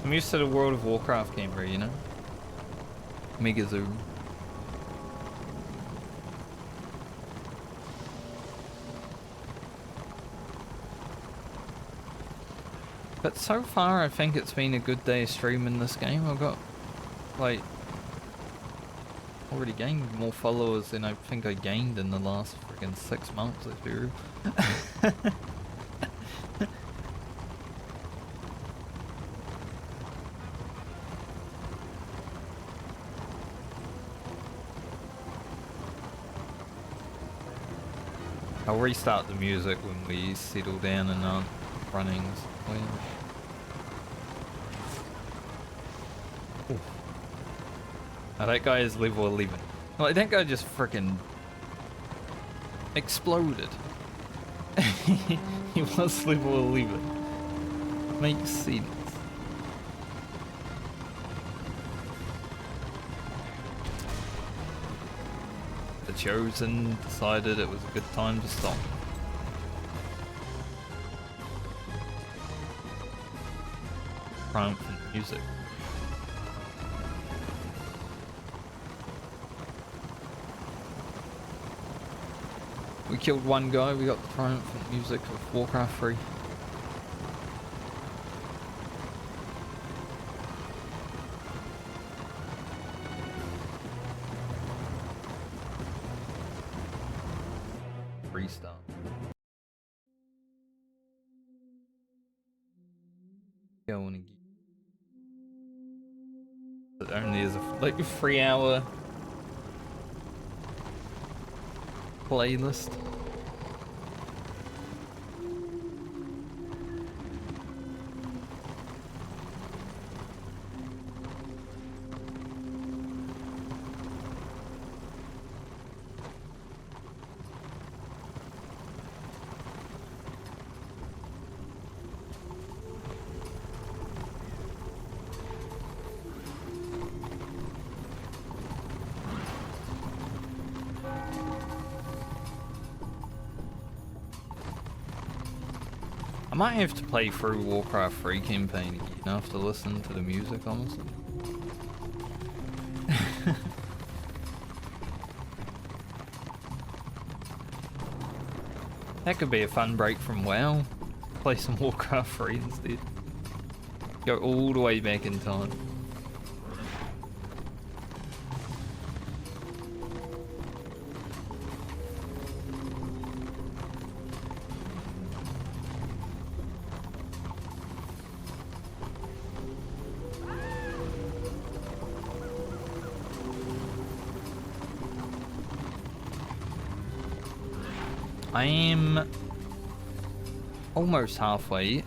I'm used to the World of Warcraft camera, you know? Mega zoom. But so far, I think it's been a good day of streaming this game. I've got, like, already gained more followers than I think I gained in the last freaking 6 months, if you're I'll restart the music when we settle down and aren't running as well. Oh, that guy is level 11. Like, that guy just freaking exploded. He was level 11. Makes sense. The Chosen decided it was a good time to stop. Triumphant music. We killed one guy, we got the triumphant music of Warcraft 3. Restart. Go on again. It only is like a 3-hour playlist. I might have to play through Warcraft 3 campaign again after listening to the music, honestly. That could be a fun break from WoW. Play some Warcraft 3 instead. Go all the way back in time. I am almost halfway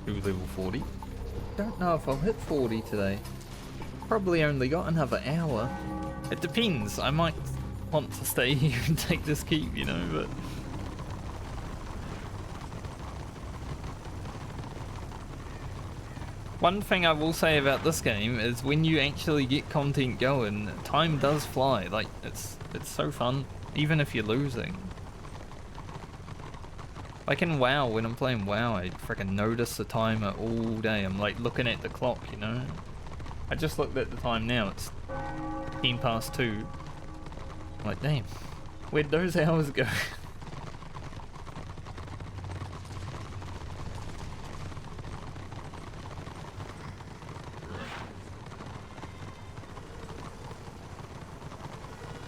to level 40. Don't know if I'll hit 40 today. Probably only got another hour. It depends. I might want to stay here and take this keep, you know, but... One thing I will say about this game is when you actually get content going, time does fly. Like, it's so fun, even if you're losing. Like in WoW, when I'm playing WoW, I freaking notice the timer all day. I'm like looking at the clock, you know? I just looked at the time now, it's 10 past 2. I'm like, damn, where'd those hours go?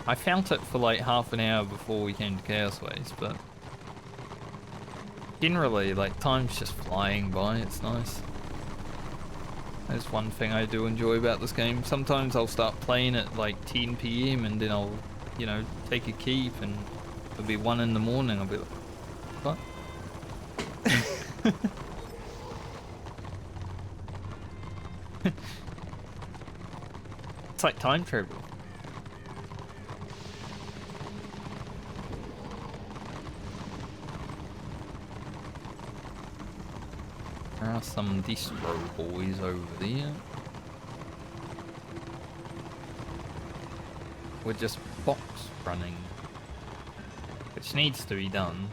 I felt it for like half an hour before we came to Chaos Ways, but... generally, like, time's just flying by, it's nice. That's one thing I do enjoy about this game. Sometimes I'll start playing at like 10 PM and then I'll, you know, take a keep and it'll be 1 in the morning, I'll be like, what? It's like time travel. There are some distro boys over there. We're just box running, which needs to be done.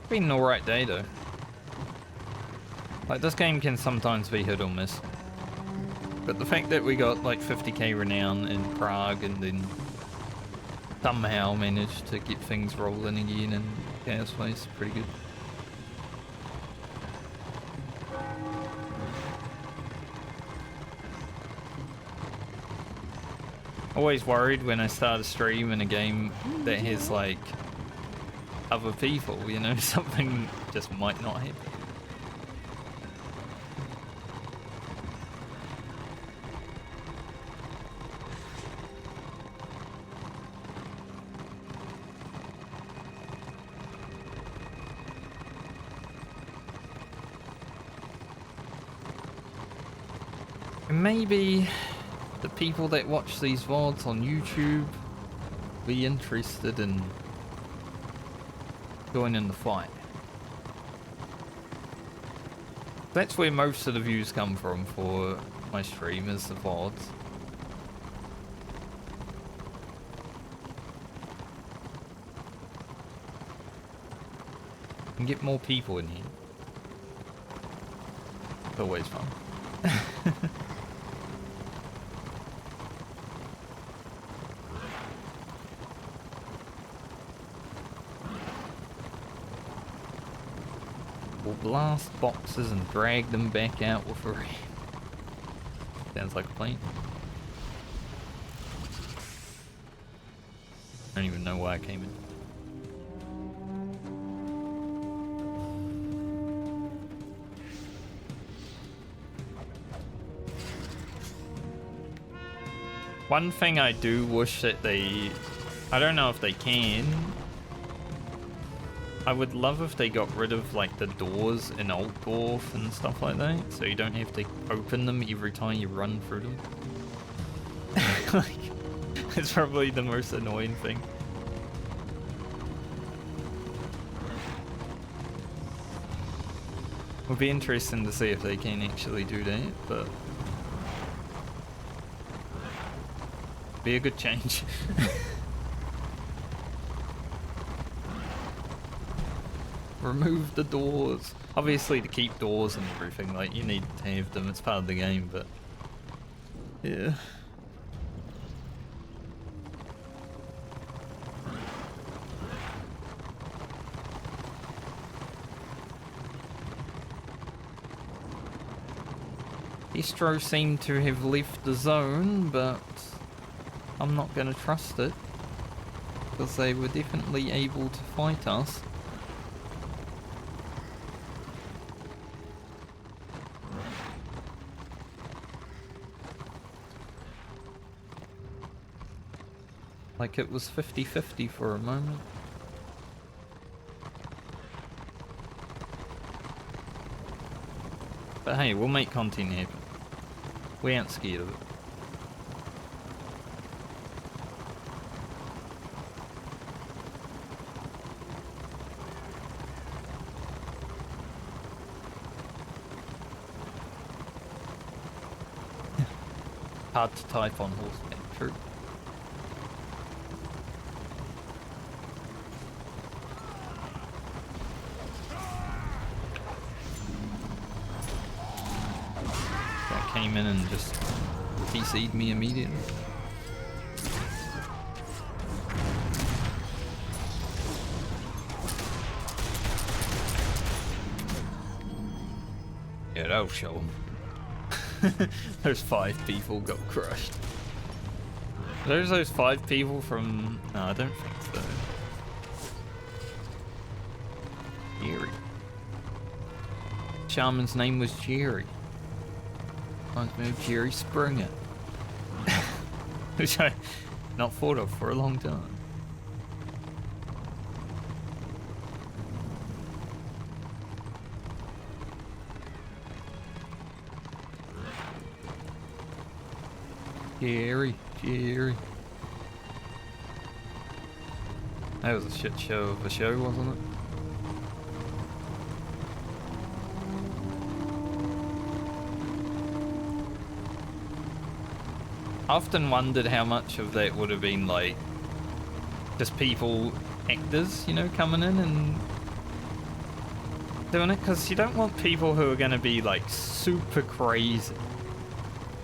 Been an alright day though. Like, this game can sometimes be hit or miss. But the fact that we got like 50k renown in Prague and then somehow managed to get things rolling again in Chaos Ways is pretty good. Always worried when I start a stream in a game that has like other people, you know, something just might not happen. And maybe the people that watch these VODs on YouTube be interested in going in the fight. That's where most of the views come from for my stream, is the VODs. And get more people in here. It's always fun. We'll blast boxes and drag them back out with a ram. Sounds like a plan. I don't even know why I came in. One thing I do wish that they... I don't know if they can. I would love if they got rid of like the doors in Altdorf and stuff like that, so you don't have to open them every time you run through them. Like, it's probably the most annoying thing. Would be interesting to see if they can actually do that, but be a good change. Remove the doors. Obviously to keep doors and everything, like you need to have them, it's part of the game, but yeah. Destro seemed to have left the zone, but I'm not going to trust it, because they were definitely able to fight us. Like it was 50-50 for a moment. But hey, we'll make content happen. We aren't scared of it. Hard to type on horseback, true. That came in and just PC'd me immediately. Yeah, that'll show them. Those 5 people got crushed. There's those 5 people from... No, I don't think so. Jerry. Shaman's name was Jerry. Reminds me of Jerry Springer. Which I not thought of for a long time. Jerry. That was a shit show of a show, wasn't it? I often wondered how much of that would have been like just people, actors, you know, coming in and doing it, because you don't want people who are going to be like super crazy.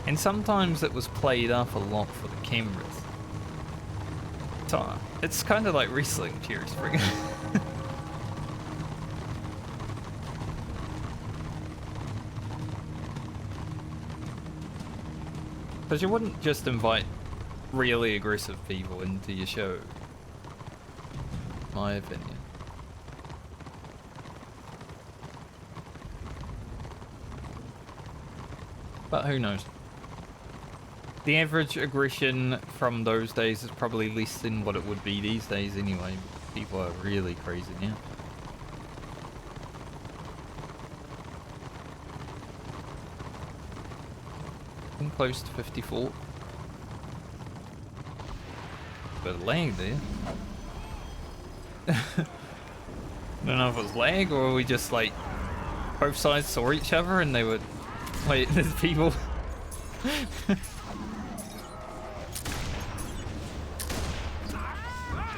And sometimes it was played up a lot for the cameras. So it's kind of like wrestling, Jerry Springer. Because you wouldn't just invite really aggressive people into your show. My opinion. But who knows? The average aggression from those days is probably less than what it would be these days anyway. People are really crazy now. I'm close to 54. Bit of lag there. I don't know if it was lag or we just like both sides saw each other and they would... Wait, there's people...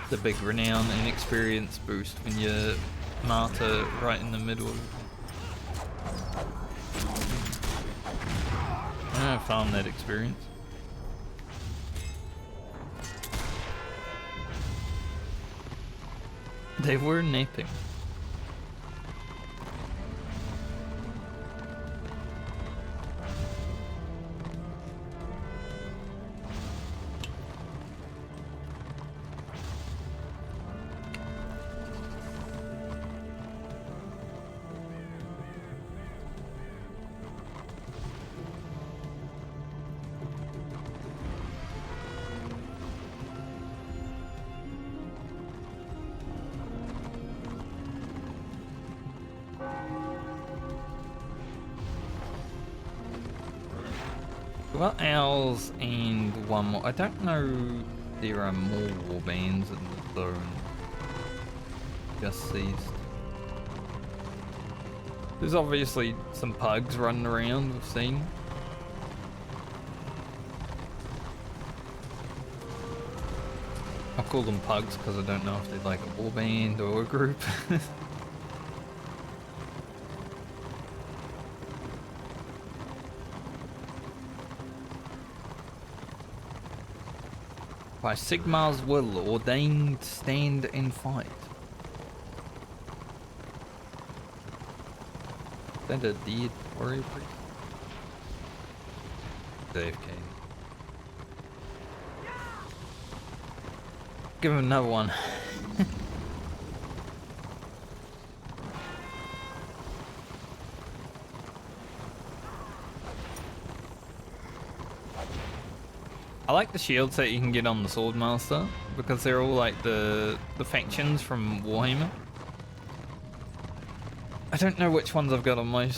The big renown and experience boost when you martyr right in the middle. I found that experience. They were napping. Well, owls and one more. I don't know if there are more warbands in the zone. Just ceased. There's obviously some pugs running around, we've seen. I call them pugs because I don't know if they're like a warband or a group. By Sigmar's will, ordained, stand and fight. Is that a dead warrior priest? AFK. Give him another one. I like the shields that you can get on the Swordmaster because they're all like the factions from Warhammer. I don't know which ones I've got on my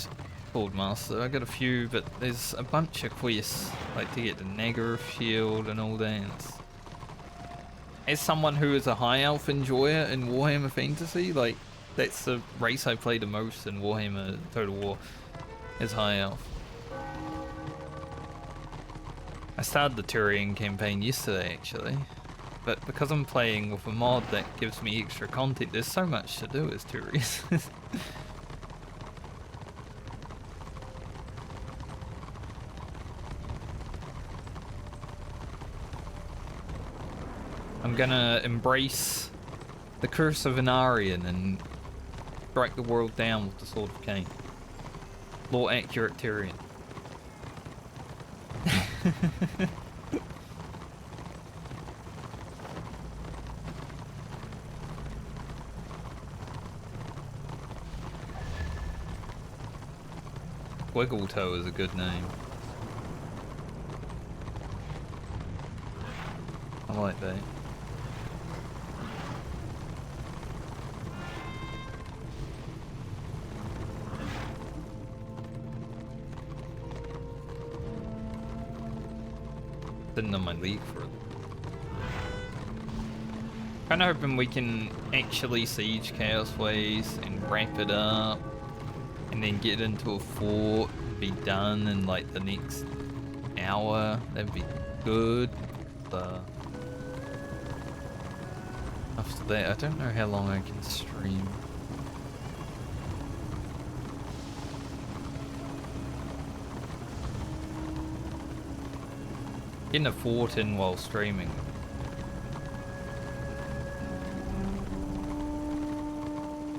Swordmaster. I've got a few, but there's a bunch of quests like to get the Nagaruth shield and all that. As someone who is a high elf enjoyer in Warhammer Fantasy, like that's the race I play the most in Warhammer Total War is high elf. I started the Turian campaign yesterday actually, but because I'm playing with a mod that gives me extra content, there's so much to do as Turians. I'm gonna embrace the curse of Anarian and strike the world down with the Sword of Cain. More accurate Tyrion. Wiggletoe is a good name. I like that. Sitting on my league for it. Kinda hoping we can actually siege Chaos Ways and wrap it up and then get into a fort and be done in like the next hour. That'd be good. After that, I don't know how long I can stream. Getting a fort in while streaming.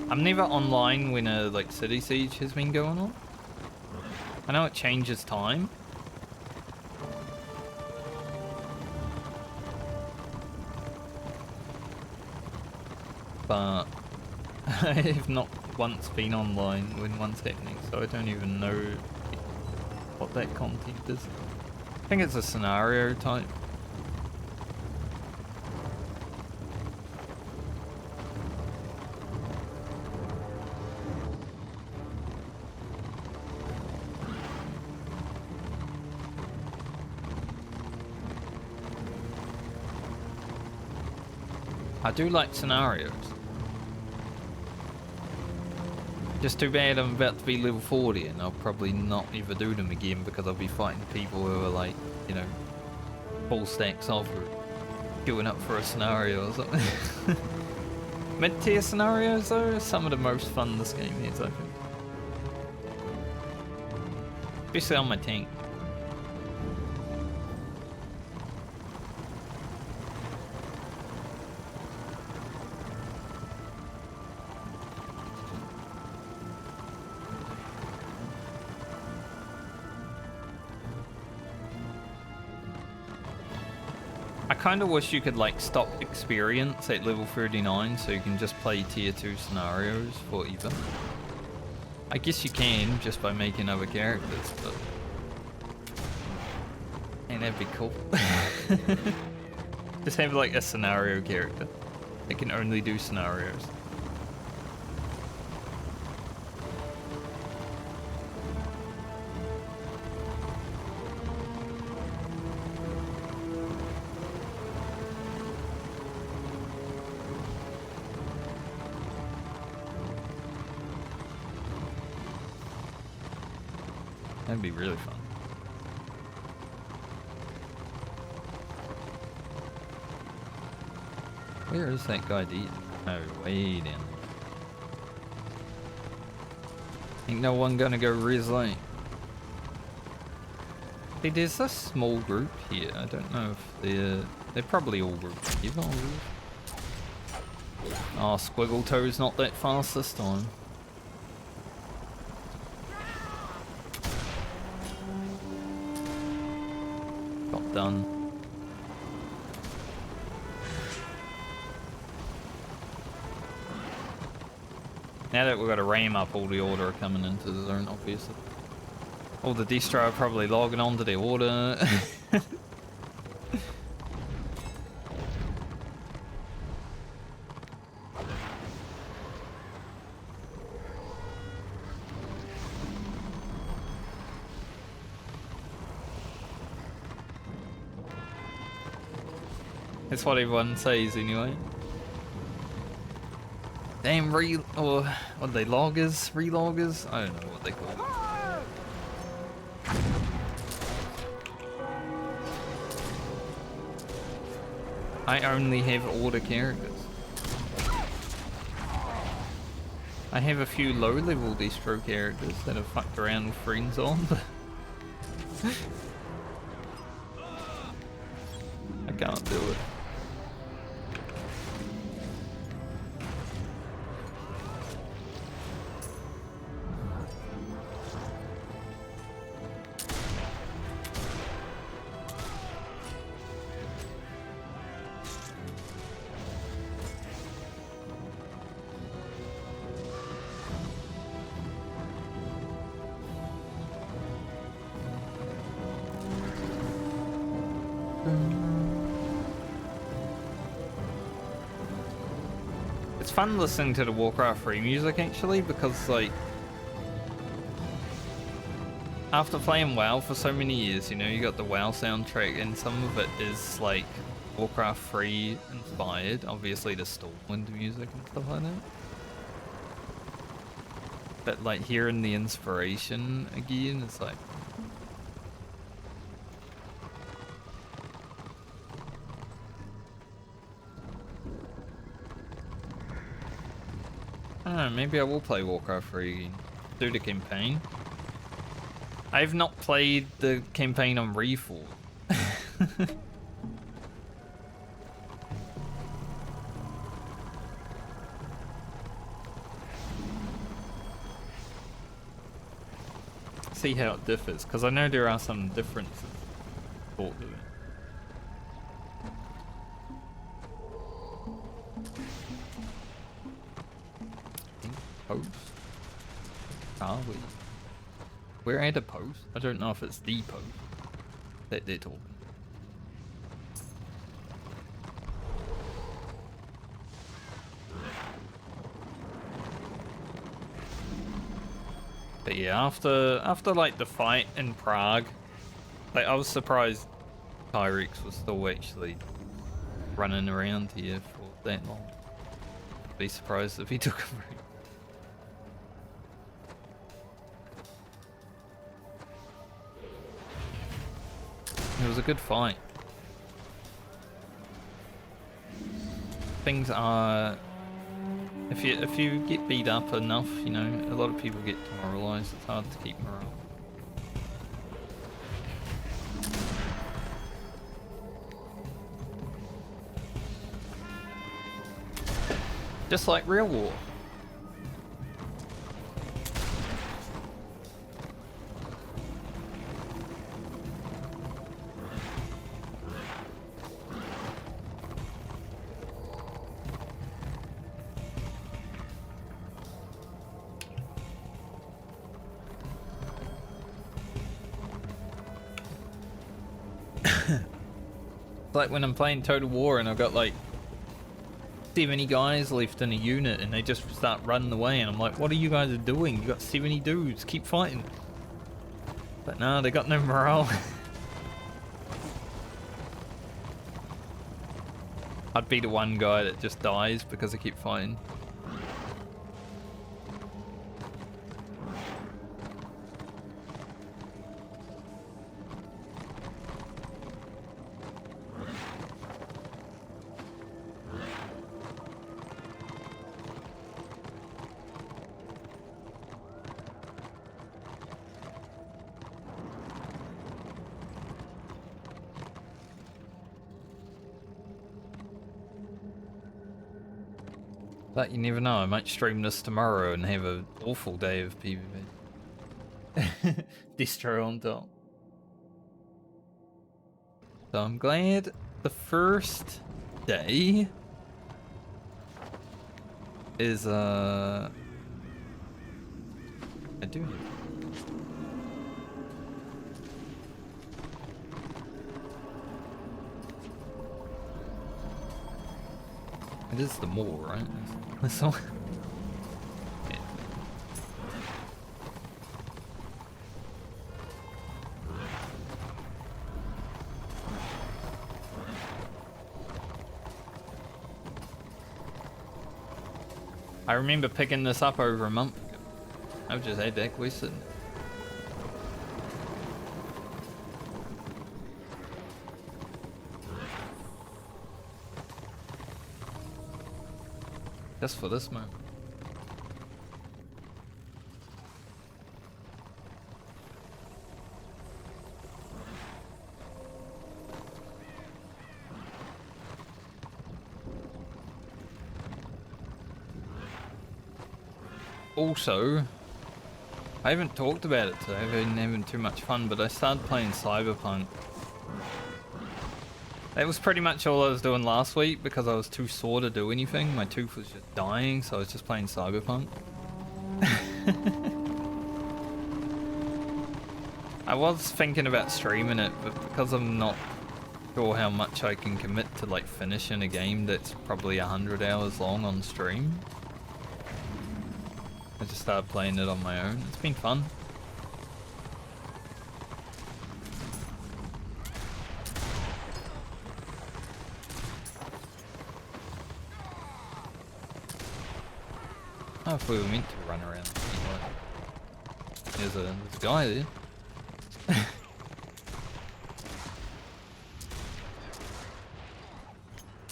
I'm never online when a like city siege has been going on. I know it changes time. But I have not once been online when one's happening, so I don't even know what that content is. I think it's a scenario type. I do like scenarios. Just too bad I'm about to be level 40 and I'll probably not ever do them again because I'll be fighting people who are like, you know, full stacks off or queuing up for a scenario or something. Mid-tier scenarios though are some of the most fun this game is, I think. Especially on my tank. I kind of wish you could like stop experience at level 39 so you can just play tier 2 scenarios forever. I guess you can just by making other characters, but... And that'd be cool. Just have like a scenario character that can only do scenarios. That'd be really fun. Where is that guy dead? Oh, way down. Ain't no one gonna go reslay. See, there's a small group here. I don't know if they're probably all grouped together. Oh, Squiggle Toe's not that fast this time. Got done. Now that we've got to ram up all the order coming into the zone, obviously. All the Destro are probably logging on to their order. That's what everyone says anyway. Damn or what are they, loggers? Reloggers? I don't know what they call them. I only have order characters. I have a few low-level Destro characters that have fucked around with friends on, but I can't do it. It's fun listening to the Warcraft 3 music actually, because like after playing WoW for so many years, you know, you got the WoW soundtrack and some of it is like Warcraft 3 inspired, obviously the Stormwind music and stuff like that. But like hearing the inspiration again, it's like I don't know, maybe I will play Warcraft 3 again. Do the campaign. I've not played the campaign on Reforged. See how it differs, because I know there are some differences. Thought of it. Post? Are we? We're at a post. I don't know if it's the post that they're talking. But yeah, after like the fight in Prague, like I was surprised Tyrex was still actually running around here for that long. Be surprised if he took a break. It was a good fight. Things are... If you get beat up enough, you know, a lot of people get demoralized. It's hard to keep morale. Just like real war. Like when I'm playing Total War and I've got like 70 guys left in a unit and they just start running away and I'm like, what are you guys doing? You got 70 dudes, keep fighting. But no, they got no morale. I'd be the one guy that just dies because I keep fighting. But you never know, I might stream this tomorrow and have an awful day of PvP. Distro on top. So I'm glad the first day is I do have it is the mall, right? This one. Yeah. I remember picking this up over a month ago. I've just had that quest sitting. Just for this moment. Also, I haven't talked about it today, I've been having too much fun, but I started playing Cyberpunk. That was pretty much all I was doing last week because I was too sore to do anything. My tooth was just dying, so I was just playing Cyberpunk. I was thinking about streaming it, but because I'm not sure how much I can commit to like finishing a game that's probably 100 hours long on stream, I just started playing it on my own. It's been fun. I don't know if we were meant to run around. There's a guy there.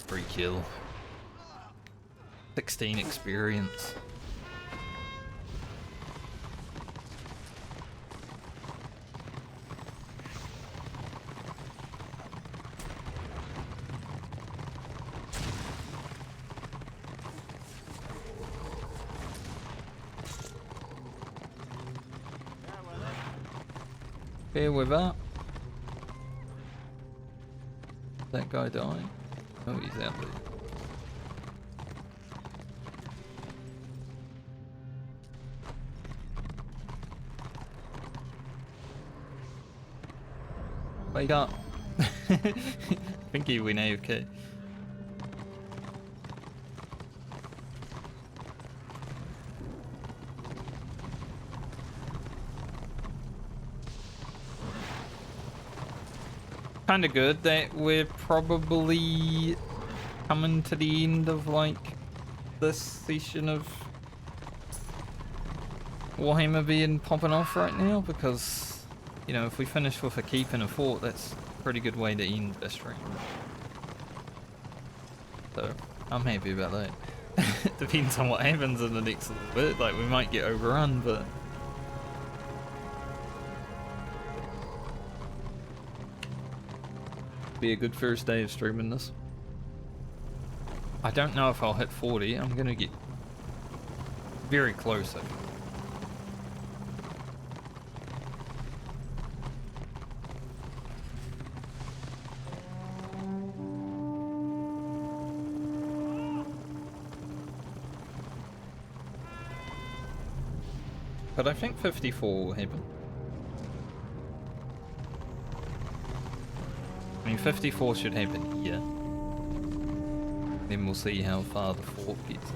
Free kill. 16 experience. Here with that. That guy died. Oh, he's out there. Wake up. I think he went AFK. Kind of good that we're probably coming to the end of like this session of Warhammer being popping off right now, because you know, if we finish with a keep and a fort, that's pretty good way to end the stream. So, I'm happy about that. Depends on what happens in the next little bit. Like, we might get overrun, but... be a good first day of streaming this. I don't know if I'll hit 40. I'm gonna get very close, I think. But I think 54 will happen. I mean, 54 should happen here. Then we'll see how far the fort gets us.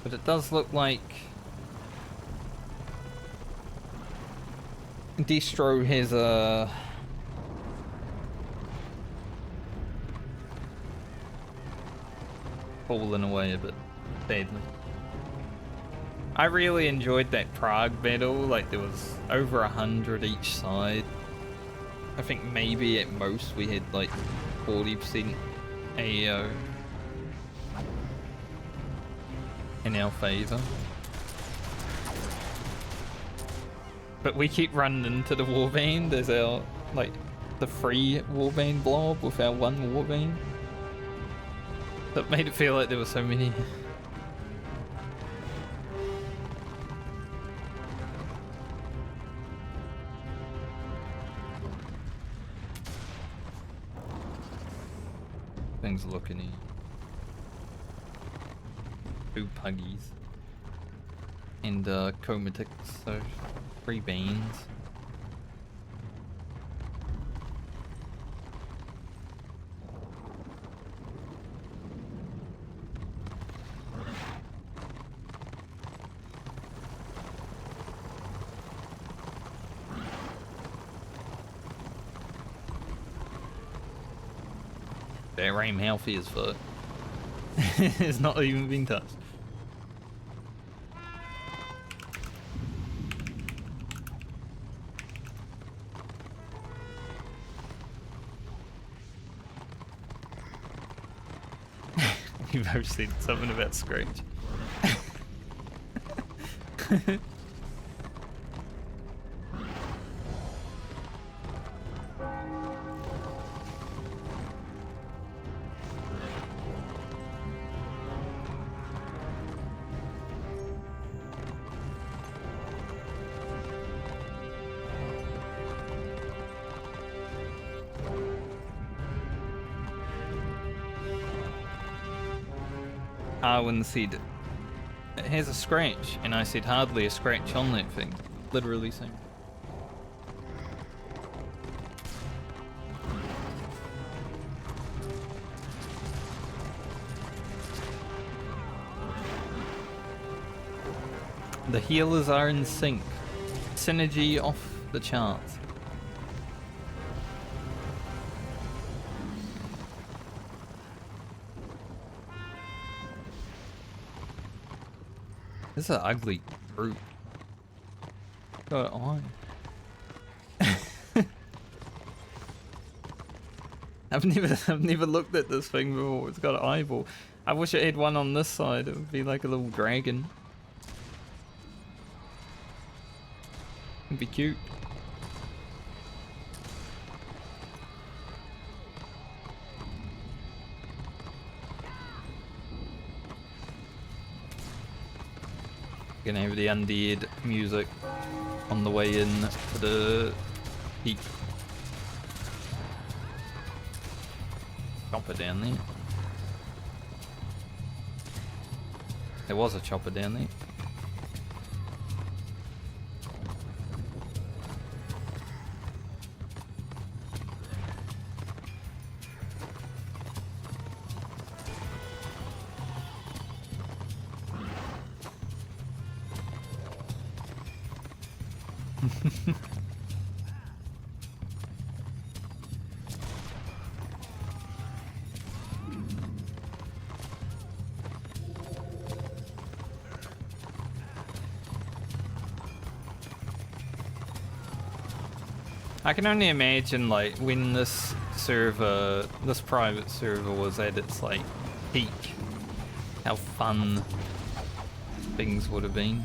But it does look like Destro has a fallen away a bit badly. I really enjoyed that Prague battle. Like, there was over 100 each side. I think maybe at most we had like 40% AO in our favor. But we keep running into the warband as our, like, the free warband blob with our one warband. That made it feel like there were so many. Things looking here. 2 puggies. And comatics, so 3 bands. That ram healthy as fuck. It's not even been touched. You've both said something about Scratch. Arwen said, it has a scratch, and I said hardly a scratch on that thing. Literally same. The healers are in sync. Synergy off the charts. This is an ugly group. Got on. I've never looked at this thing before. It's got an eyeball. I wish it had one on this side. It would be like a little dragon. It'd be cute. Gonna have the undead music on the way in to the peak. Chopper down there. There was a chopper down there. I can only imagine like when this server, this private server was at its like peak, how fun things would have been.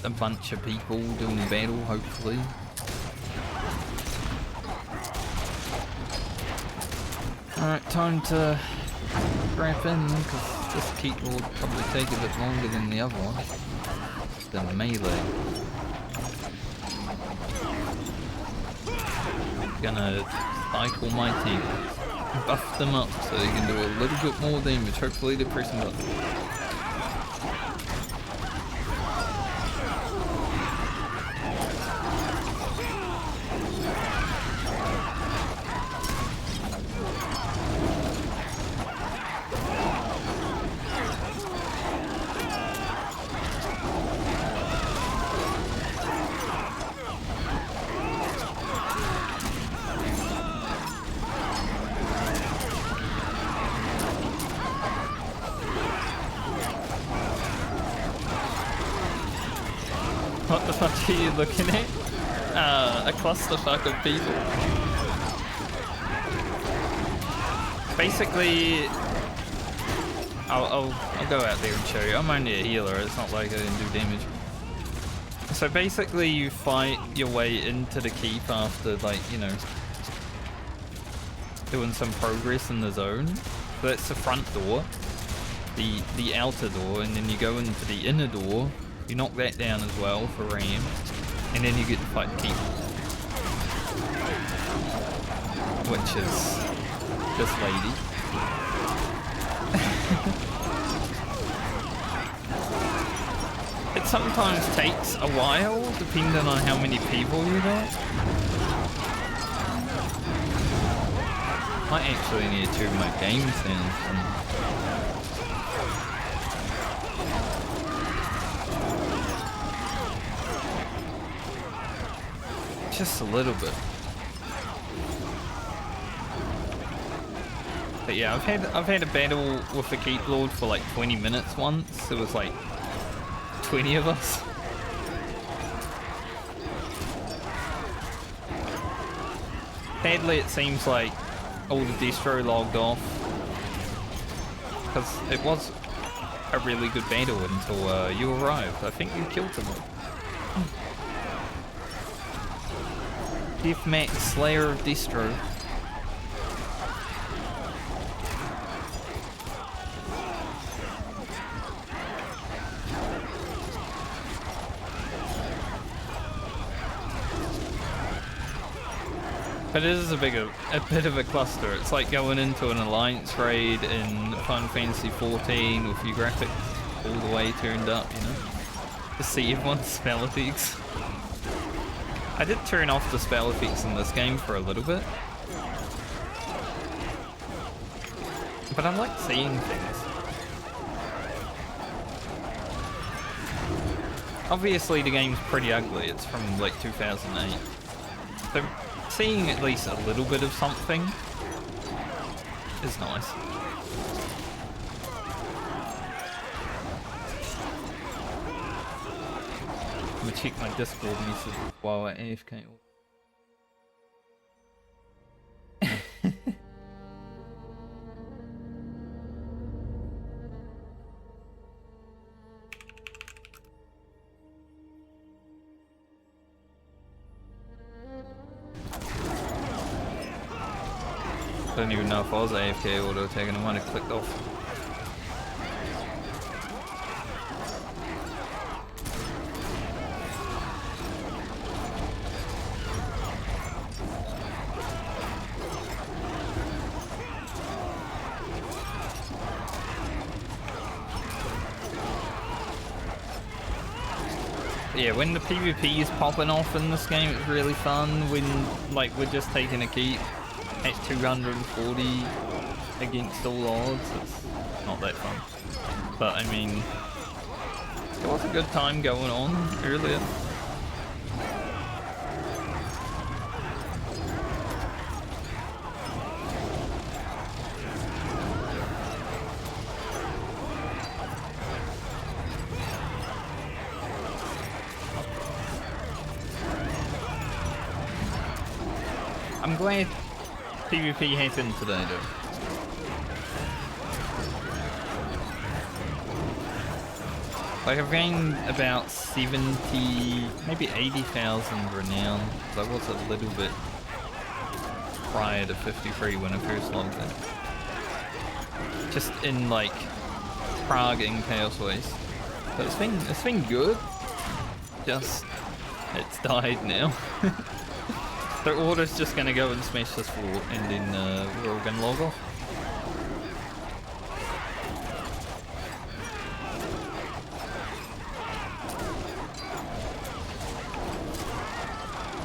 A bunch of people doing battle, hopefully. Alright, time to strap in, because this keep will probably take a bit longer than the other one. The melee. Gonna cycle my team. Buff them up so they can do a little bit more damage. Hopefully they're pressing buttons. What the fuck are you looking at? A clusterfuck of people. Basically, I'll go out there and show you. I'm only a healer, it's not like I didn't do damage. So basically you fight your way into the keep after, like, you know, doing some progress in the zone. So that's the front door, the outer door, and then you go into the inner door. You knock that down as well for ram, and then you get to fight the keep, which is this lady. It sometimes takes a while, depending on how many people you got. Might actually need to turn my game sounds on. Just a little bit. But yeah, I've had a battle with the Keep Lord for like 20 minutes once. It was like 20 of us. Sadly, it seems like all the distro logged off, because it was a really good battle until you arrived. I think you killed him. Deathmatch Slayer of Distro. But it is a bit of a cluster. It's like going into an alliance raid in Final Fantasy 14 with your graphics all the way turned up, you know, to see everyone's spell effects. I did turn off the spell effects in this game for a little bit, but I like seeing things. Obviously the game's pretty ugly, it's from like 2008, so seeing at least a little bit of something is nice. I'm gonna check my Discord message while I AFK. I don't even know if I was AFK auto tagging, I might have clicked off. Yeah, when the PvP is popping off in this game, it's really fun. When, like, we're just taking a keep at 240 against all odds, it's not that fun. But, I mean, there was a good time going on earlier. I'm glad PvP happened today, though. Like, I've gained about 70, maybe 80,000 renown. So I was a little bit prior to 53 when I first logged in. Just in, like, Prague and Chaos Waste. But it's been good. Just, it's died now. The order's just gonna go and smash this fort, and then we're all gonna log off.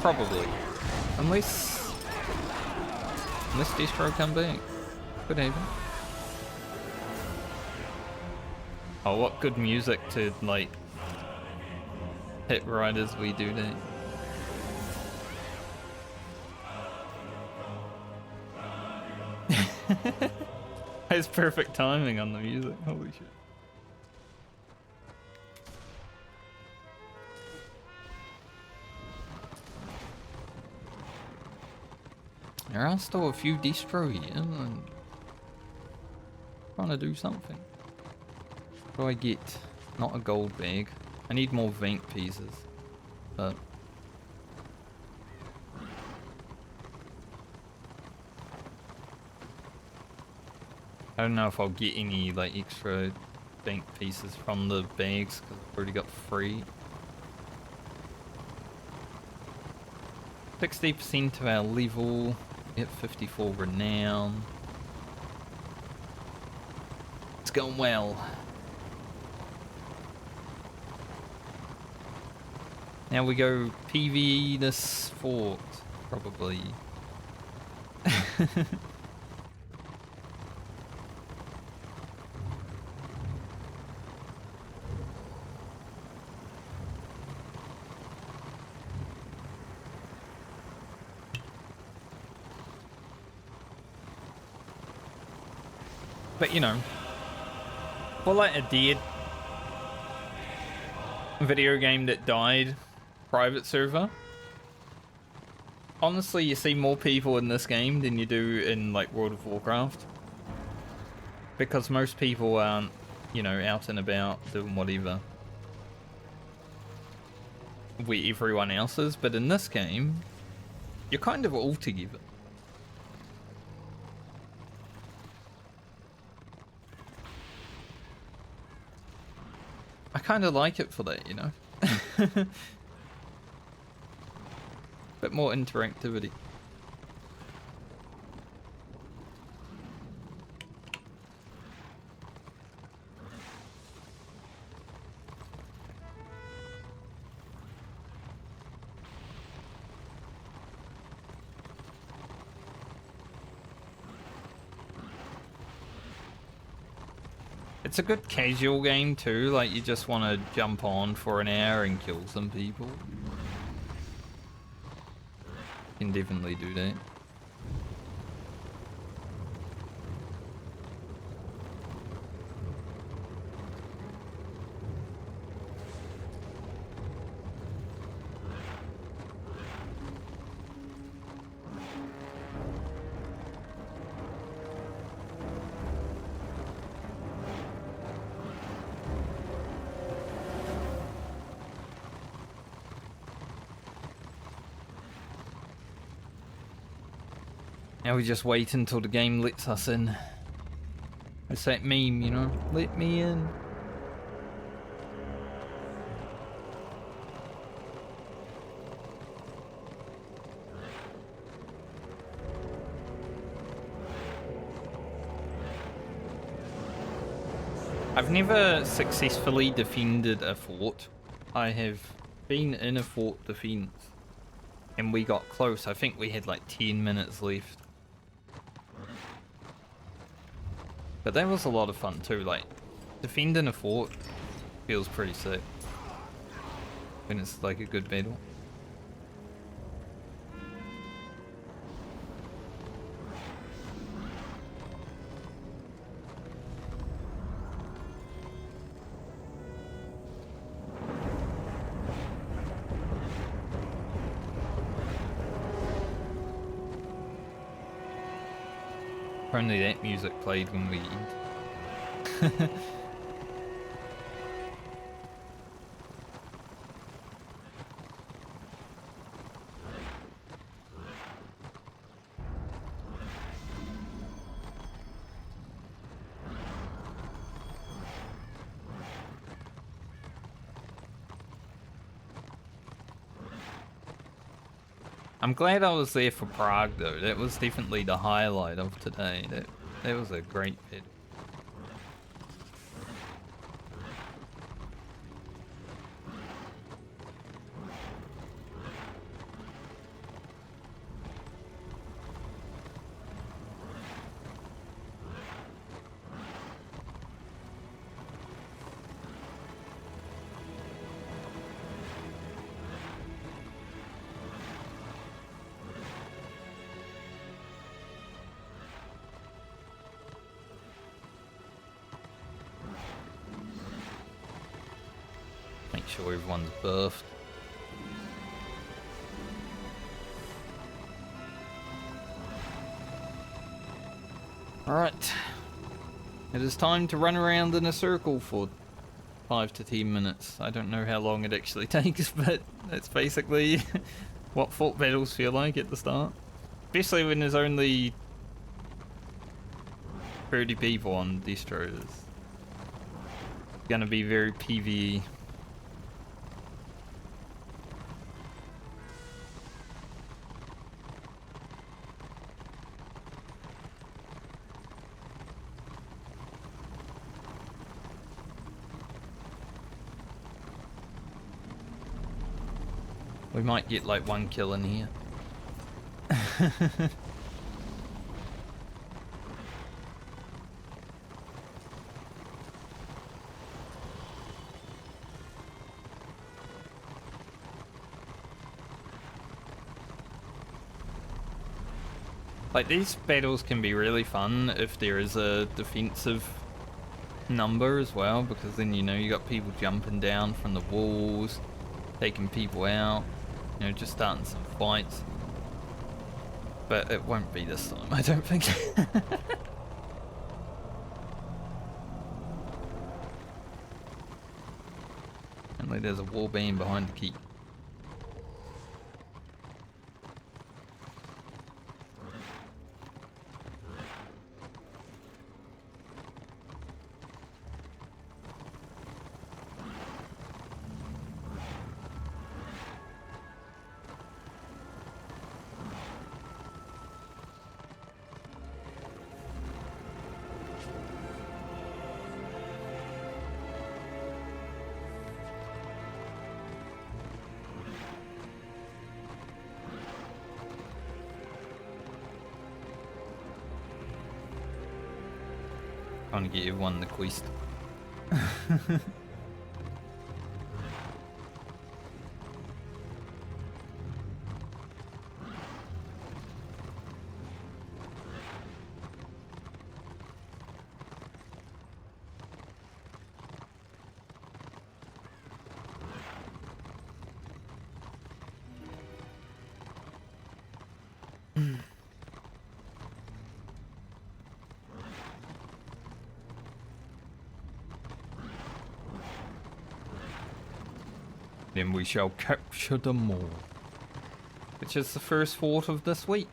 Probably. Unless Destro come back. Could happen. Oh, what good music to, like, hit right as we do that. It's perfect timing on the music, holy shit. There are still a few distro here, and trying to do something. What do I get? Not a gold bag. I need more vent pieces, but I don't know if I'll get any like extra bank pieces from the bags because I've already got 3. 60% of our level, at 54 renown. It's going well. Now we go PvE this fort, probably. But you know, for like a dead video game that died private server, honestly you see more people in this game than you do in like World of Warcraft, because most people aren't, you know, out and about doing whatever where everyone else is, but in this game you're kind of all together. I kind of like it for that, you know. Bit more interactivity. It's a good casual game too, like you just want to jump on for an hour and kill some people. You can definitely do that. Now we just wait until the game lets us in. It's that meme, you know? Let me in. I've never successfully defended a fort. I have been in a fort defense and we got close. I think we had like 10 minutes left. But that was a lot of fun too, like, defending a fort feels pretty sick when it's like a good battle. only that music played when we eat. I'm glad I was there for Prague though. That was definitely the highlight of today. That was a great bit. Make sure everyone's buffed. Alright. It is time to run around in a circle for 5 to 10 minutes. I don't know how long it actually takes, but that's basically what fort battles feel like at the start. Especially when there's only 30 people on distros. It's gonna be very PvE. We might get like 1 kill in here. Like, these battles can be really fun if there is a defensive number as well, because then you know you got people jumping down from the walls, taking people out, you know, just starting some fights. But it won't be this time, I don't think. Apparently there's a warband behind the keep. Trying to get everyone the quest. Then we shall capture them all. Which is the first fort of this week.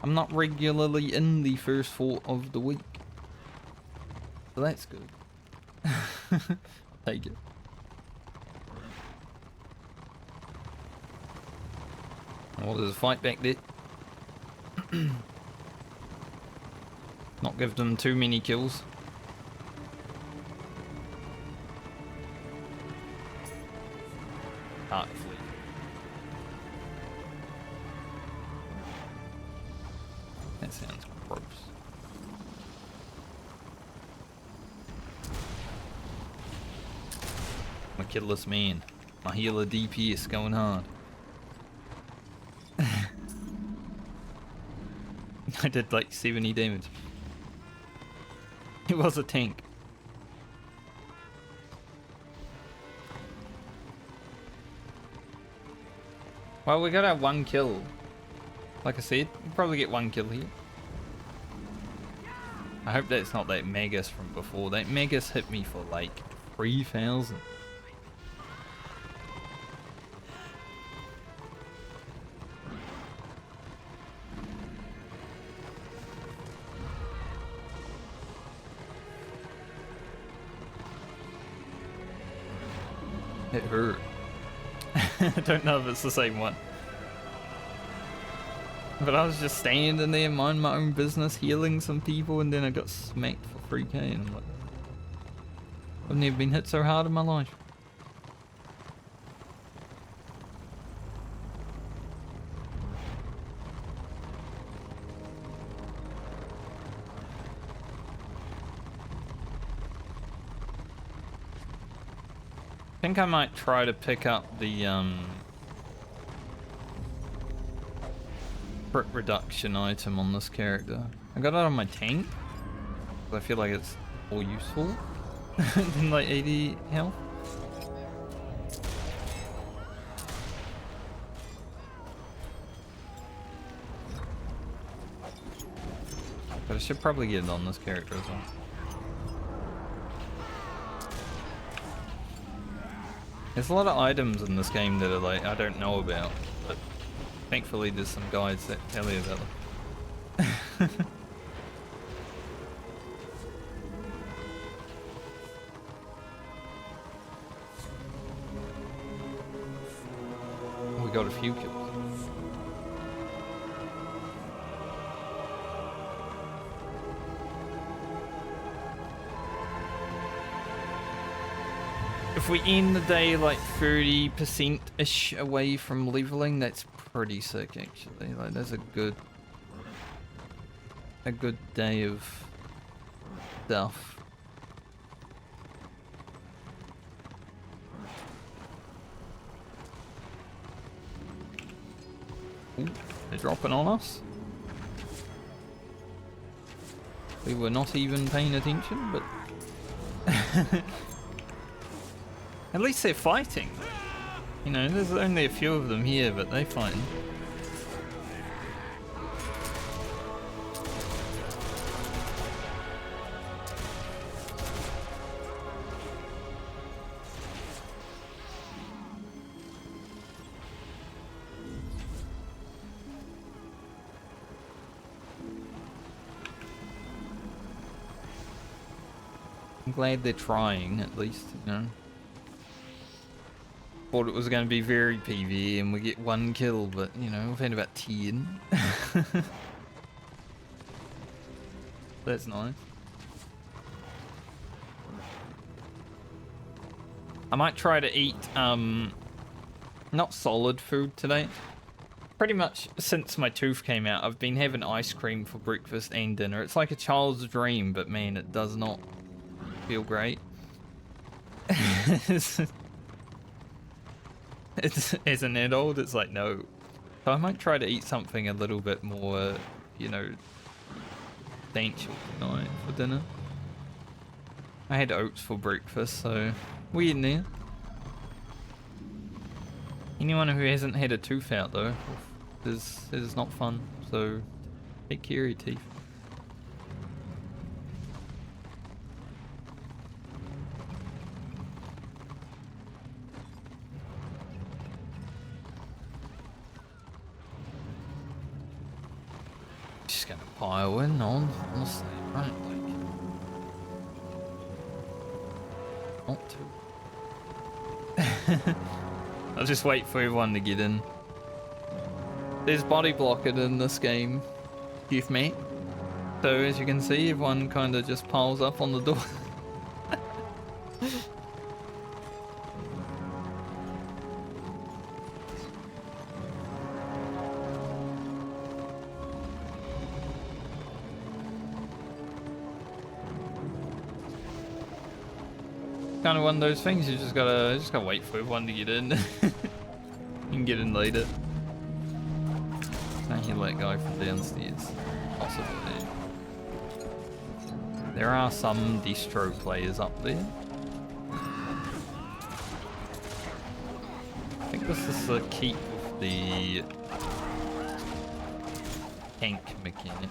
I'm not regularly in the first fort of the week. So that's good. Take it. Oh, there's a fight back there. Not give them too many kills. Fleet. That sounds gross. I'm a kidless man. My healer DPS going hard. I did like 70 damage. It was a tank. Well, we got our 1 kill. Like I said, you'll probably get one kill here. I hope that's not that Magus from before. That Magus hit me for like 3,000. It hurt. I don't know if it's the same one. But I was just standing there, minding my own business, healing some people, and then I got smacked for 3k, and I'm like, I've never been hit so hard in my life. I think I might try to pick up the crit reduction item on this character. I got it on my tank, but I feel like it's more useful than like 80 health. But I should probably get it on this character as well. There's a lot of items in this game that are like, I don't know about, but thankfully there's some guides that tell you about them. We got a few kills. If we end the day like 30%-ish away from leveling, that's pretty sick actually. Like that's a good day of stuff. Ooh, they're dropping on us. We were not even paying attention, but at least they're fighting. You know, there's only a few of them here, but they fight. I'm glad they're trying, at least, you know. Thought it was going to be very PvE and we get one kill, but you know, we've had about 10. That's nice. I might try to eat not solid food today. Pretty much since my tooth came out, I've been having ice cream for breakfast and dinner. It's like a child's dream, but man, it does not feel great. It's, as an adult, it's like, no. So I might try to eat something a little bit more, you know, substantial tonight for dinner. I had oats for breakfast, so we're in there. Anyone who hasn't had a tooth out, though, is not fun, so take care of your teeth. Just gonna pile in on, honestly, right? Like, not too. I'll just wait for everyone to get in. There's body blocker in this game, youth mate. So as you can see, everyone kind of just piles up on the door. Kind of one of those things, you just gotta wait for everyone to get in. You can get in later. Can't hear that guy from downstairs. Possibly. There are some distro players up there. I think this is the keep of the tank mechanic.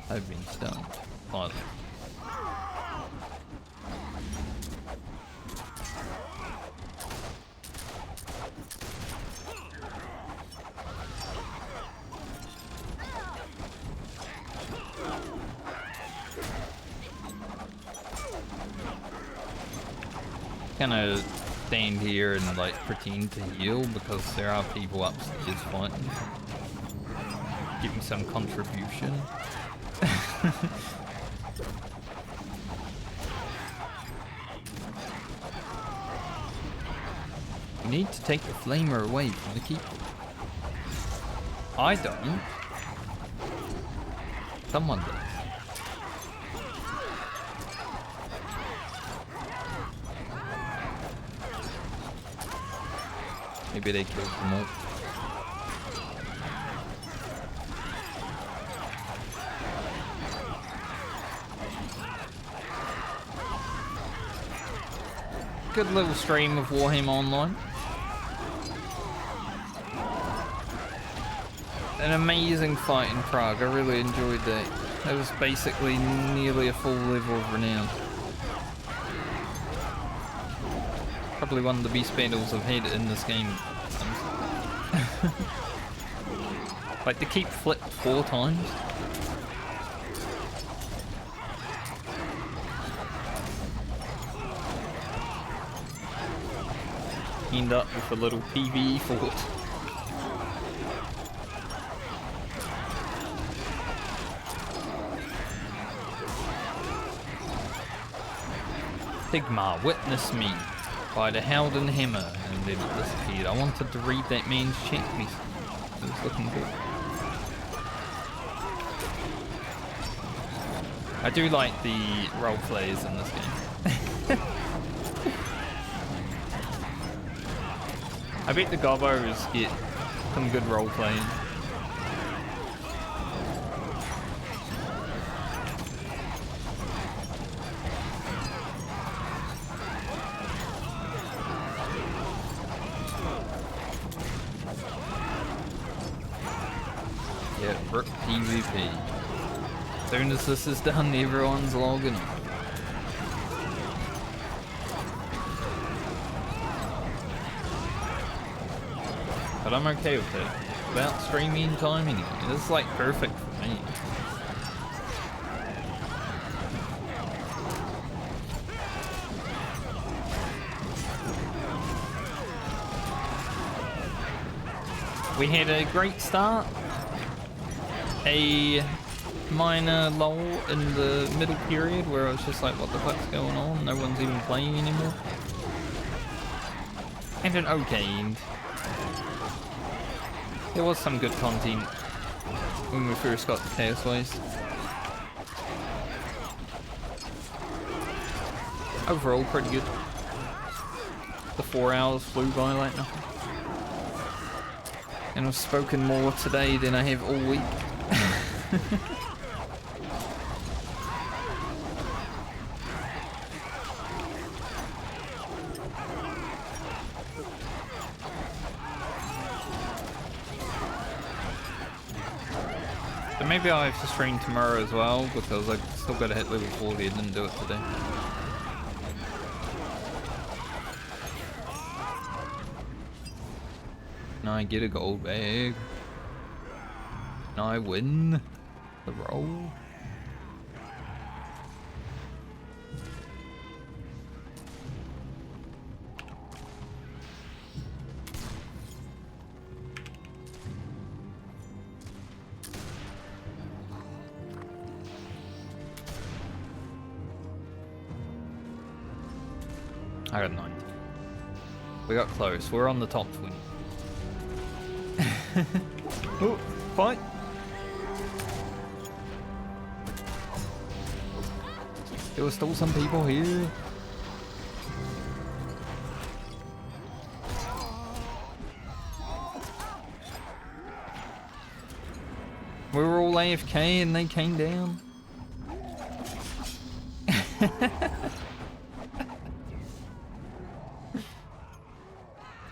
I've been stunned. Finally. Gonna stand here and like pretend to heal because there are people upstairs fighting. Give me some contribution. You need to take the flamer away from the keeper. I don't. Someone does. Maybe they killed them all. Good little stream of Warhammer Online. An amazing fight in Prague. I really enjoyed that. That was basically nearly a full level of renown. Probably one of the best battles I've had in this game. Like the keep flipped 4 times. End up with a little PvE fort. Sigmar, witness me. By the Howden Hammer, and then it disappeared. I wanted to read that man's chat message. It was looking good. I do like the role plays in this game. I bet the Gobbos get some good role playing. Yeah, Rook PvP. As soon as this is done, everyone's logging on. But I'm okay with it. It's about streaming time anyway. This is like perfect for me. We had a great start. A minor lull in the middle period where I was just like, what the fuck's going on? No one's even playing anymore. And an okay end. There was some good content when we first got the Chaos Waste. Overall, pretty good. The 4 hours flew by like nothing. And I've spoken more today than I have all week. So maybe I'll have to stream tomorrow as well, because I still got to hit level 40. I didn't do it today. And I get a gold bag. And I win the roll. I got 19. We got close. We're on the top 20. Oh, fight! There were still some people here. We were all AFK and they came down.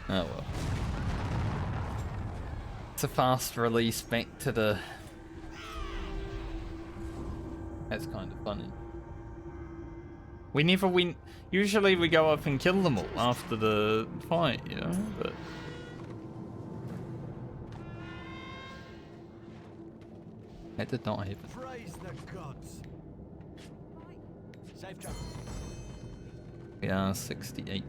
Oh well. It's a fast release back to the... That's kind of funny. We never win. Usually we go up and kill them all after the fight, you know, but... That did not happen. Praise the gods. Safe travel. We are 68%.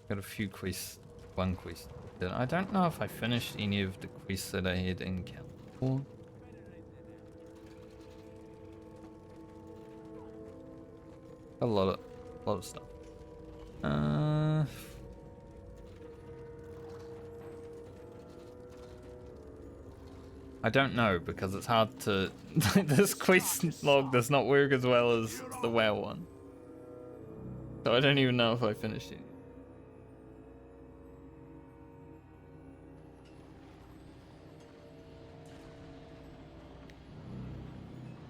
Got a few quests, one quest. I don't know if I finished any of the quests that I had in California. A lot of stuff. I don't know because it's hard to. This quest log does not work as well as the WoW one, so I don't even know if I finished it.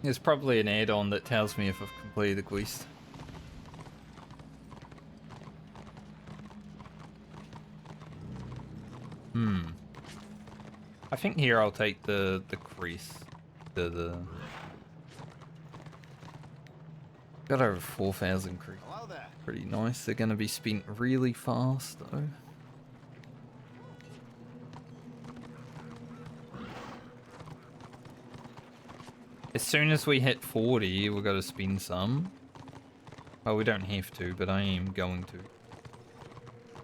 There's probably an add-on that tells me if I've completed the quest. I think here I'll take the crest. The got over 4,000 crest. Hello there. Pretty nice. They're gonna be spent really fast though. As soon as we hit 40, we've got to spend some. Well, we don't have to, but I am going to.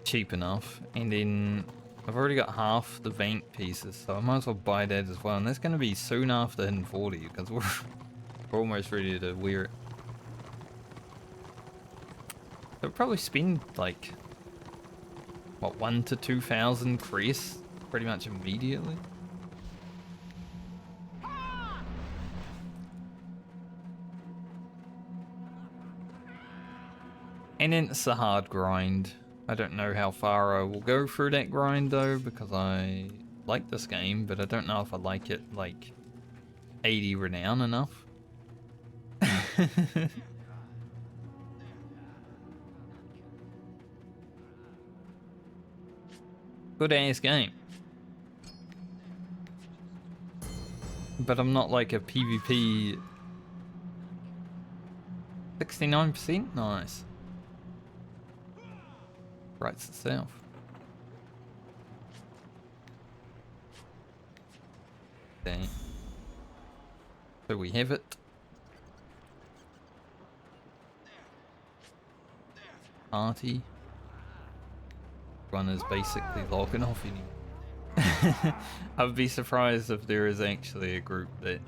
Cheap enough. And then I've already got half the bank pieces, so I might as well buy that as well. And that's going to be soon after hitting 40, because we're almost ready to wear it. So we'll probably spend like, what, 1,000 to 2,000 crests pretty much immediately. And then it's a hard grind. I don't know how far I will go through that grind though, because I like this game, but I don't know if I like it like 80 renown enough. Good ass game. But I'm not like a PvP. 69%? Nice. Writes itself. Okay. So we have it. Party. One is basically logging off anyway. I would be surprised if there is actually a group that...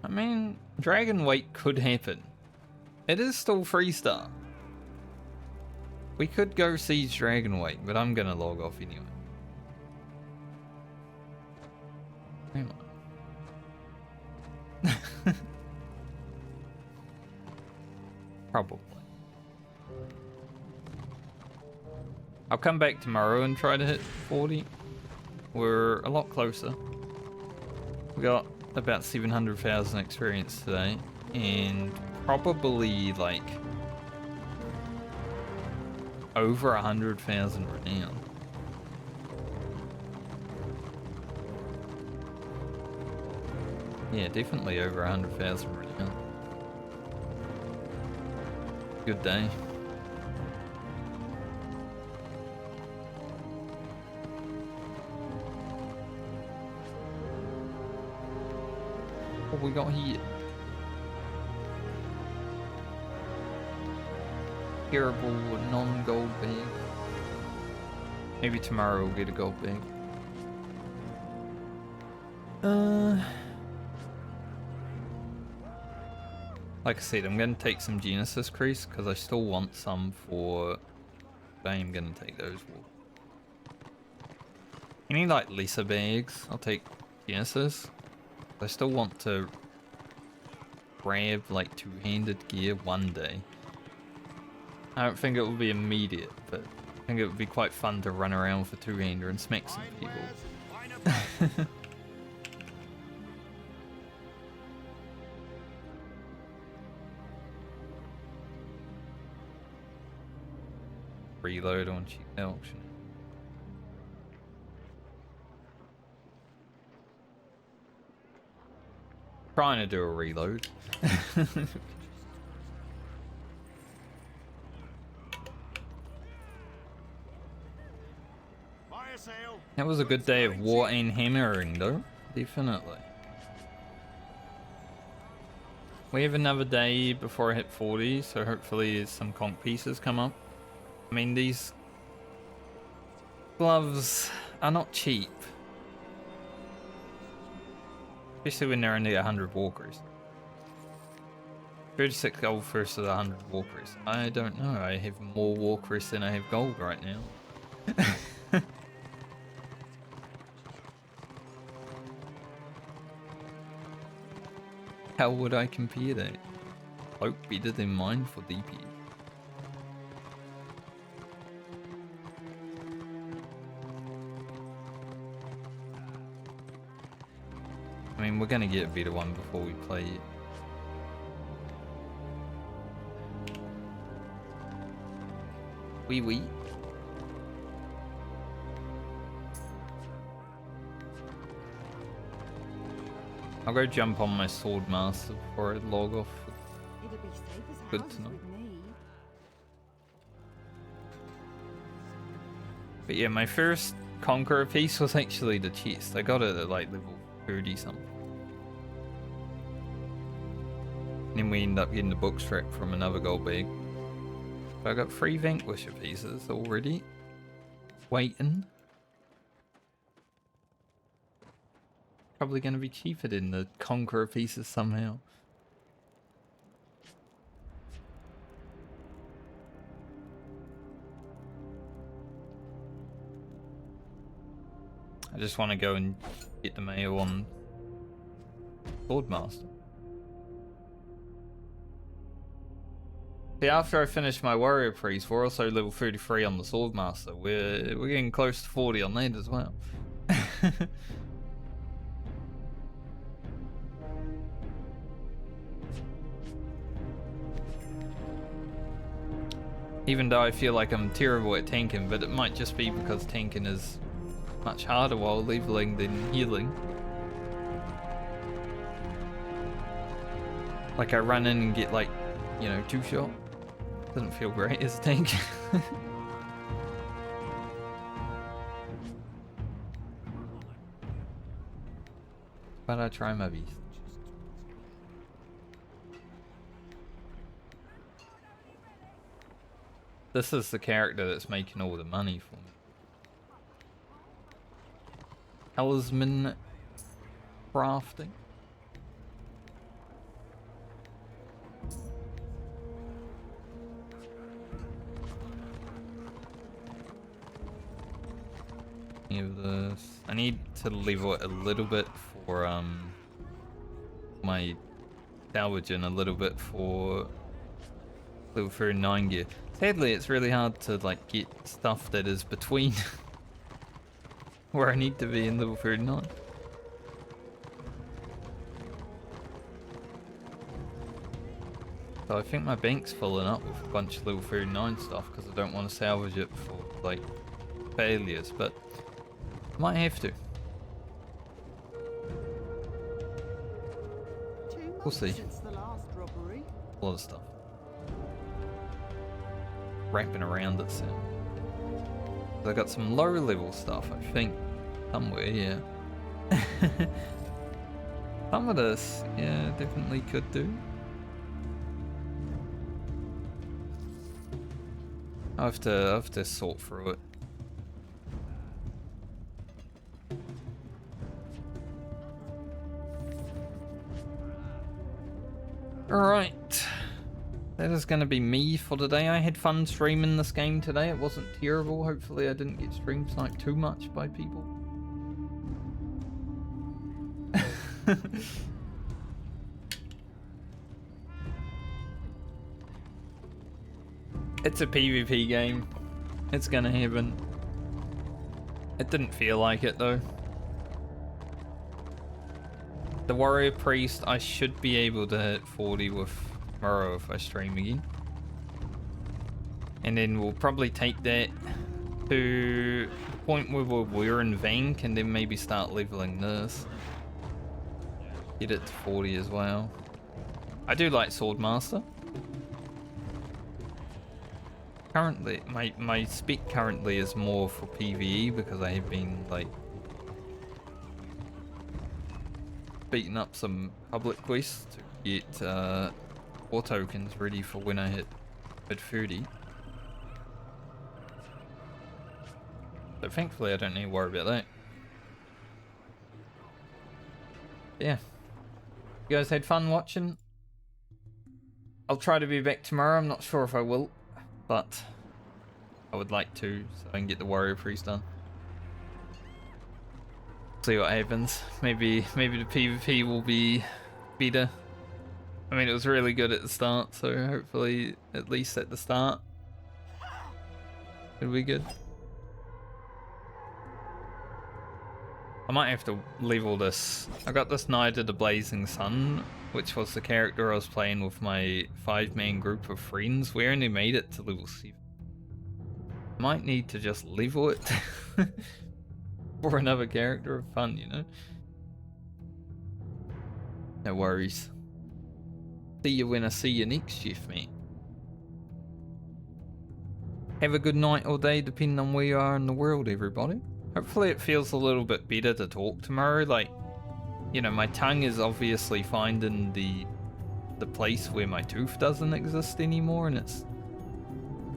I mean, Dragon Wait could happen. It is still freestyle. We could go siege Dragon Wait, but I'm gonna log off anyway. Come on. Probably. I'll come back tomorrow and try to hit 40. We're a lot closer. We got about 700,000 experience today, and probably like over 100,000 renown. Yeah, definitely over 100,000 renown. Good day. What we got here? Terrible non-gold bag. Maybe tomorrow we'll get a gold bag. Like I said, I'm gonna take some Genesis crease because I still want some for. I am gonna take those for. Any like lesser bags, I'll take Genesis. I still want to grab like two-handed gear one day. I don't think it will be immediate, but I think it would be quite fun to run around with a two-hander and smack some Fine people. wares and finer blood. Reload on cheap auction. Trying to do a reload. Fire sale. That was a good day of war and hammering though, definitely. We have another day before I hit 40, so hopefully some conch pieces come up. I mean, these gloves are not cheap. Especially when they're only 100 walkers. 36 gold versus 100 walkers. I don't know, I have more walkers than I have gold right now. How would I compare that? Hope better than mine for DP. I mean, we're gonna get a better one before we play it. Wee. I'll go jump on my sword master before I log off. It'll be safe as Good houses to know. with me. But yeah, my first Conqueror piece was actually the chest. I got it at like level 30 something. And then we end up getting the book strap from another gold bag. But I got 3 Vanquisher pieces already. Waiting. Probably going to be cheaper than the Conqueror pieces somehow. I just want to go and get the mail on Swordmaster. See, after I finish my Warrior Priest, we're also level 33 on the Swordmaster. We're getting close to 40 on that as well. Even though I feel like I'm terrible at tanking, but it might just be because tanking is much harder while leveling than healing. Like I run in and get like, you know, 2-shot. Doesn't feel great as a tank. But I try my best. This is the character that's making all the money for me. Talisman crafting. Of this. I need to level it a little bit for my salvage and a little bit for level 39 gear. Sadly, it's really hard to like get stuff that is between where I need to be in level 39. So I think my bank's filling up with a bunch of level 39 stuff because I don't want to salvage it for like failures, but I might have to. We'll see. Since the last robbery. A lot of stuff. Wrapping around it soon. I got some low level stuff, I think. Somewhere, yeah. Some of this, yeah, definitely could do. I'll have to sort through it. Alright. That is going to be me for today. I had fun streaming this game today. It wasn't terrible. Hopefully I didn't get stream sniped too much by people. It's a PvP game. It's gonna happen. It didn't feel like it though. The Warrior Priest, I should be able to hit 40 with tomorrow if I stream again. And then we'll probably take that to the point where we're in Vank and then maybe start leveling this. Get it to 40 as well. I do like Swordmaster. Currently, my spec currently is more for PvE because I have been like beating up some public quests to get 4 tokens ready for when I hit mid 30. So thankfully I don't need to worry about that. Yeah. You guys had fun watching? I'll try to be back tomorrow. I'm not sure if I will, but I would like to so I can get the Warrior Priest done. See what happens. Maybe the PvP will be better. I mean, it was really good at the start, so hopefully at least at the start it'll be good. I might have to level this. I got this Knight of the Blazing Sun, which was the character I was playing with my 5-man group of friends. We only made it to level 7. Might need to just level it for another character of fun, you know? No worries. See you when I see you next, Jeff, mate. Have a good night or day, depending on where you are in the world, everybody. Hopefully it feels a little bit better to talk tomorrow. Like, you know, my tongue is obviously finding the place where my tooth doesn't exist anymore, and it's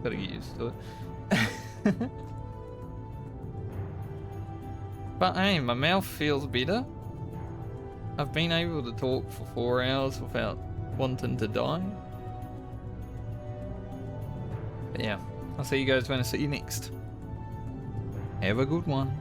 gotta get used to it. But hey, my mouth feels better. I've been able to talk for 4 hours without wanting to die. But yeah, I'll see you guys when I see you next. Have a good one.